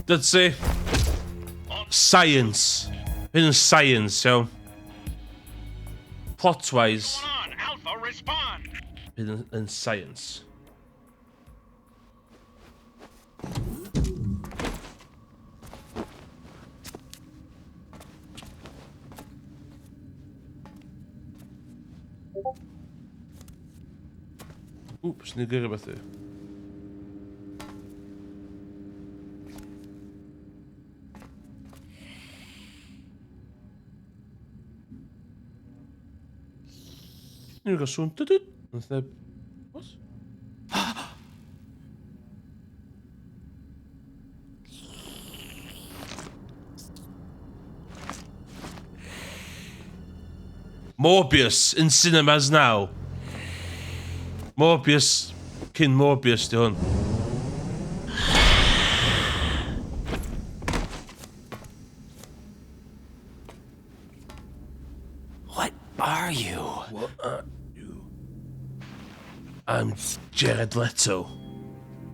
That's it. Science. Hyn yn science, iawn. Plot-wise. Hyn yn science. Oeps, nu gyrra beth yw. Nu ga sŵn. What? Morbius in cinemas now. Morbius. Cyn Morbius di hwn. What are you? What are you? I'm Jared Leto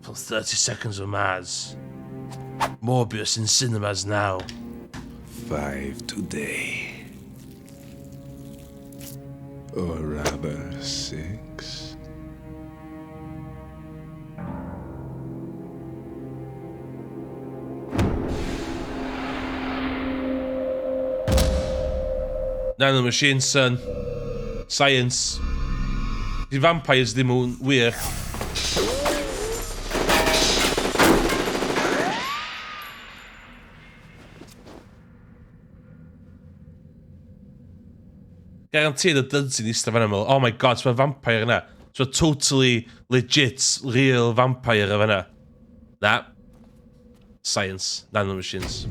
from 30 Seconds of Mars. Morbius in cinemas now. 5 today. Or rather 6. Nano machine, son. Science. The vampires ddim yn wir. Guaranteed y dyd sy'n eistedd fan ymwyl. Oh my god, so mae vampire yna. So totally legit, real vampire yna. Na. Science. Nano machines.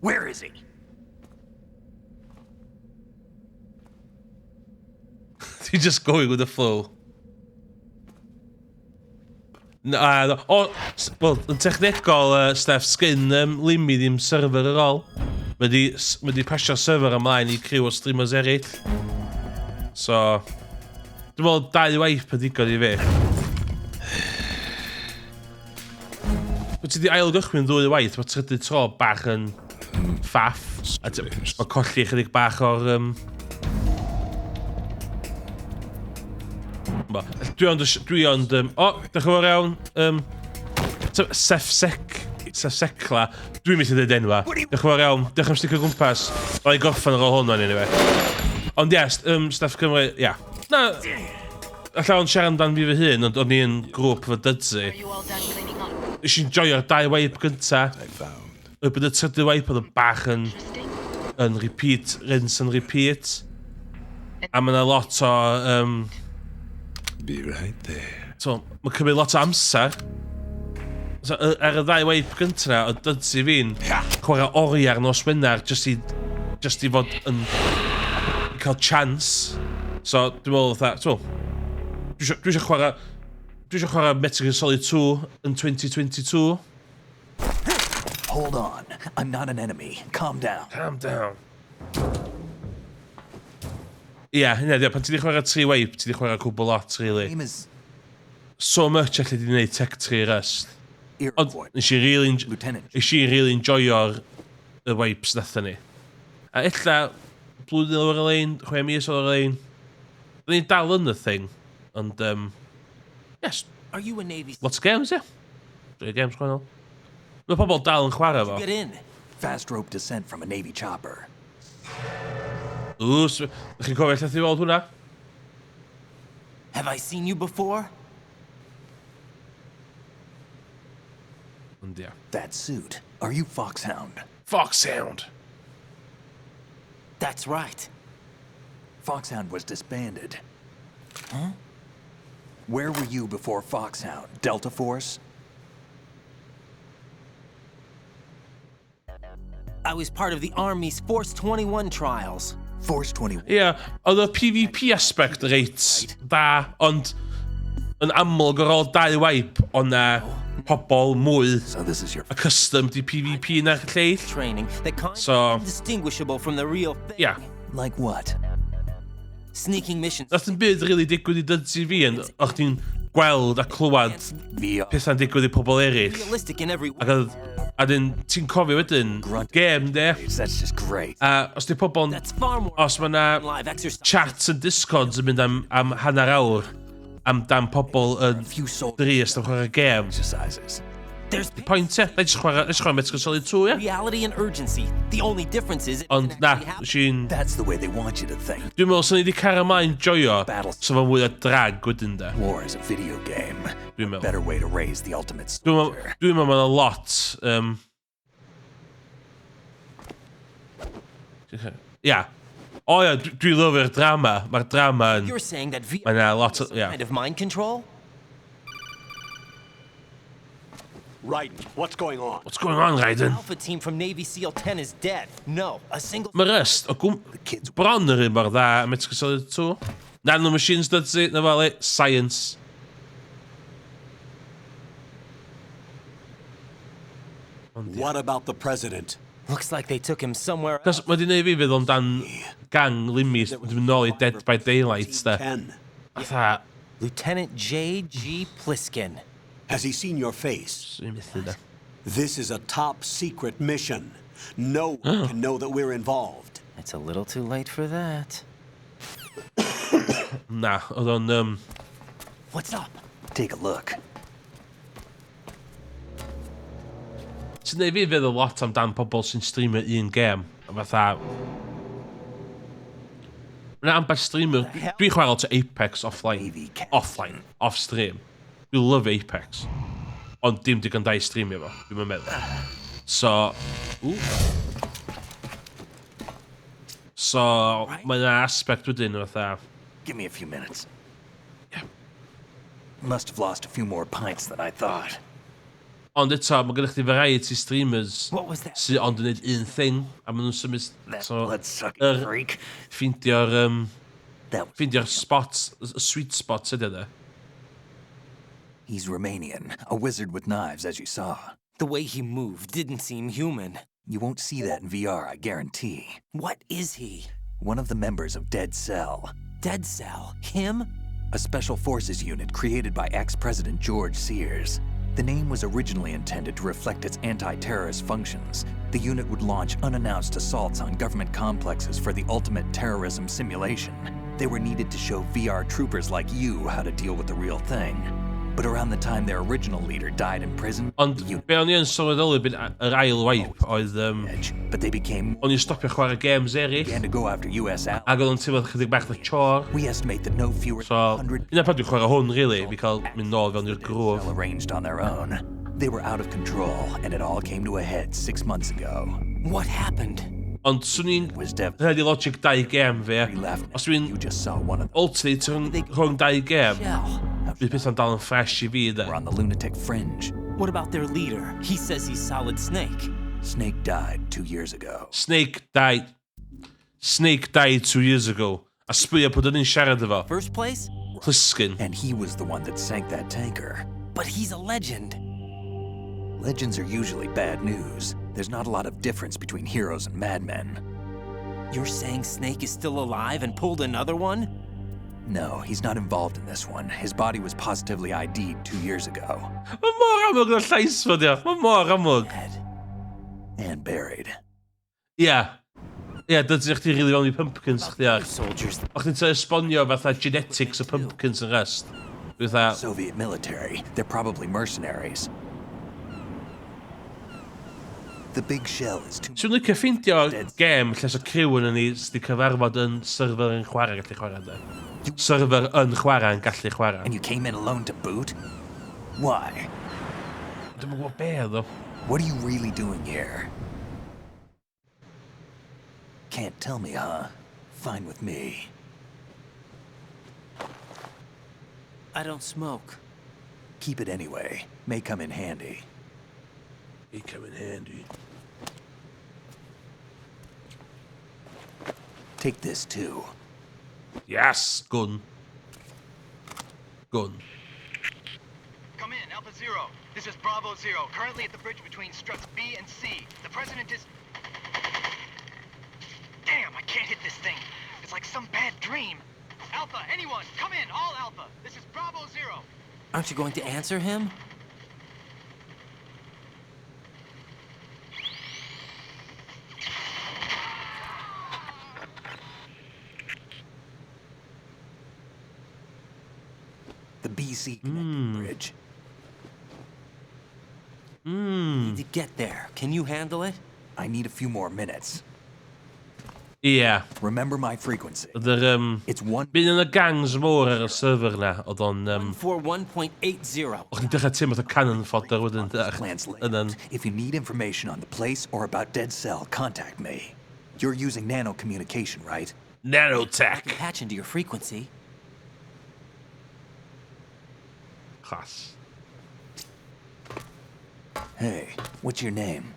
Where is he? He's just going with the flow. No, oh, wel, yn technegol, Steph, sgyn limi ddim server ar ôl. Mae di pasio server ymlaen I criw o streamers eraill. So, dwi'n meddwl 2 waith pa digon I fi. Wyt ti di ail gychwyn 2 waith, mae trydydd tro bach yn ffaff. Mae colli chydig bach o'r... Dwi ond... O, dych chi'n fawr iawn. Sefsecla. Dwi'n mynd I ddweud enwa. Dych chi'n fawr iawn. Dych chi'n stick o gwmpas. Rai gorffan ar ôl hwn o'n anyway. Ond yes, Steph Cymru, ia. Na, alla o'n siarad amdan fi fy hun, ond o'n i'n grŵp fy dydzi. Nes i'n joio'r 2 waip gynta. Bydd y trydydd waip oedd y bach yn repeat, rinse and repeat. A mae yna lot o Be right there. So, mae'n cymryd lot o amser. So, ar y ddau waith gyntaf na, o dydsi fi'n chwarae oriau nos Wener just i fod yn cael chance. So, dwi'n meddwl fatha, so, dwi eisiau chwarae Metal Gear Solid 2 yn 2022. Hold on. I'm not an enemy. Calm down. Calm down. Ia, hynny, pan ti di chwarae 3 wipe, ti di chwarae cwbl lot, really. So much allai di wneud Tech 3 Rust. Ond nes i really enjoyo'r wipes nathon ni. A illa, blwyddyn o'r lein, 6 mis o'r lein, ni'n dal yn y thing. Ond, yes. Are you a Navy? Lots of games, yeah. 3 games gwahanol. Mae pobl dal yn chwarae fo. Get in. Fast rope descent from a Navy chopper. Ych chi'n cofio allai weld hwnna? Have I seen you before? And yeah. That suit. Are you Foxhound? Foxhound. That's right. Foxhound was disbanded. Huh? Where were you before Foxhound? Delta Force? I was part of the Army's Force 21 trials. Force 21? Ia, oedd y PvP aspect reit da, ond yn amlwg ar ôl 2 wipe, ond na pobl mwy accustomed I PvP na'r lleill. So, indistinguishable from the real thing. Yeah. Like what? Sneaking missions. Nath yn byd really digwydd I dydsi fi, ond o'ch ti'n gweld a clywed pethau'n digwydd I pobl eraill. Realistic in every way. A dyn, ti'n cofio wedyn, game, de? That's just great. A os di pobl, os mae na chats and discords yn mynd am hanner awr, am dan pobl yn drist am chwarae game. There's point, yeah. Na jyst chwarae Metal Gear Solid 2, yeah? Reality and urgency. The only difference is... Ond na, sy'n... That's the way they want you to think. Dwi'n meddwl sy'n ni wedi cario ma'n joio, so fa mwy o drag wedyn da. War is a video game. Dwi'n meddwl. Better way to raise the ultimate soldier. Dwi'n meddwl mae'n a lot. Ia. O ia, dwi'n lyfio'r drama. Mae'r drama yn... You're saying that VR Mae'n a lot o... kind of mind control? Raiden, what's going on? What's going on, Raiden? Alpha team from Navy SEAL 10 is dead. No, a single... Mae rest o bron yr un mor dda Metal Gear Solid 2. Nanomachines dydsi, na fali, science. What about the president? Looks like they took him somewhere Cos mae di neud fi fydd o'n dan gang limis, dwi'n nôl I Dead by Daylight, da. Atha... Lieutenant J.G. Pliskin. Has he seen your face? This is a top secret mission. No one can know that we're involved. It's a little too late for that. Na, oedd o'n... What's up? Take a look. Sy'n neud fi fydd o lot amdan pobl sy'n streamer un game. A fatha... Yna ambell streamer... Dwi'n chwarae lot o Apex offline. Offline. Off-stream. We love Apex. Ond dim digon da I streamio fo. Dwi'n meddwl. So... So... Mae'n aspect wedyn fatha... Give me a few minutes. Yeah. Must have lost a few more pints than I thought. Ond eto, mae gennych chi variety streamers sy'n ond yn neud un thing, a maen nhw'n symud... blood-sucking freak. Ffeindio'r spots, y sweet spots ydy ydy. He's Romanian, a wizard with knives, as you saw. The way he moved didn't seem human. You won't see that in VR, I guarantee. What is he? One of the members of Dead Cell. Dead Cell? Him? A special forces unit created by ex-President George Sears. The name was originally intended to reflect its anti-terrorist functions. The unit would launch unannounced assaults on government complexes for the ultimate terrorism simulation. They were needed to show VR troopers like you how to deal with the real thing. But around the time their original leader died in prison... Ond be o'n i'n sylweddoli bydd yr ail wipe oedd... But they became... O'n i'n stopio chwarae games eraill. Began to go after US allies. Ac oedd o'n teimlo chydig bach na chore. We estimate that no fewer so, 100... Yna pan dwi'n chwarae hwn, really, fi cael mynd nôl fewn i'r grŵf. Arranged on their own. They were out of control, and it all came to a head 6 months ago. What happened? Ond swn i'n rhaid i logic 2 gem fe, os dwi'n alternate rhwng 2 gem, bydd pethau'n dal yn fresh i fi, de. We're on the lunatic fringe. What about their leader? He says he's Solid Snake. Snake died 2 years ago. Snake died 2 years ago. A sbwyo bod yn siarad efo. First place? Pliskin. And he was the one that sank that tanker. But he's a legend. Legends are usually bad news. There's not a lot of difference between heroes and madmen. You're saying Snake is still alive and pulled another one? No, he's not involved in this one. His body was positively ID'd 2 years ago. Mae mor amlwg o'r llais fod ia. Mae mor amlwg. And buried. Ia. Ia, dydych chdi rili fewn i pumpkins chdi ar. O'ch chi'n esbonio fatha genetics o pumpkins yn rest. Soviet military. They're probably mercenaries. The big shell is too... Swn i'n cyffindio gem lle so criw yn ni sydd cyfarfod yn server yn chwarae gallu chwarae de. Server yn chwarae yn gallu chwarae. And you came in alone to boot? Why? Dwi'n gwybod be ddo. What are you really doing here? Can't tell me, huh? Fine with me. I don't smoke. Keep it anyway. May come in handy. May come in handy. Take this too. Yes, gun. Gun. Come in, Alpha Zero. This is Bravo Zero, currently at the bridge between struts B and C. The president is... Damn, I can't hit this thing. It's like some bad dream. Alpha, anyone, come in, all Alpha. This is Bravo Zero. Aren't you going to answer him? The BC connecting bridge. Need to get there. Can you handle it? I need a few more minutes. Ia. Remember my frequency. It's one... Bydd yn y gangs môr ar y server na, oedd o'n... 141.80. O'ch chi'n dechrau teimlo y cannon fodder wedyn. If you need information on the place or about Dead Cell, contact me. You're using nano communication, right? Nanotech. Patch into your frequency. Chas. Hey, what's your name?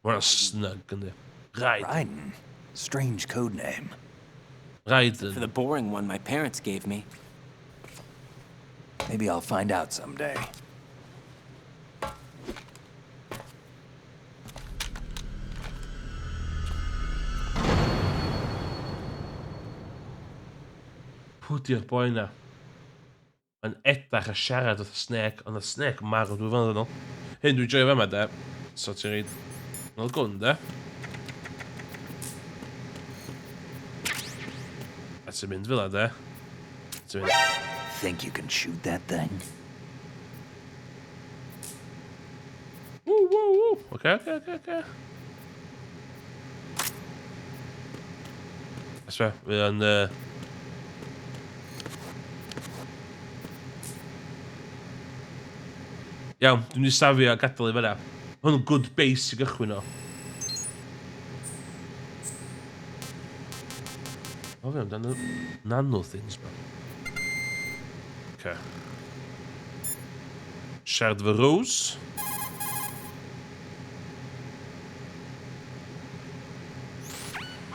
Mae'n snug ynddi. Raiden. Raiden. Strange code name. Raiden. For the boring one my parents gave me. Maybe I'll find out someday. Pw di'r boi na. Mae'n edrych a siarad oedd y snake, ond y snake yn marw dwi'n fan ydyn nhw. Hyn dwi'n joio fe yma, de. So ti'n reid... Wel gwn, de. A ti'n mynd fel de. Ti'n mynd... Think you can shoot that thing? Woo, woo, woo. Okay. That's right, we're on the... Iawn, dwi'n mynd i safio a gadael i fyna. Hwn yn good base i gychwyn o. O fe, amdano nano things, man. Okay. Siarad fy Rose.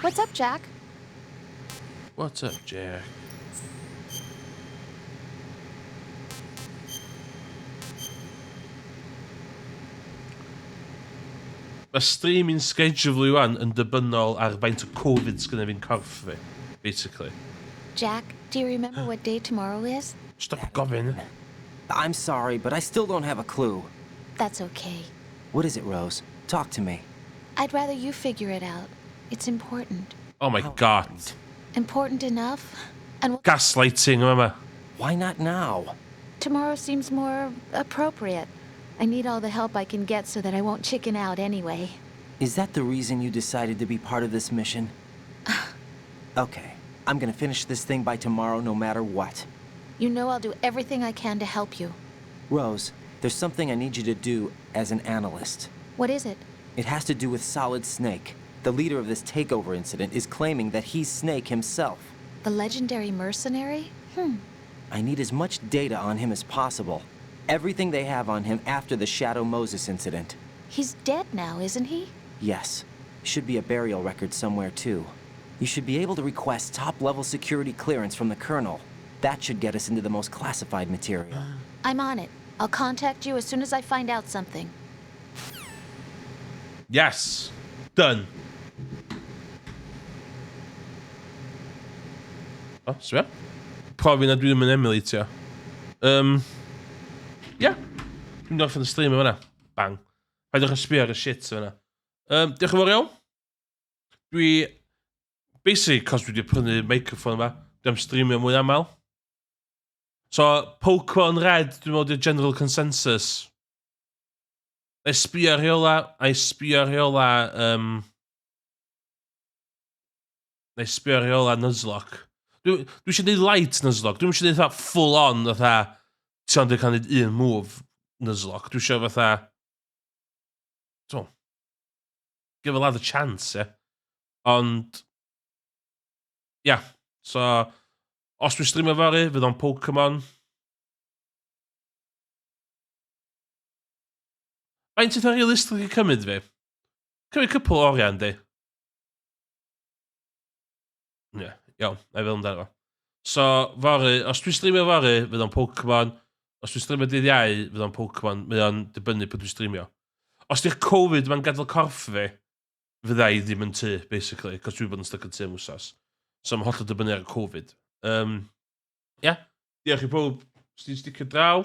What's up, Jack? What's up, Jack? Mae streaming schedule i wan yn dibynol ar faint o Covid sy'n fi'n corff fi, basically. Jack, do you remember what day tomorrow is? Stop gofyn. I'm sorry, but I still don't have a clue. That's okay. What is it, Rose? Talk to me. I'd rather you figure it out. It's important. Oh my god. Important enough? And Gaslighting, mama. Why not now? Tomorrow seems more appropriate. I need all the help I can get so that I won't chicken out anyway. Is that the reason you decided to be part of this mission? Okay, I'm gonna finish this thing by tomorrow no matter what. You know I'll do everything I can to help you. Rose, There's something I need you to do as an analyst. What is it? It has to do with Solid Snake. The leader of this takeover incident is claiming that he's Snake himself. The legendary mercenary? I need as much data on him as possible. Everything they have on him after the Shadow Moses incident. He's dead now, isn't he? Yes. Should be a burial record somewhere, too. You should be able to request top-level security clearance from the Colonel. That should get us into the most classified material. I'm on it. I'll contact you as soon as I find out something. Yes. Done. O, sbio? Profi na dwi ddim yn emulator. Ia. Dwi'n gorffen y stream yma. Bang. Paidwch yn sbio ar y shit yma. Diolch yn fawr iawn. Dwi... Basically, cos dwi wedi prynu microphone yma, dwi'n streamio mwy aml. So, Pokemon Red, dwi'n meddwl, general consensus. I sbio ar rheola, Nuzlocke. Dwi eisiau gwneud light Nuzlocke. Dwi'n eisiau gwneud full on, fatha, ti ond yn cael gwneud un move Nuzlocke. Dwi eisiau fatha... So, give a lad a chance, ie. Ond... Ia, so... Os dwi'n streamio fory, fydd o'n Pokemon. Faint eitha realistig i cymryd fi? Cymryd cwpl o oriau, yndi? Ie, iawn, na i fel amdano fo. So, fory, os dwi'n streamio fory, fydd o'n Pokemon. Os dwi'n streamio dydd iau, fydd o'n Pokemon. Fydd o'n dibynnu pa dwi'n streamio. Os di'r Covid ma'n gadael corff fi, fydda i ddim yn ty, basically, cos dwi'n bod yn stuck yn ty am wsos. So, mae'n holl o dibynnu ar y Covid. Ia, diolch i pob sy'n sticio draw.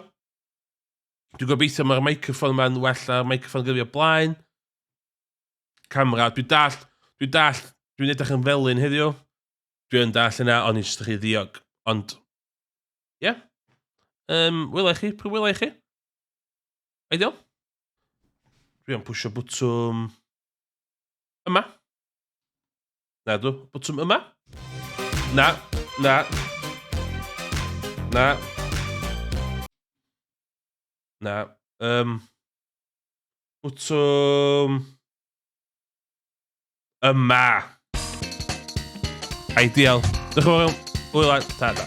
Dwi'n gobeithio mae'r microphone ma'n well ar microphone gyfio blaen. Camera, dwi'n edrych yn felyn heddiw. Dwi'n dall yna, ond i jyst chi ddiog. Ond, ie. Wyla i chi, pwy wyla i chi? Eidiol? Dwi'n pwysio bwtwm... Yma. Na, bwtwm yma. Na. Bwtwm... Yma. Ideal. Diolch yn fawr iawn. Hwyl, ta-da.